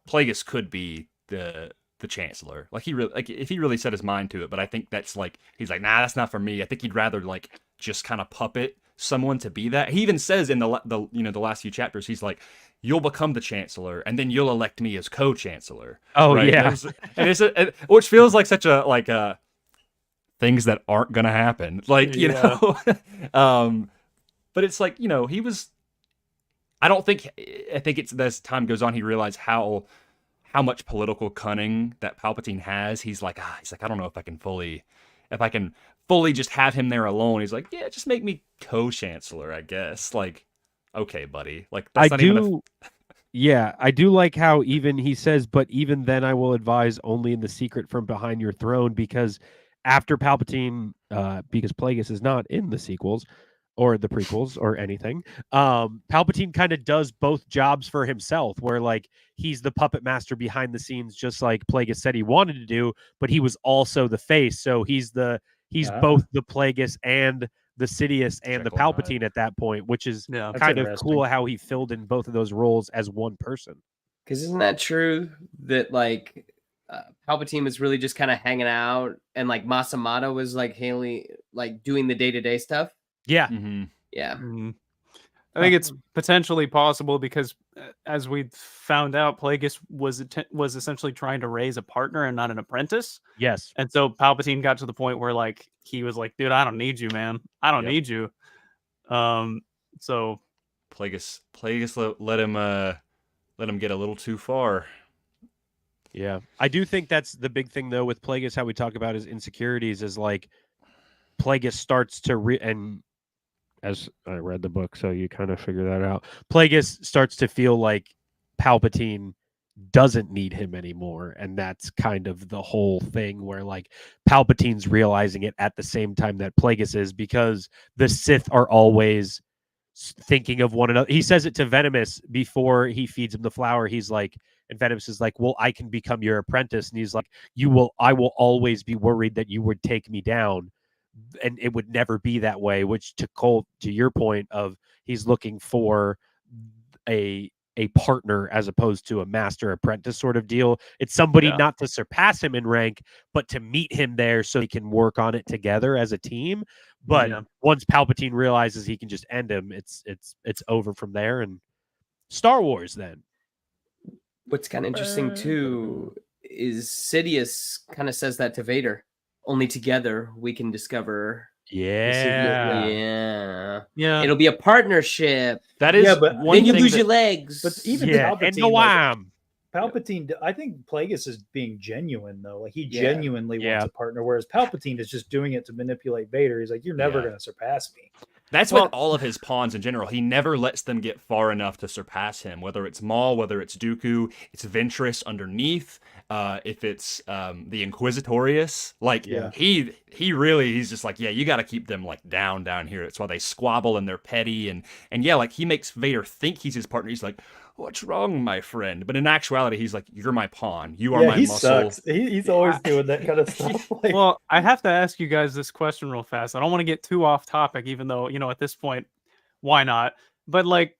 Plagueis could be the chancellor. Like if he really set his mind to it. But I think that's like he's like, nah, that's not for me. I think he'd rather like just kind of puppet someone to be that. He even says in the last few chapters, he's like, you'll become the chancellor, and then you'll elect me as co-chancellor. Oh, right? yeah. And it's which feels like such a things that aren't gonna happen. Like you know, but it's like he was. I think it's as time goes on, he realized how much political cunning that Palpatine has. He's like I don't know if I can fully just have him there alone. He's like, yeah, just make me co-chancellor, I guess. Like, okay, buddy. Like that's not even Yeah, I do like how even he says, but even then I will advise only in the secret from behind your throne, because after Palpatine, because Plagueis is not in the sequels or the prequels or anything, Palpatine kind of does both jobs for himself, where like he's the puppet master behind the scenes, just like Plagueis said he wanted to do, but he was also the face. So he's both the Plagueis and the Sidious and the Jekyll and Hyde. Palpatine at that point, which is That's kind of interesting. cool how he filled in both of those roles as one person. Because isn't that true that like Palpatine was really just kind of hanging out, and like Masamata was like Haley, like doing the day-to-day stuff? Yeah. Mhm. Yeah. I think it's potentially possible because, as we found out, Plagueis was essentially trying to raise a partner and not an apprentice. Yes. And so Palpatine got to the point where like he was like, "Dude, I don't need you, man. I don't Yep. need you." So Plagueis let him get a little too far. Yeah. I do think that's the big thing though with Plagueis, how we talk about his insecurities, is like Plagueis starts to and as I read the book, so you kind of figure that out. Plagueis starts to feel like Palpatine doesn't need him anymore. And that's kind of the whole thing where like Palpatine's realizing it at the same time that Plagueis is, because the Sith are always thinking of one another. He says it to Venomous before he feeds him the flower. He's like, and Venomous is like, well, I can become your apprentice. And he's like, I will always be worried that you would take me down. And it would never be that way, which to your point of he's looking for a partner as opposed to a master apprentice sort of deal. It's somebody not to surpass him in rank, but to meet him there so they can work on it together as a team. But once Palpatine realizes he can just end him, it's over from there. And Star Wars then. What's kind of interesting too is Sidious kind of says that to Vader. Only together we can discover. Yeah. It'll be a partnership. That is but one then you thing lose that- your legs. But even Palpatine, Palpatine, I think Plagueis is being genuine though. Like he genuinely wants a partner, whereas Palpatine is just doing it to manipulate Vader. He's like, "You're never going to surpass me." That's with all of his pawns in general. He never lets them get far enough to surpass him. Whether it's Maul, whether it's Dooku, it's Ventress underneath. If it's the Inquisitorius, like he's just like, you got to keep them like down here. It's why they squabble and they're petty and like he makes Vader think he's his partner. He's like, "What's wrong, my friend?" But in actuality, he's like, "You're my pawn. You are my muscle." Sucks. He's always doing that kind of stuff. Like, Well, I have to ask you guys this question real fast. I don't want to get too off topic, even though, at this point, why not? But like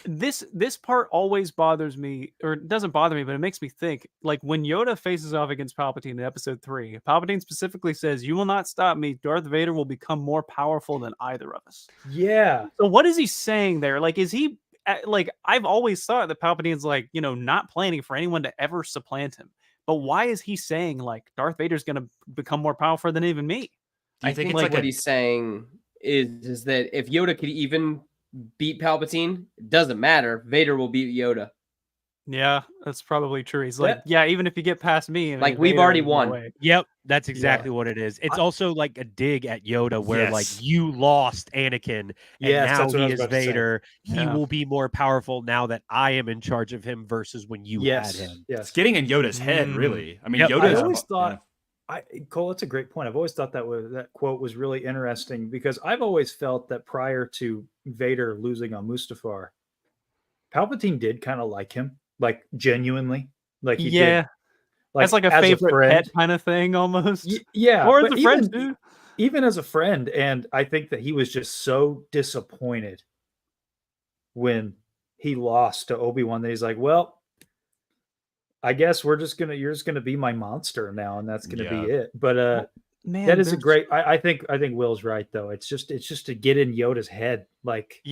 this part always bothers me, or it doesn't bother me, but it makes me think. Like when Yoda faces off against Palpatine in Episode 3, Palpatine specifically says, "You will not stop me. Darth Vader will become more powerful than either of us." yeah. So what is he saying there? Like, is he like, I've always thought that Palpatine's like, not planning for anyone to ever supplant him. But why is he saying like Darth Vader's going to become more powerful than even me? I think it's like what he's saying is that if Yoda could even beat Palpatine, it doesn't matter. Vader will beat Yoda. Yeah, that's probably true. He's like, even if you get past me, like we've already won. Yep, that's exactly what it is. It's also like a dig at Yoda, where like you lost Anakin, and now he is Vader. He will be more powerful now that I am in charge of him versus when you had him. Yes, it's getting in Yoda's head, really. I mean, I Yoda's always thought. Cole, that's a great point. I've always thought that quote was really interesting because I've always felt that prior to Vader losing on Mustafar, Palpatine did kind of like him, like genuinely, like he did. Like, that's like a favorite pet kind of thing, almost. Or as a friend, dude. Even as a friend, and I think that he was just so disappointed when he lost to Obi-Wan that he's like, "Well, I guess you're just gonna be my monster now, and that's gonna be it." But man, that is a great. I think Will's right though. It's just to get in Yoda's head, like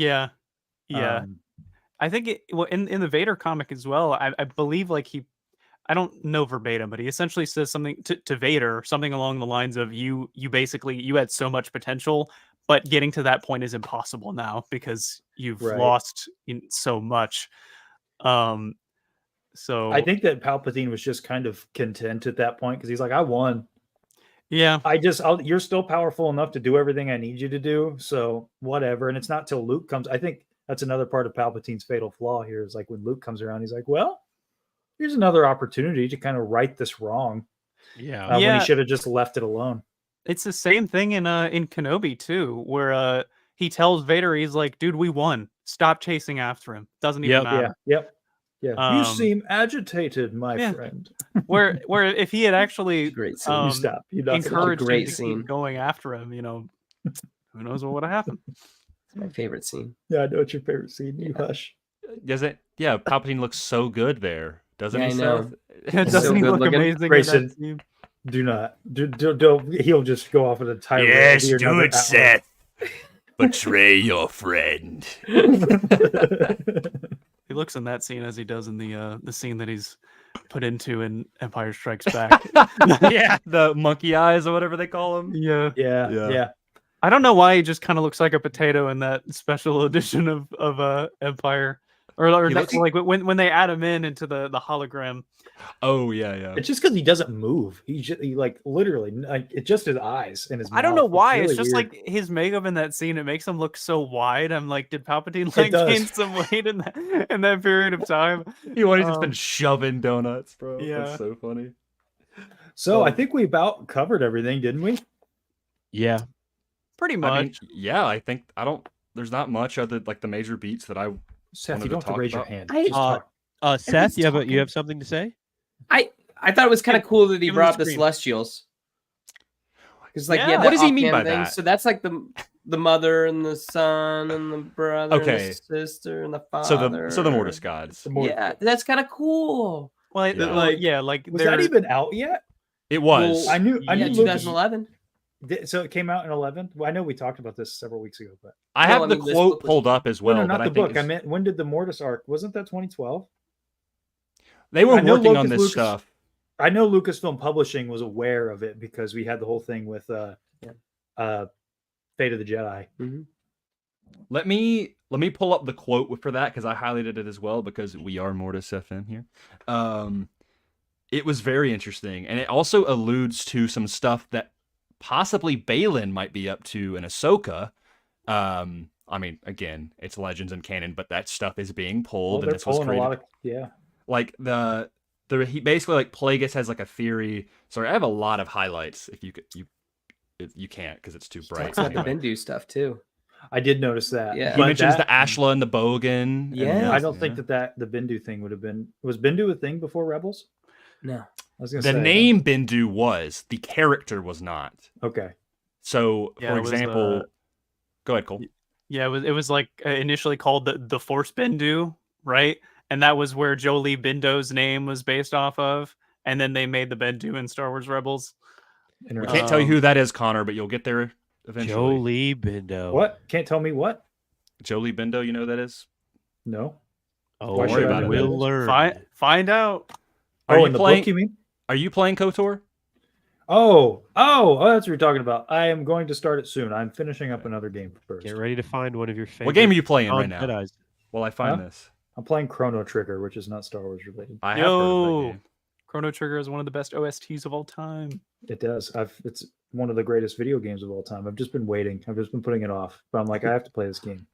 I think in the Vader comic as well. I believe like I don't know verbatim, but he essentially says something to Vader, something along the lines of you had so much potential, but getting to that point is impossible now because you've lost so much. So I think that Palpatine was just kind of content at that point because he's like, "I won. Yeah, you're still powerful enough to do everything I need you to do. So whatever." And it's not till Luke comes. I think that's another part of Palpatine's fatal flaw here is like when Luke comes around, he's like, "Well, here's another opportunity to kind of right this wrong." When he should have just left it alone. It's the same thing in Kenobi too, where he tells Vader, he's like, "Dude, we won. Stop chasing after him. Doesn't even matter." Yeah. You seem agitated, my friend. where if he had actually great scene. You stop. Encouraged him to keep going after him, who knows what would have happened. It's my favorite scene. Yeah, I know it's your favorite scene. You hush. Does it? Yeah, Palpatine looks so good there, doesn't he? I know. Doesn't he look amazing? Grayson, do not. Don't. He'll just go off an entire. Yes, do it, Seth. Betray your friend. He looks in that scene as he does in the scene that he's put into in Empire Strikes Back. The monkey eyes or whatever they call him. Yeah. I don't know why he just kind of looks like a potato in that special edition of Empire. or He no, looks- like when they add him into the hologram. Oh yeah. It's just because he doesn't move. He like literally like it's just his eyes and his. I don't know mouth. why. really It's just weird. like his makeup in that scene. It makes him look so wide. I'm like, did Palpatine It like does. gain some weight in that period of time? He would have just been Um, shoving donuts, bro. yeah. That's so funny. So I think we about covered everything, didn't we? Yeah. Pretty much. I mean, yeah, I think there's not much other like the major beats that I Seth, wanted you to don't have to talk raise your about. hand. I- Just talk. Seth, you talking. have something to say? I thought it was kind of cool that he give him brought the the screen. Celestials. Because like, Yeah. he had What that does he mean offhand by thing, that? So that's like the mother and the son and the brother Okay. and the sister and the so father. the Mortis gods. Yeah, that's kind of cool. Well, Yeah. like Was that they're- even out yet? It was. Well, I knew Yeah, Lucas- 2011. So it came out in 11. Well, I know we talked about this several weeks ago, but I Well, have I the mean, this quote book was- pulled up as well. no, but not I the think book. I it's- meant when did the Mortis arc? Wasn't that 2012? they were I know working on Lucas- this Lucas- stuff. I know Lucasfilm Publishing was aware of it because we had the whole thing with Fate of the Jedi. Let me pull up the quote for that because I highlighted it as well because we are Mortis FM here. It was very interesting, and it also alludes to some stuff that possibly Balin might be up to in Ahsoka. I mean, again, it's legends and canon, but that stuff is being pulled, and They're this was pulling a created. lot of Like he basically like Plagueis has like a theory. Sorry, I have a lot of highlights. If you can't because it's too bright. Talks about the Anyway. Bendu stuff too. I did notice that. Yeah. He But mentions that- the Ashla and the Bogan. Yeah. I don't think that the Bindu thing would have been. Was Bindu a thing before Rebels? No. I was gonna the say name Bindu was, the character was not. Okay. So, Yeah, for it was, example, go ahead, Cole. Yeah, it was like initially called the Force Bendu, right? And that was where Jolie Bindo's name was based off of. And then they made the Bendu in Star Wars Rebels. We Interesting. can't tell you who that is, Connor, but you'll get there eventually. Jolie Bindo. What? Can't tell me what? Jolie Bindo, you know who that is? No. Oh, Why should I know we'll that? learn. Find out. Are you In the playing? book, you mean? Are you playing KOTOR? Oh, that's what you're talking about. I am going to start it soon. I'm finishing up another game first. Get ready to find one of your favorite. What game are you playing right now? Jedis. While I find Huh? this, I'm playing Chrono Trigger, which is not Star Wars related. I have heard of Yo. that game. Chrono Trigger is one of the best OSTs of all time. It does. It's one of the greatest video games of all time. I've just been waiting. I've just been putting it off. But I'm like, I have to play this game.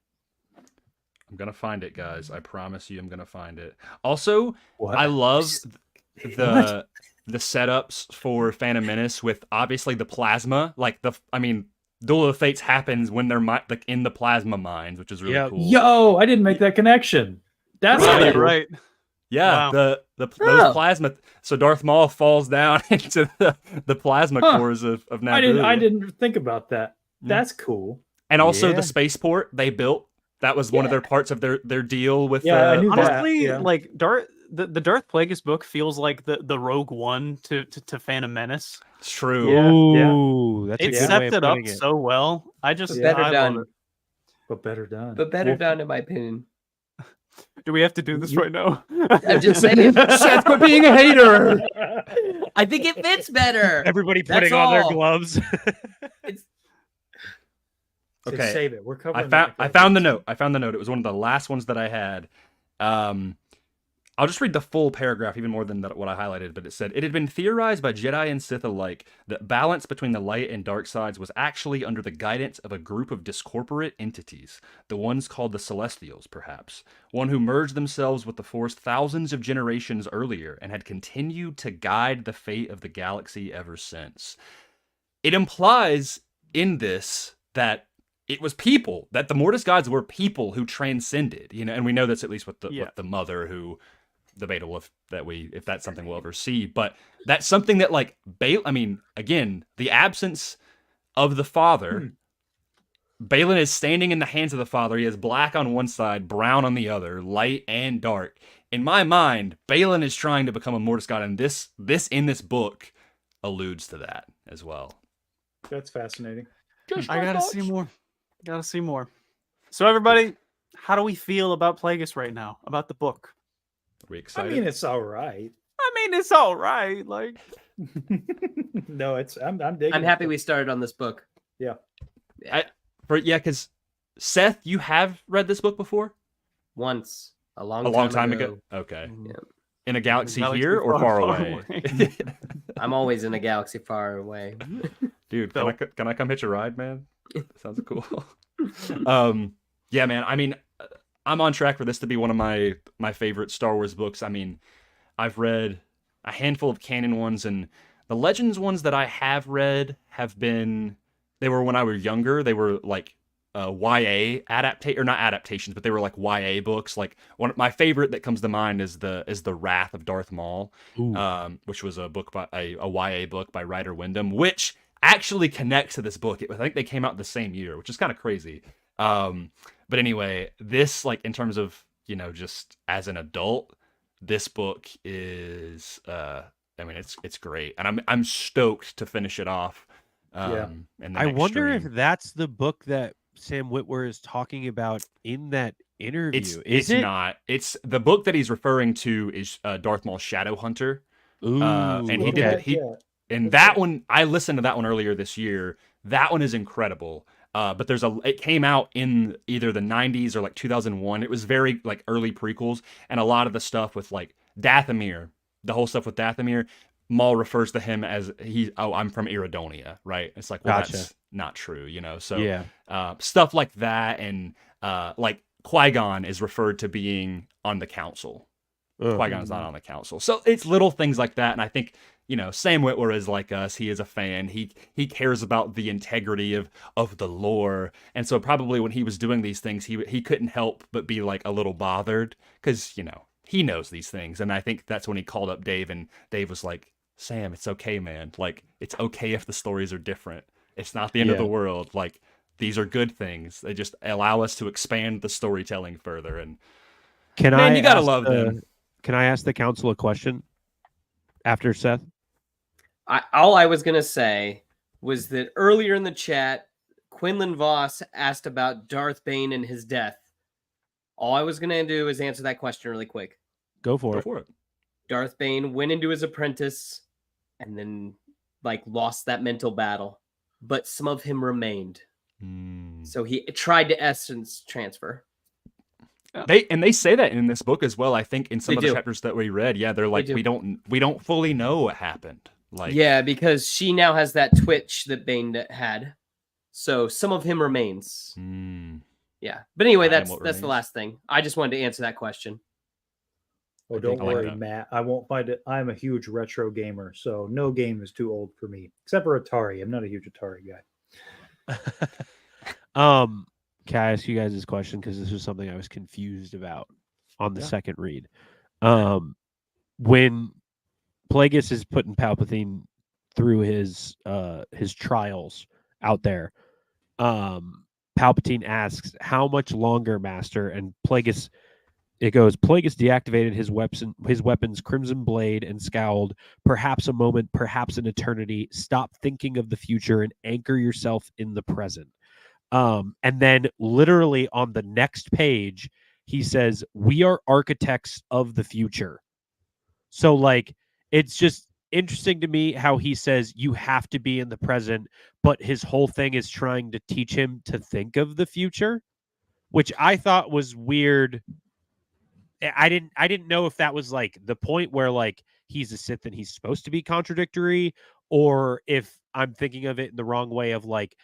I'm gonna find it, guys. I promise you, I'm gonna find it. Also, What? I love the setups for Phantom Menace with obviously the plasma. Like Duel of the Fates happens when they're like in the plasma mines, which is really Yep. cool. Yo, I didn't make that connection. That's Right, cool. right. Yeah, Wow. those Oh. plasma. So Darth Maul falls down into the plasma Huh. cores of Naboo. I didn't think about that. That's cool. And also Yeah. the spaceport they built. That was one of their parts of their deal with. Yeah, I knew that. Honestly, yeah. like the Darth Plagueis book feels like the Rogue One to Phantom Menace. It's true. Yeah. Ooh, that's a It good way sets of it up putting it. so well. I just Better I love done. it. But better done. But better Well, done, in my opinion. Do we have to do this right now? I'm just saying. Seth, quit being a hater. I think it fits better. Everybody That's putting on their all. gloves. Okay. Save it. We're covering. I found the note. It was one of the last ones that I had. I'll just read the full paragraph, even more than what I highlighted. But it said, it had been theorized by Jedi and Sith alike that balance between the light and dark sides was actually under the guidance of a group of discorporate entities, the ones called the Celestials, perhaps, one who merged themselves with the Force thousands of generations earlier and had continued to guide the fate of the galaxy ever since. It implies in this that it was people, that the Mortis gods were people who transcended, and we know that's at least with the mother who debatable if that's something we'll ever see, but that's something that like again, the absence of the father, Balin is standing in the hands of the father. He has black on one side, brown on the other, light and dark. In my mind, Balin is trying to become a Mortis god, and this in this book alludes to that as well. That's fascinating. I gotta see more. Gotta see more. So everybody, how do we feel about Plagueis right now? About the book? Are we I excited? mean, it's all right. It's all right. Like, No, I'm digging. I'm it. happy we started on this book. Because Seth, you have read this book before? Once. A long, A long time ago. Okay. Yeah. In a galaxy, Galaxy here or far away? I'm always in a galaxy far away. Dude, So- can I come hitch a ride, man? Sounds cool. Yeah, man. I mean, I'm on track for this to be one of my favorite Star Wars books. I mean, I've read a handful of canon ones, and the Legends ones that I have read have been, they were when I was younger. They were like YA or not adaptations, but they were like YA books. Like my favorite that comes to mind is the Wrath of Darth Maul, which was a book by a YA book by Ryder Wyndham, which actually connects to this book. I think they came out the same year, which is kind of crazy. But anyway, this, like, in terms of, you know, just as an adult, this book is I mean, it's great, and I'm stoked to finish it off. In the I next wonder stream. if that's the book that Sam Witwer is talking about in that interview. It's Is it? not. It's the book that he's referring to is Darth Maul's Shadowhunter. Ooh, And he did okay. it. And that one, I listened to that one earlier this year. That one is incredible. But it came out in either the 90s or like 2001. It was very like early prequels, and a lot of the stuff with like Dathomir, the whole stuff with Dathomir, Maul refers to him as I'm from Iridonia, right? It's like, well, Gotcha. that's not true, you know? So Yeah. stuff like that, and like Qui-Gon is referred to being on the council. Ugh. Qui-Gon's not on the council. So it's little things like that, and I think, you know, Sam Witwer is like us. He is a fan. He cares about the integrity of the lore, and so probably when he was doing these things, he couldn't help but be like a little bothered, because, you know, he knows these things. And I think that's when he called up Dave, and Dave was like, Sam, it's okay, man. Like, it's okay if the stories are different. It's not the end of the world. Like, these are good things. They just allow us to expand the storytelling further. And man, you gotta love them. Can I ask the council a question after Seth? All I was going to say was that earlier in the chat, Quinlan Voss asked about Darth Bane and his death. All I was going to do is answer that question really quick. Go for Go it. for it. Darth Bane went into his apprentice and then like lost that mental battle, but some of him remained. So he tried to essence transfer. They say that in this book as well. I think in some They of the do. chapters that we read, yeah, they're like, do. we don't fully know what happened. Like, Yeah, because she now has that twitch that Bane had. So some of him remains. Yeah. But anyway, And that's what the remains? last thing. I just wanted to answer that question. Oh, I don't think I like worry, that. Matt. I won't find it. I'm a huge retro gamer, so no game is too old for me, except for Atari. I'm not a huge Atari guy. Can I ask you guys this question, because this was something I was confused about on the Yeah. second read. When Plagueis is putting Palpatine through his trials out there, Palpatine asks, "How much longer, Master?" And Plagueis deactivated his weapon's crimson blade and scowled. "Perhaps a moment, perhaps an eternity. Stop thinking of the future and anchor yourself in the present." And then literally on the next page, he says, "We are architects of the future." So like, it's just interesting to me how he says you have to be in the present, but his whole thing is trying to teach him to think of the future, which I thought was weird. I didn't know if that was like the point where like he's a Sith and he's supposed to be contradictory, or if I'm thinking of it in the wrong way of like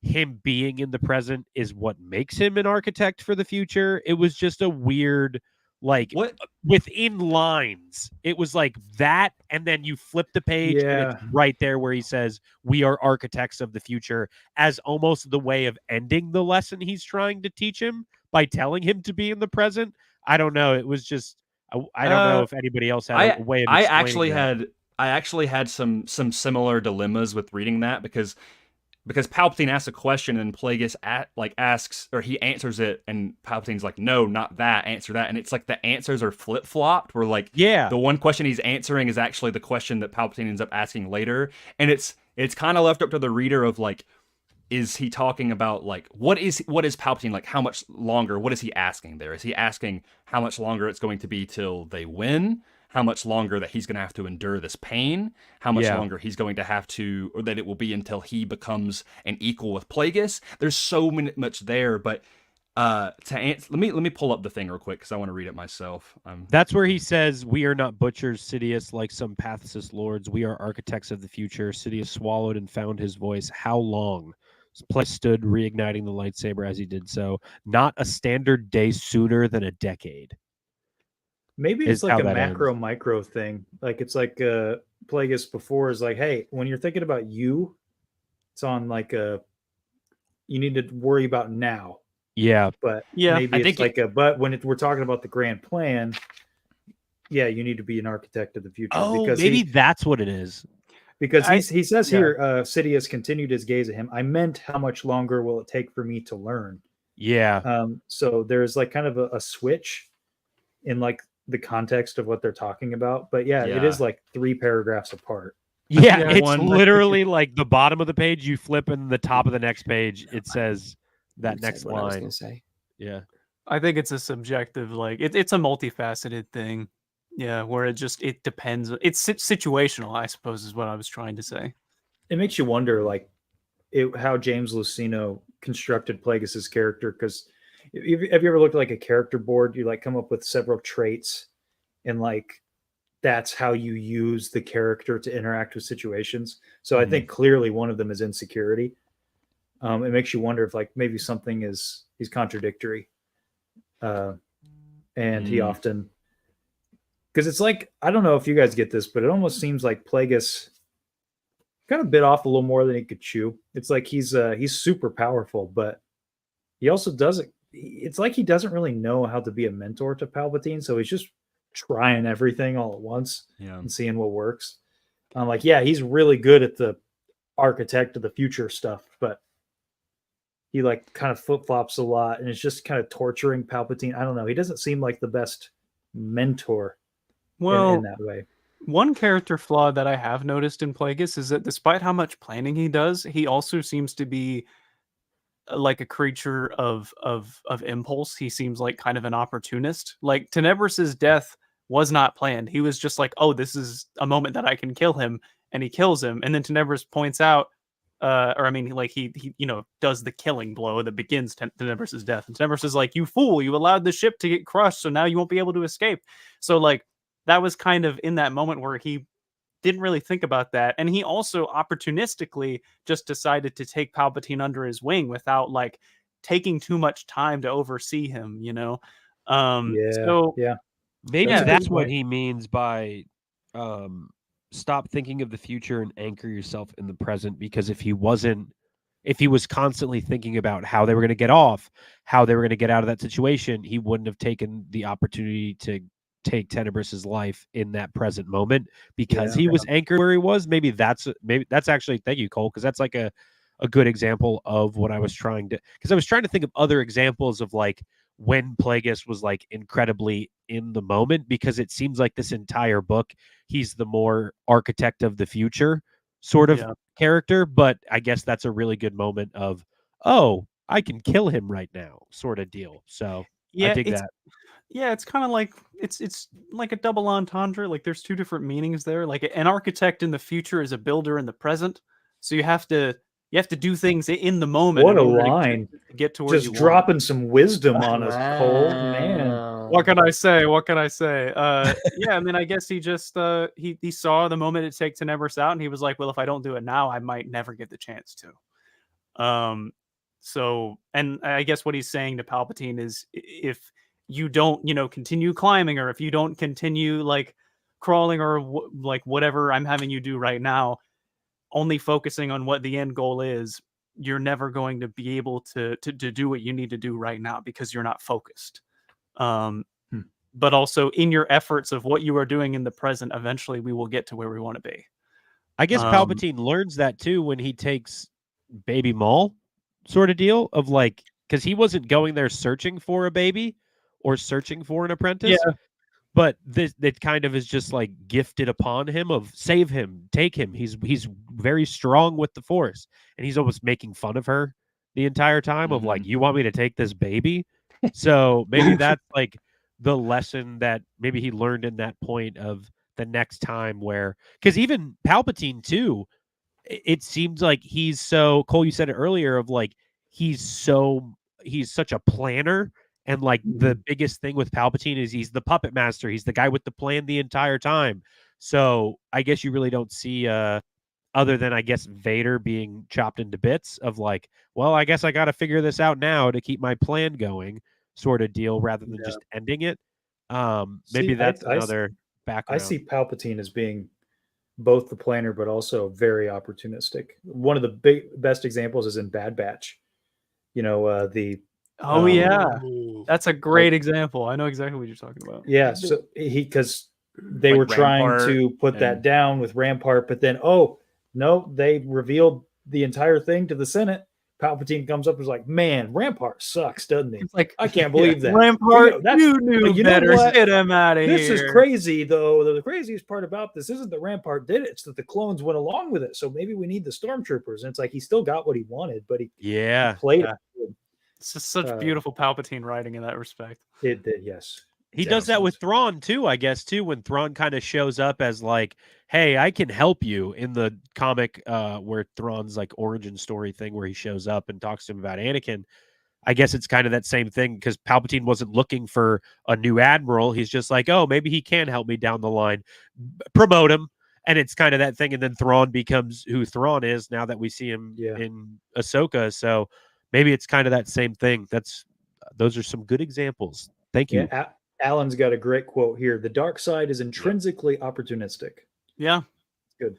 him being in the present is what makes him an architect for the future. It was just a weird, like, What? within lines. It was like that, and then you flip the page and it's right there where he says, "We are architects of the future," as almost the way of ending the lesson he's trying to teach him by telling him to be in the present. I don't know. It was just, I don't know if anybody else had a way of I explaining actually had some similar dilemmas with reading that, because Palpatine asks a question and Plagueis asks, or he answers it, and Palpatine's like, "No, not that, answer that." And it's like the answers are flip-flopped, where like the one question he's answering is actually the question that Palpatine ends up asking later. And it's kind of left up to the reader of like, is he talking about like what is Palpatine, like how much longer, what is he asking there? Is he asking how much longer it's going to be till they win? How much longer that he's going to have to endure this pain? How much longer he's going to have to, or that it will be until he becomes an equal with Plagueis? There's so much there, but Let me pull up the thing real quick because I want to read it myself. That's where he says, "We are not butchers, Sidious, like some Pathsis lords. We are architects of the future." Sidious swallowed and found his voice. How long? Plagueis stood, reigniting the lightsaber as he did so. Not a standard day sooner than a decade. Maybe Is it's like how a that macro ends. micro thing. Like it's like Plagueis before is like, hey, when you're thinking about you, it's on like a you need to worry about now. Yeah, But Yeah, maybe I it's think like but when we're talking about the grand plan, yeah, you need to be an architect of the future. oh, because maybe that's what it is. he says yeah. here, Sidious continued his gaze at him. I meant, how much longer will it take for me to learn? Yeah, So there's like kind of a switch in like the context of what they're talking about. But yeah, it is like 3 paragraphs apart. yeah. Yeah, It's one- literally like the bottom of the page. You flip, and the top of the next page, it says that You said next what I was line. gonna say. Yeah. I think it's a subjective, like it's a multifaceted thing. Yeah, where it depends. It's situational, I suppose, is what I was trying to say. It makes you wonder, like, how James Luceno constructed Plagueis's character. Because have you ever looked at like a character board? You like come up with several traits, and like that's how you use the character to interact with situations. So I think clearly one of them is insecurity. It makes you wonder if like maybe something he's contradictory, and he often, because it's like, I don't know if you guys get this, but it almost seems like Plagueis kind of bit off a little more than he could chew. It's like he's super powerful, but he also doesn't. It's like he doesn't really know how to be a mentor to Palpatine, so he's just trying everything all at once and seeing what works. I'm like, yeah, he's really good at the architect of the future stuff, but he like kind of flip flops a lot, and it's just kind of torturing Palpatine. I don't know. He doesn't seem like the best mentor Well, in that way. one character flaw that I have noticed in Plagueis is that despite how much planning he does, he also seems to be like a creature of impulse. He seems like kind of an opportunist. Like Tenebrous' death was not planned. He was just like, oh, this is a moment that I can kill him, and he kills him. And then Tenebrous points out, or I mean, like he does the killing blow that begins Tenebrous' death. And Tenebrous is like, you fool, you allowed the ship to get crushed, so now you won't be able to escape. So like that was kind of in that moment where he didn't really think about that. And he also opportunistically just decided to take Palpatine under his wing without like taking too much time to oversee him, So Yeah. Maybe Yeah. that's what he means by stop thinking of the future and anchor yourself in the present. Because if he was constantly thinking about how they were going to get off, how they were going to get out of that situation, he wouldn't have taken the opportunity to take Tenebris's life in that present moment, because he was anchored where he was. Maybe that's actually, thank you, Cole, because that's like a good example of what I was trying to think of other examples of like when Plagueis was like incredibly in the moment, because it seems like this entire book he's the more architect of the future sort of character. But I guess that's a really good moment of, oh, I can kill him right now sort of deal. So I dig that. Yeah, it's kind of like it's like a double entendre. Like there's two different meanings there. Like an architect in the future is a builder in the present. So you have to do things in the moment. What in a order line! to get to where Just you dropping want. some wisdom on us, Cole. Man, Wow. What can I say? Yeah, I mean, I guess he just he saw the moment it takes Tenebris out, and he was like, well, if I don't do it now, I might never get the chance to. So, and I guess what he's saying to Palpatine is, if you don't, continue climbing, or if you don't continue like crawling, or like whatever I'm having you do right now, only focusing on what the end goal is, you're never going to be able to do what you need to do right now because you're not focused. But also in your efforts of what you are doing in the present, eventually we will get to where we want to be. I guess Palpatine learns that too when he takes Baby Maul sort of deal of like, because he wasn't going there searching for a baby or searching for an apprentice. Yeah. But that kind of is just like gifted upon him of save him, take him. He's very strong with the Force, and he's almost making fun of her the entire time of like, you want me to take this baby? So maybe that's like the lesson that maybe he learned in that point of the next time where, because even Palpatine too, it seems like he's so, Cole, you said it earlier, of like he's so he's such a planner. And like the biggest thing with Palpatine is he's the puppet master. He's the guy with the plan the entire time. So I guess you really don't see other than I guess Vader being chopped into bits of like, well, I guess I got to figure this out now to keep my plan going, sort of deal, rather than just ending it. Maybe that's another background. I see Palpatine as being both the planner, but also very opportunistic. One of the best examples is in Bad Batch. You know, that's a great example. I know exactly what you're talking about. Yeah, so because they were Rampart trying to put that down with Rampart, but then no, they revealed the entire thing to the Senate. Palpatine comes up and is like, "Man, Rampart sucks, doesn't he?" It's like, I can't believe that. Rampart, you knew better. Get him out of here. This is crazy, though. The craziest part about this isn't that Rampart did it; it's that the clones went along with it. So maybe we need the stormtroopers. And it's like he still got what he wanted, but he played it. It's just such beautiful Palpatine writing in that respect. It did, yes. He does that with Thrawn too, I guess, too, when Thrawn kind of shows up as like, hey, I can help you in the comic where Thrawn's like origin story thing where he shows up and talks to him about Anakin. I guess it's kind of that same thing because Palpatine wasn't looking for a new admiral. He's just like, oh, maybe he can help me down the line. Promote him. And it's kind of that thing. And then Thrawn becomes who Thrawn is now that we see him in Ahsoka. So maybe it's kind of that same thing. Those are some good examples. Thank you. Yeah, Alan's got a great quote here. The dark side is intrinsically opportunistic. Yeah. Good.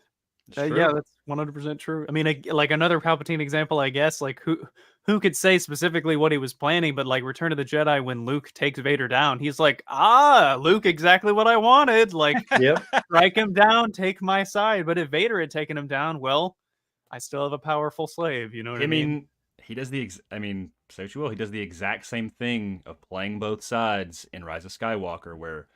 Yeah, that's 100% true. I mean, like another Palpatine example, I guess, like who could say specifically what he was planning, but like Return of the Jedi, when Luke takes Vader down, he's like, Luke, exactly what I wanted. Like, strike him down, take my side. But if Vader had taken him down, well, I still have a powerful slave. You know what I mean? He does he does the exact same thing of playing both sides in Rise of Skywalker, where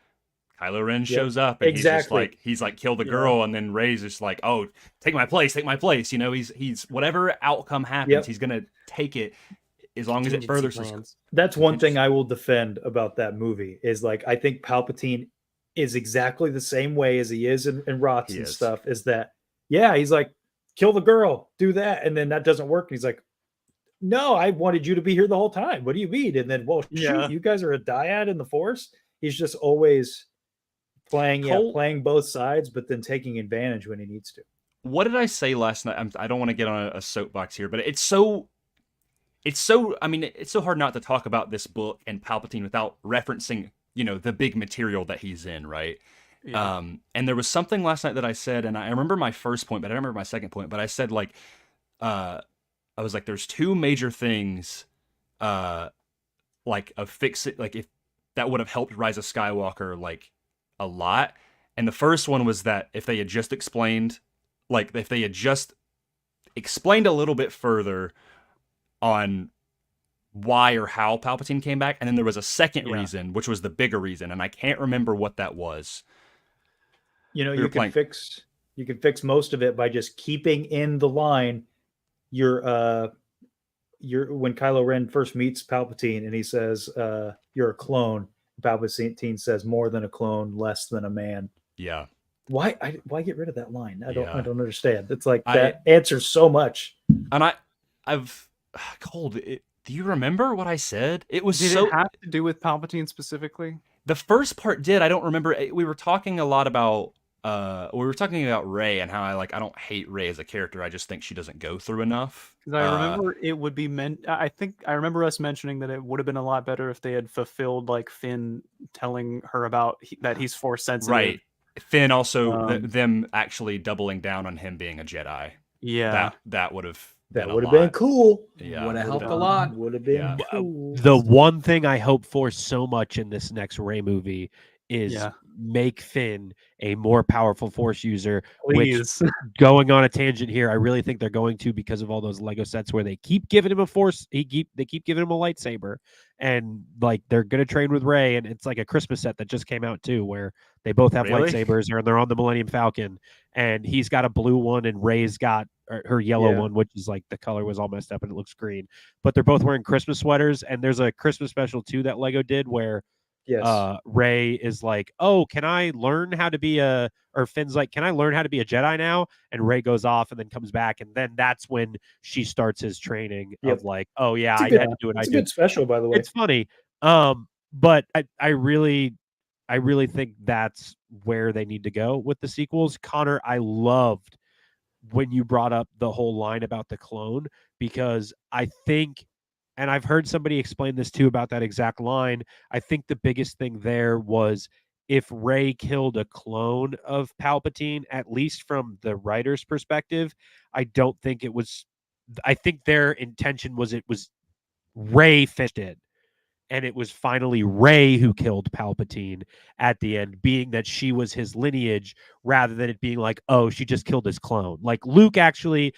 Kylo Ren shows up and he's like kill the girl, and then Rey's just like, oh, take my place. You know, he's whatever outcome happens, he's gonna take it as long as it furthers his. That's one thing I will defend about that movie is like I think Palpatine is exactly the same way as he is in Rots and stuff. Is that he's like, kill the girl, do that, and then that doesn't work. And he's like, no, I wanted you to be here the whole time. What do you mean? And then, shoot, you guys are a dyad in the Force. He's just always playing both sides, but then taking advantage when he needs to. What did I say last night? I don't want to get on a soapbox here, but it's so hard not to talk about this book and Palpatine without referencing, the big material that he's in, right? Yeah. And there was something last night that I said, and I remember my first point, but I don't remember my second point, but I said like, I was like, there's two major things, like if that would have helped Rise of Skywalker like a lot. And the first one was that if they had just explained a little bit further on why or how Palpatine came back, and then there was a second reason, which was the bigger reason, and I can't remember what that was. You can fix most of it by just keeping in the line. When Kylo Ren first meets Palpatine and he says, you're a clone. Palpatine says, more than a clone, less than a man. Yeah. Why get rid of that line? I don't understand. It's like that answers so much. And I've Cold. Do you remember what I said? It was Did it have to do with Palpatine specifically? The first part did. I don't remember. We were talking a lot about Rey and how I don't hate Rey as a character. I just think she doesn't go through enough. Because I remember it would be meant. I think I remember us mentioning that it would have been a lot better if they had fulfilled Finn telling her about that he's Force sensitive. Right. Finn also them actually doubling down on him being a Jedi. Yeah. That would have. That would have been cool. Yeah, would have helped a lot. Would have been cool. The one thing I hope for so much in this next Rey movie is make Finn a more powerful Force user. Please. Which, going on a tangent here, I really think they're going to because of all those Lego sets where they keep giving him a Force. They keep giving him a lightsaber, and they're gonna train with Rey, and it's like a Christmas set that just came out too, where they both have lightsabers, and they're on the Millennium Falcon, and he's got a blue one, and Rey's got her yellow one, which is the color was all messed up and it looks green, but they're both wearing Christmas sweaters. And there's a Christmas special too that Lego did where Yes. Rey is like, "Oh, can I learn how to be a?" Or Finn's like, "Can I learn how to be a Jedi now?" And Rey goes off and then comes back, and then that's when she starts his training Yep. of like, "Oh yeah, It's a I good, had to do what I it's a did." good special, by the way. It's funny, but I really think that's where they need to go with the sequels. Connor, I loved when you brought up the whole line about the clone, because I think, and I've heard somebody explain this too about that exact line. I think the biggest thing there was if Rey killed a clone of Palpatine, at least from the writer's perspective, I don't think it was. I think their intention was it was Rey finished it. And it was finally Rey who killed Palpatine at the end, being that she was his lineage, rather than it being like, oh, she just killed his clone. Like Luke and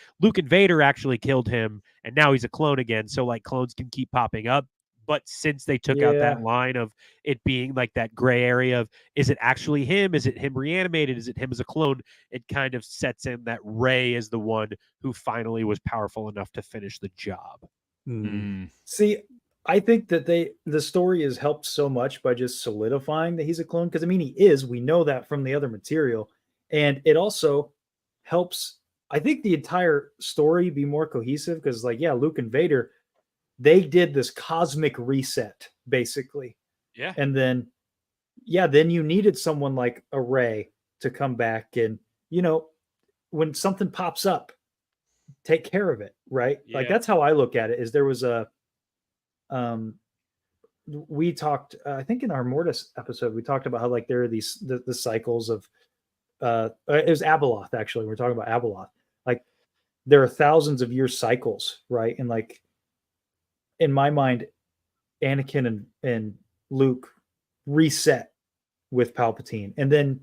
Vader actually killed him, and now he's a clone again. So like clones can keep popping up. But since they took out that line of it being like that gray area of, is it actually him? Is it him reanimated? Is it him as a clone? It kind of sets in that Rey is the one who finally was powerful enough to finish the job. See, I think that the story is helped so much by just solidifying that he's a clone. Because I mean, he is. We know that from the other material, and it also helps, I think, the entire story be more cohesive. Because, like, yeah, Luke and Vader, they did this cosmic reset basically, Yeah. and then you needed someone like a Rey to come back and, when something pops up, take care of it, right? Yeah. Like that's how I look at it. Is there was a we talked I think in our Mortis episode we talked about how like there are these the cycles of it was Abeloth, actually. We're talking about Abeloth. Like there are thousands of year cycles, right? And like in my mind, Anakin and Luke reset with Palpatine, and then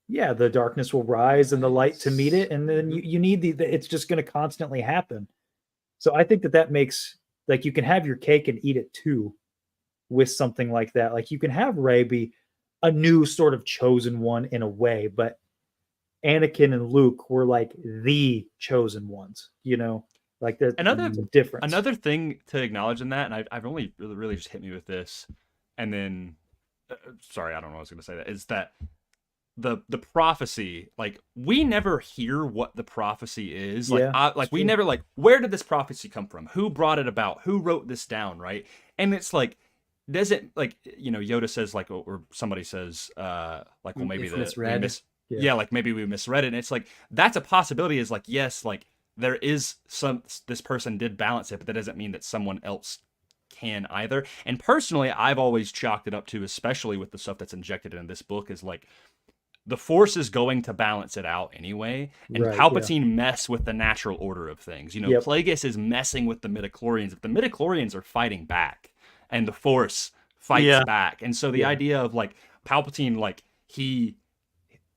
the darkness will rise and the light to meet it, and then you need it's just going to constantly happen. So I think that makes, like, you can have your cake and eat it too with something like that. Like you can have Rey be a new sort of chosen one in a way, but Anakin and Luke were like the chosen ones, like there's a difference. Another thing to acknowledge in that, and I've only really just hit me with this, and then sorry, I don't know what I was going to say, that is that the prophecy, like we never hear what the prophecy is. Like we never, like, where did this prophecy come from? Who brought it about? Who wrote this down, right? And it's like, does it, like, Yoda says, like, or somebody says, like, well, maybe like maybe we misread it. And it's like, that's a possibility, is like, yes, like there is this person did balance it, but that doesn't mean that someone else can either. And personally, I've always chalked it up to, especially with the stuff that's injected in this book, is like, the Force is going to balance it out anyway, and Palpatine mess with the natural order of things. Plagueis is messing with the midichlorians. If the midichlorians are fighting back, and the Force fights back, and so the idea of like Palpatine, like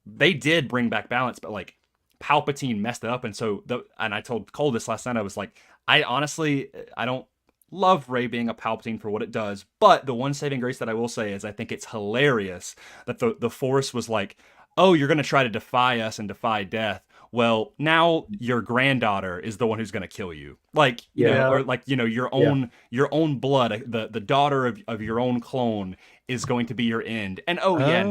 they did bring back balance, but like Palpatine messed it up, and so and I told Cole this last night. I was like, I don't love Rey being a Palpatine for what it does, but the one saving grace that I will say is I think it's hilarious that the Force was like, oh, you're going to try to defy us and defy death. Well, now your granddaughter is the one who's going to kill you. Like, or like, your own blood, the daughter of your own clone is going to be your end. And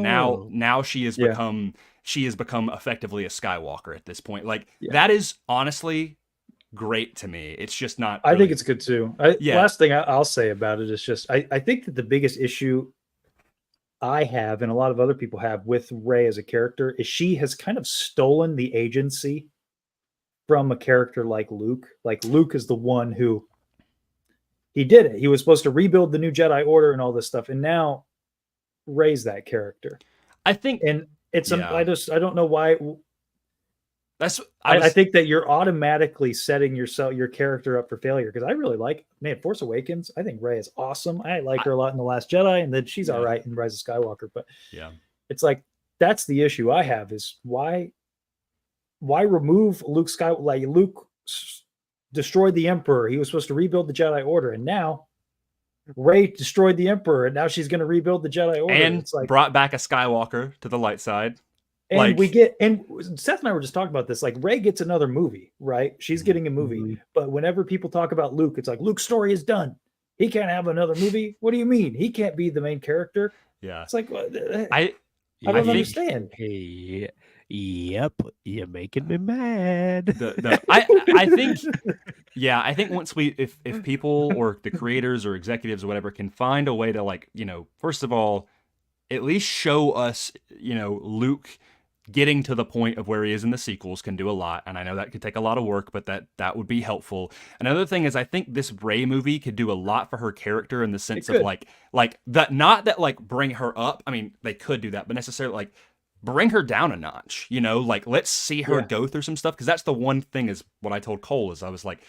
now she has become effectively a Skywalker at this point. Like that is honestly great to me. It's just not I think it's good too. Last thing I'll say about it is just I think that the biggest issue I have, and a lot of other people have, with Rey as a character is she has kind of stolen the agency from a character like Luke. Like Luke is the one who he did it. He was supposed to rebuild the new Jedi Order and all this stuff, and now Rey's that character. I think, and it's I don't know why. I think that you're automatically setting your character up for failure, because I really like Force Awakens. I think Rey is awesome. I like her a lot in The Last Jedi, and then she's all right in Rise of Skywalker. But it's like that's the issue I have, is why remove Luke Skywalker? Like Luke destroyed the Emperor. He was supposed to rebuild the Jedi Order, and now Rey destroyed the Emperor, and now she's going to rebuild the Jedi Order. And it's like, brought back a Skywalker to the light side. And and Seth and I were just talking about this. Like Rey gets another movie, right? She's getting a movie, but whenever people talk about Luke, it's like Luke's story is done. He can't have another movie. What do you mean? He can't be the main character. Yeah. It's like I I don't think- understand. Hey, yep, you're making me mad. I think I think once if people or the creators or executives or whatever can find a way to, like, first of all, at least show us, Luke getting to the point of where he is in the sequels can do a lot. And I know that could take a lot of work, but that would be helpful. Another thing is I think this Rey movie could do a lot for her character in the sense of like that, not that like bring her up. I mean, they could do that, but necessarily like bring her down a notch, like let's see her go through some stuff. Cause that's the one thing is what I told Cole is I was like,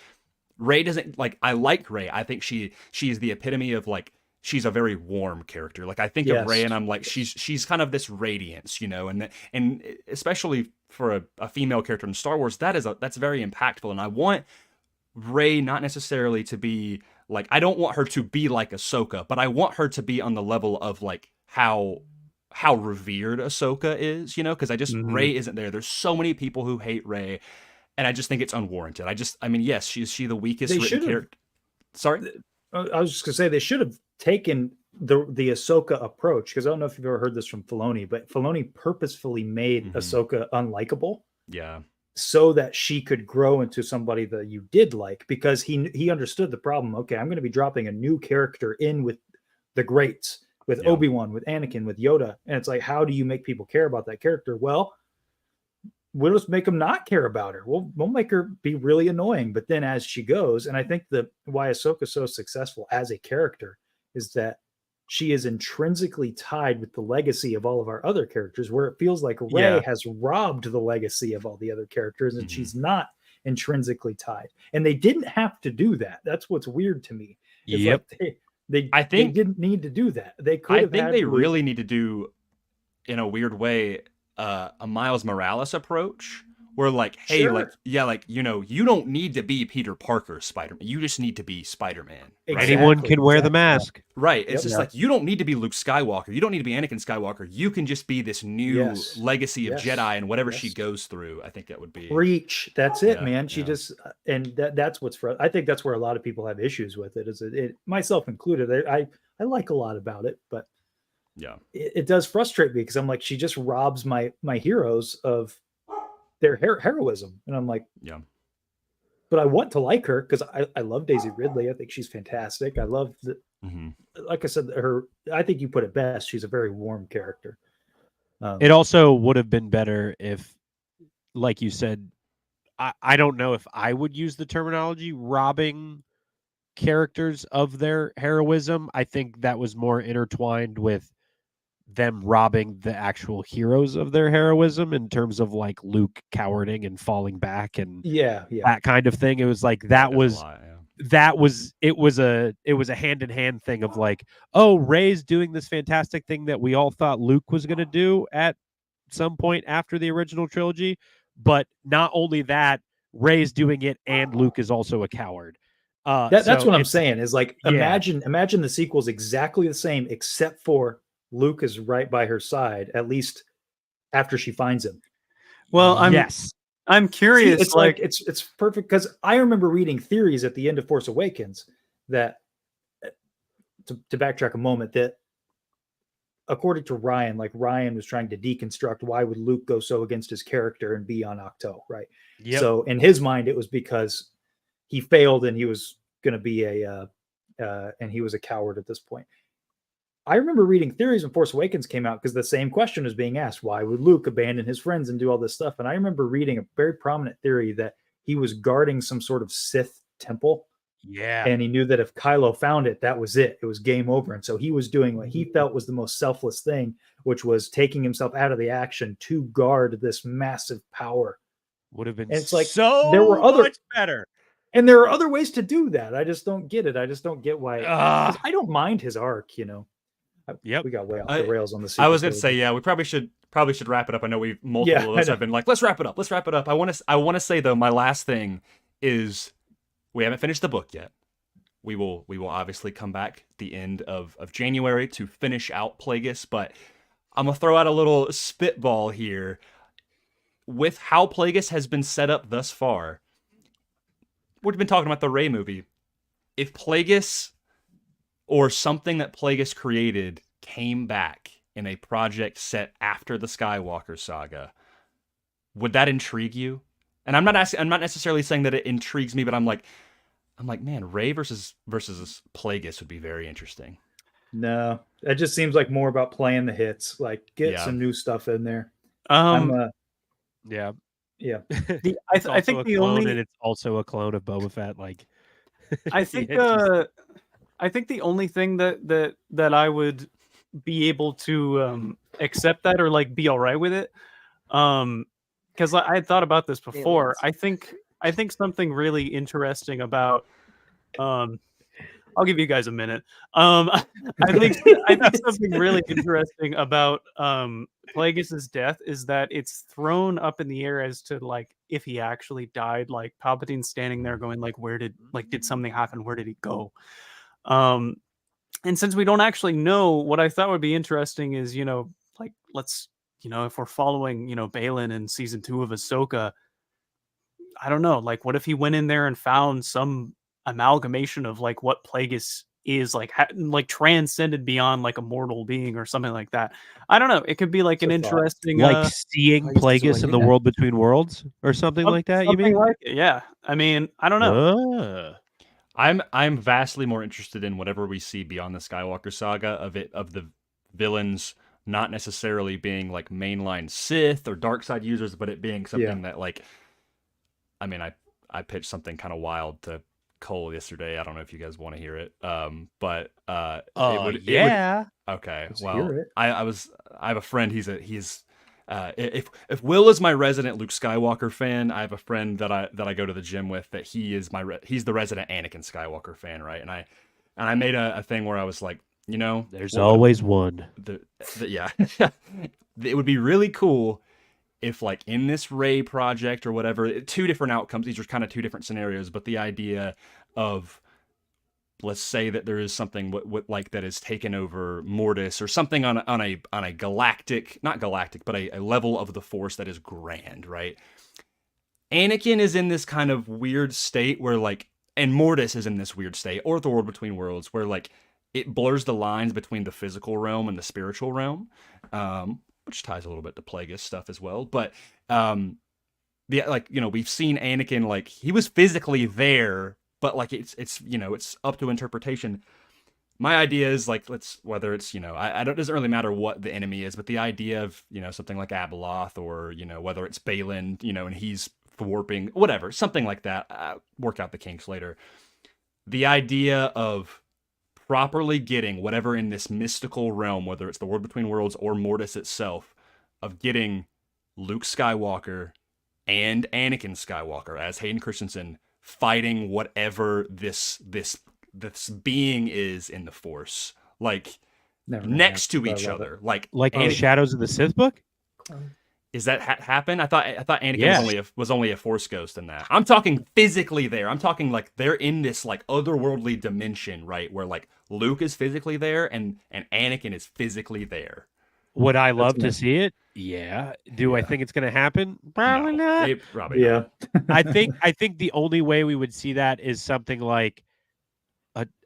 Rey doesn't like, I like Rey. I think she is the epitome of like, she's a very warm character. Like I think of Rey and I'm like, she's kind of this radiance, and especially for a female character in Star Wars, that's very impactful. And I want Rey not necessarily to be like, I don't want her to be like Ahsoka, but I want her to be on the level of like how revered Ahsoka is, because I just Rey isn't there. There's so many people who hate Rey, and I just think it's unwarranted. I mean, yes, she's the weakest written character. Sorry, I was just gonna say they should have taken the Ahsoka approach, because I don't know if you've ever heard this from Filoni, but Filoni purposefully made Ahsoka unlikable, so that she could grow into somebody that you did like, because he understood the problem. Okay, I'm going to be dropping a new character in with the greats, with Obi-Wan, with Anakin, with Yoda, and it's like, how do you make people care about that character? Well, we'll just make them not care about her. We'll make her be really annoying. But then as she goes, and I think why Ahsoka's so successful as a character is that she is intrinsically tied with the legacy of all of our other characters, where it feels like Rey has robbed the legacy of all the other characters, and she's not intrinsically tied. And they didn't have to do that. That's what's weird to me. It's like they didn't need to do that. They could have. I think they really need to do, in a weird way, a Miles Morales approach, where like, hey, you don't need to be Peter Parker Spider-Man. You just need to be Spider-Man. Right? Anyone can wear the mask. Right. It's just like, you don't need to be Luke Skywalker. You don't need to be Anakin Skywalker. You can just be this new legacy of Jedi, and whatever she goes through, I think that would be reach. That's it, man. She just, and that's what's I think that's where a lot of people have issues with it, is it myself included. I like a lot about it, but it does frustrate me, because I'm like, she just robs my heroes of their heroism, and I'm like, but I want to like her, because I love Daisy Ridley. I think she's fantastic. I love like I said, I think you put it best. She's a very warm character. It also would have been better if, like you said, I don't know if I would use the terminology robbing characters of their heroism. I think that was more intertwined with them robbing the actual heroes of their heroism, in terms of like Luke cowarding and falling back and that kind of thing. It was like it was a hand-in-hand thing of like, oh, Rey's doing this fantastic thing that we all thought Luke was going to do at some point after the original trilogy, but not only that, Rey's doing it and Luke is also a coward. That's what I'm saying, is like, imagine the sequel's exactly the same, except for Luke is right by her side, at least after she finds him. Well, I'm curious. It's like it's perfect, because I remember reading theories at the end of Force Awakens that, to backtrack a moment, that according to Ryan, like Ryan was trying to deconstruct why would Luke go so against his character and be on Ahch-To, right? So in his mind, it was because he failed and he was going to be and he was a coward at this point. I remember reading theories when Force Awakens came out, because the same question was being asked: why would Luke abandon his friends and do all this stuff? And I remember reading a very prominent theory that he was guarding some sort of Sith temple. And he knew that if Kylo found it, that was it. It was game over. And so he was doing what he felt was the most selfless thing, which was taking himself out of the action to guard this massive power. Would have been, and it's like, so there were much better. And there are other ways to do that. I just don't get it. I just don't get why. I don't mind his arc, We got way off the rails on the sequel. I was going to say, we probably should wrap it up. I know multiple of us have been like, let's wrap it up. I want to say though, my last thing is, we haven't finished the book yet. We will obviously come back at the end of January to finish out Plagueis, but I'm gonna throw out a little spitball here. With how Plagueis has been set up thus far, we've been talking about the Rey movie. If Plagueis, or something that Plagueis created, came back in a project set after the Skywalker saga, would that intrigue you? And I'm not necessarily saying that it intrigues me, but I'm like, man, Rey versus Plagueis would be very interesting. No, that just seems like more about playing the hits. Like, get some new stuff in there. Yeah. Yeah. I think the only, and it's also a clone of Boba Fett. Like, I think I think the only thing that I would be able to accept that or like be all right with it, because I had thought about this before. I think something really interesting about I'll give you guys a minute. I think something really interesting about Plagueis' death is that it's thrown up in the air as to like if he actually died. Like Palpatine's standing there going like, did something happen? Where did he go? And since we don't actually know, what I thought would be interesting is, like let's, if we're following, Balin in season 2 of Ahsoka, I don't know, like what if he went in there and found some amalgamation of like what Plagueis is like, like transcended beyond like a mortal being or something like that. I don't know. It could be like an interesting, like seeing Plagueis in the world between worlds or something like that. You mean? Like it, yeah. I mean, I don't know. I'm vastly more interested in whatever we see beyond the Skywalker saga of the villains not necessarily being like mainline Sith or dark side users, but it being something that like, I mean, I pitched something kind of wild to Cole yesterday. I don't know if you guys want to hear it. Okay. Let's well, hear it. I have a friend. If Will is my resident Luke Skywalker fan, I have a friend that I go to the gym with that he's the resident Anakin Skywalker fan, right? And I made a thing where I was like, there's always one. Yeah, it would be really cool if like in this Rey project or whatever, 2 different outcomes. These are kind of 2 different scenarios, but the idea of, let's say that there is something like that has taken over Mortis or something on a galactic, not galactic, but a level of the Force that is grand, right? Anakin is in this kind of weird state where like, and Mortis is in this weird state, or the world between worlds, where like it blurs the lines between the physical realm and the spiritual realm, which ties a little bit to Plagueis stuff as well. But we've seen Anakin, like he was physically there, but like it's up to interpretation. My idea is like, whether it's, it doesn't really matter what the enemy is, but the idea of, something like Abeloth or, whether it's Balin, and he's thwarping, whatever, something like that, work out the kinks later. The idea of properly getting whatever in this mystical realm, whether it's the world between worlds or Mortis itself, of getting Luke Skywalker and Anakin Skywalker as Hayden Christensen fighting whatever this being is in the Force, like next to each other, like in Shadows of the Sith book. Is that happen? I thought Anakin was only a Force ghost in that. I'm talking physically there. I'm talking like they're in this like otherworldly dimension, right? Where like Luke is physically there and Anakin is physically there. Would I love to see it? Yeah. Do I think it's going to happen? Probably not. Probably not. I think the only way we would see that is something like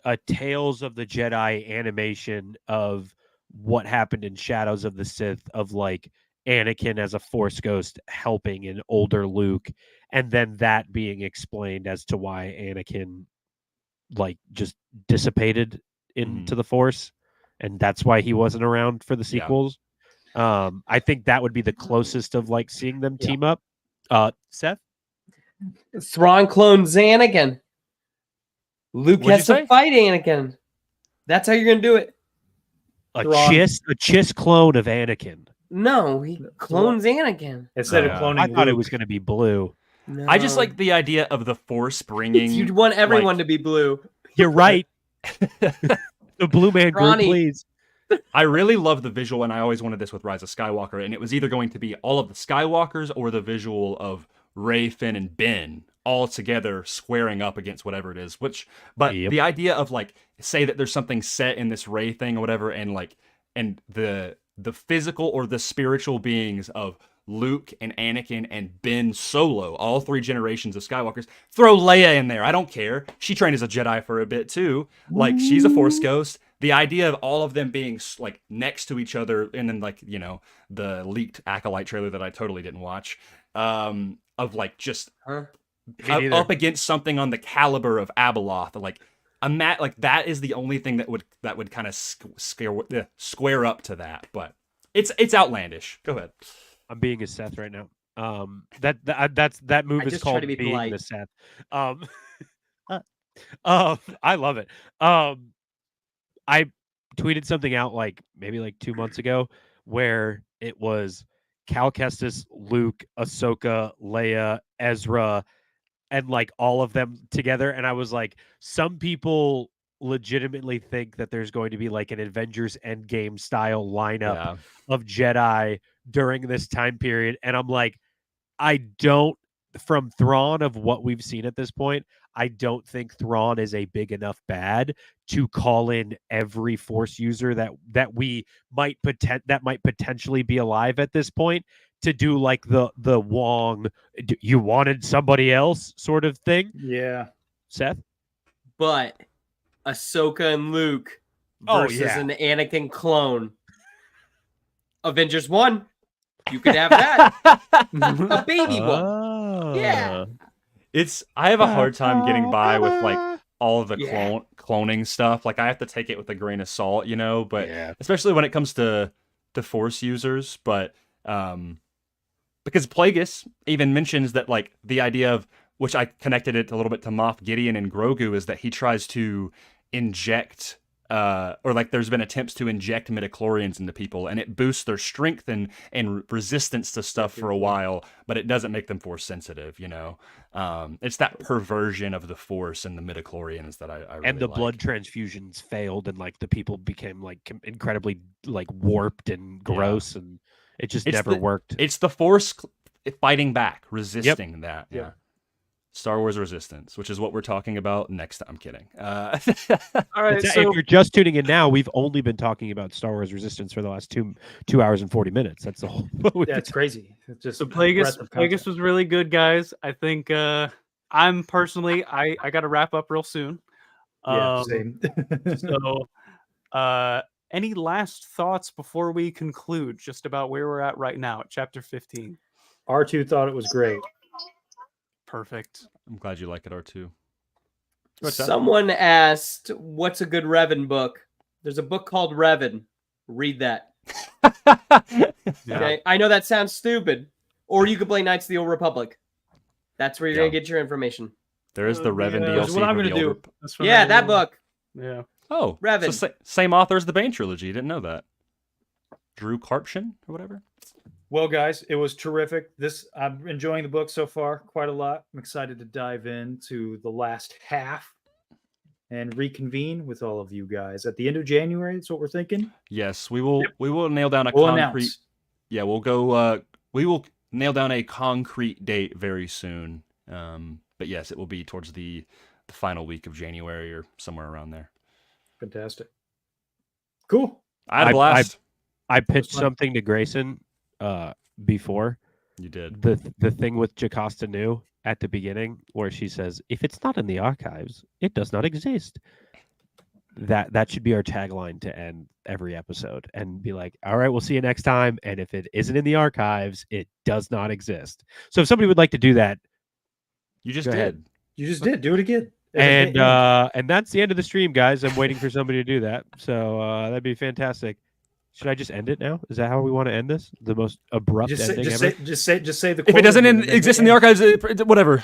a Tales of the Jedi animation of what happened in Shadows of the Sith, of like Anakin as a Force ghost helping an older Luke, and then that being explained as to why Anakin like just dissipated into the Force, and that's why he wasn't around for the sequels. I think that would be the closest of like seeing them team up. Seth? Thrawn clones Anakin. Luke has to fight Anakin. That's how you're gonna do it. A Chiss clone of Anakin. No, he clones Anakin. Instead of cloning I thought it Luke. was going to be blue. No. I just like the idea of the Force bringing... You'd want everyone to be blue. You're right. The blue man group, Ronnie. please. I really love the visual, and I always wanted this with Rise of Skywalker, and it was either going to be all of the Skywalkers or the visual of Rey, Finn, and Ben all together squaring up against whatever it is. The idea of like, say that there's something set in this Rey thing or whatever, and like, and the physical or the spiritual beings of Luke and Anakin and Ben Solo, all 3 generations of Skywalkers. Throw Leia in there. I don't care. She trained as a Jedi for a bit too. Like, she's a Force ghost. the idea of all of them being like next to each other, and then like the leaked Acolyte trailer that I totally didn't watch, of like just up against something on the caliber of Abeloth, like like that is the only thing that would kind of square up to that, but it's outlandish. Go ahead. I'm being a Seth right now. That move is called being polite. The Seth. I love it. I tweeted something out maybe 2 months ago where it was Cal Kestis, Luke, Ahsoka, Leia, Ezra, and all of them together. And I was like, some people legitimately think that there's going to be an Avengers Endgame style lineup of Jedi during this time period. And I'm like, from Thrawn, of what we've seen at this point, I don't think Thrawn is a big enough bad to call in every Force user that might potentially be alive at this point to do the Wong, you wanted somebody else sort of thing. Yeah. Seth? But Ahsoka and Luke versus an Anakin clone. Avengers 1. You could have that. A baby one. Yeah. I have a hard time getting by with all of the cloning stuff. I have to take it with a grain of salt, but especially when it comes to Force users, but because Plagueis even mentions that the idea of, which I connected it a little bit to Moff Gideon and Grogu, is that he tries to inject or there's been attempts to inject midichlorians into people, and it boosts their strength and resistance to stuff for a while, but it doesn't make them Force sensitive, It's that perversion of the Force and the midichlorians that I really and the blood transfusions failed, and the people became incredibly warped and gross, and it just never worked. It's the Force fighting back, resisting that. Yeah. Star Wars Resistance, which is what we're talking about next. I'm kidding. All right. So if you're just tuning in now, we've only been talking about Star Wars Resistance for the last 2 hours and 40 minutes. That's the whole. It's crazy. It's just Plagueis was really good, guys. I think I'm personally I got to wrap up real soon. Same. So, any last thoughts before we conclude? Just about where we're at right now at chapter 15. R2 thought it was great. Perfect. I'm glad you like it, R2. Someone asked, what's a good Revan book? There's a book called Revan. Read that. Okay. I know that sounds stupid. Or you could play Knights of the Old Republic. That's where you're going to get your information. There is the Revan DLC. That's what I'm going to do. That book. Yeah. Oh, Revan. So same author as the Bane trilogy. You didn't know that. Drew Karpshin or whatever. Well, guys, it was terrific. I'm enjoying the book so far quite a lot. I'm excited to dive into the last half and reconvene with all of you guys at the end of January. That's what we're thinking. Yes, we will. We will nail down a concrete. Announce. Yeah, we'll go. We will nail down a concrete date very soon. But yes, it will be towards the final week of January or somewhere around there. Fantastic. Cool. I had a blast. I pitched something to Grayson. Before you did the thing with Jocasta Nu at the beginning where she says, if it's not in the archives, it does not exist. That should be our tagline to end every episode, and be like, all right, we'll see you next time, and if it isn't in the archives, it does not exist. So if somebody would like to do that, you just did. You just did. Do it again. And that's the end of the stream, guys. I'm waiting for somebody to do that, so that'd be fantastic. Should I just end it now? Is that how we want to end this? The most abrupt ending ever? Just say the quote. If it doesn't exist in the archives, whatever.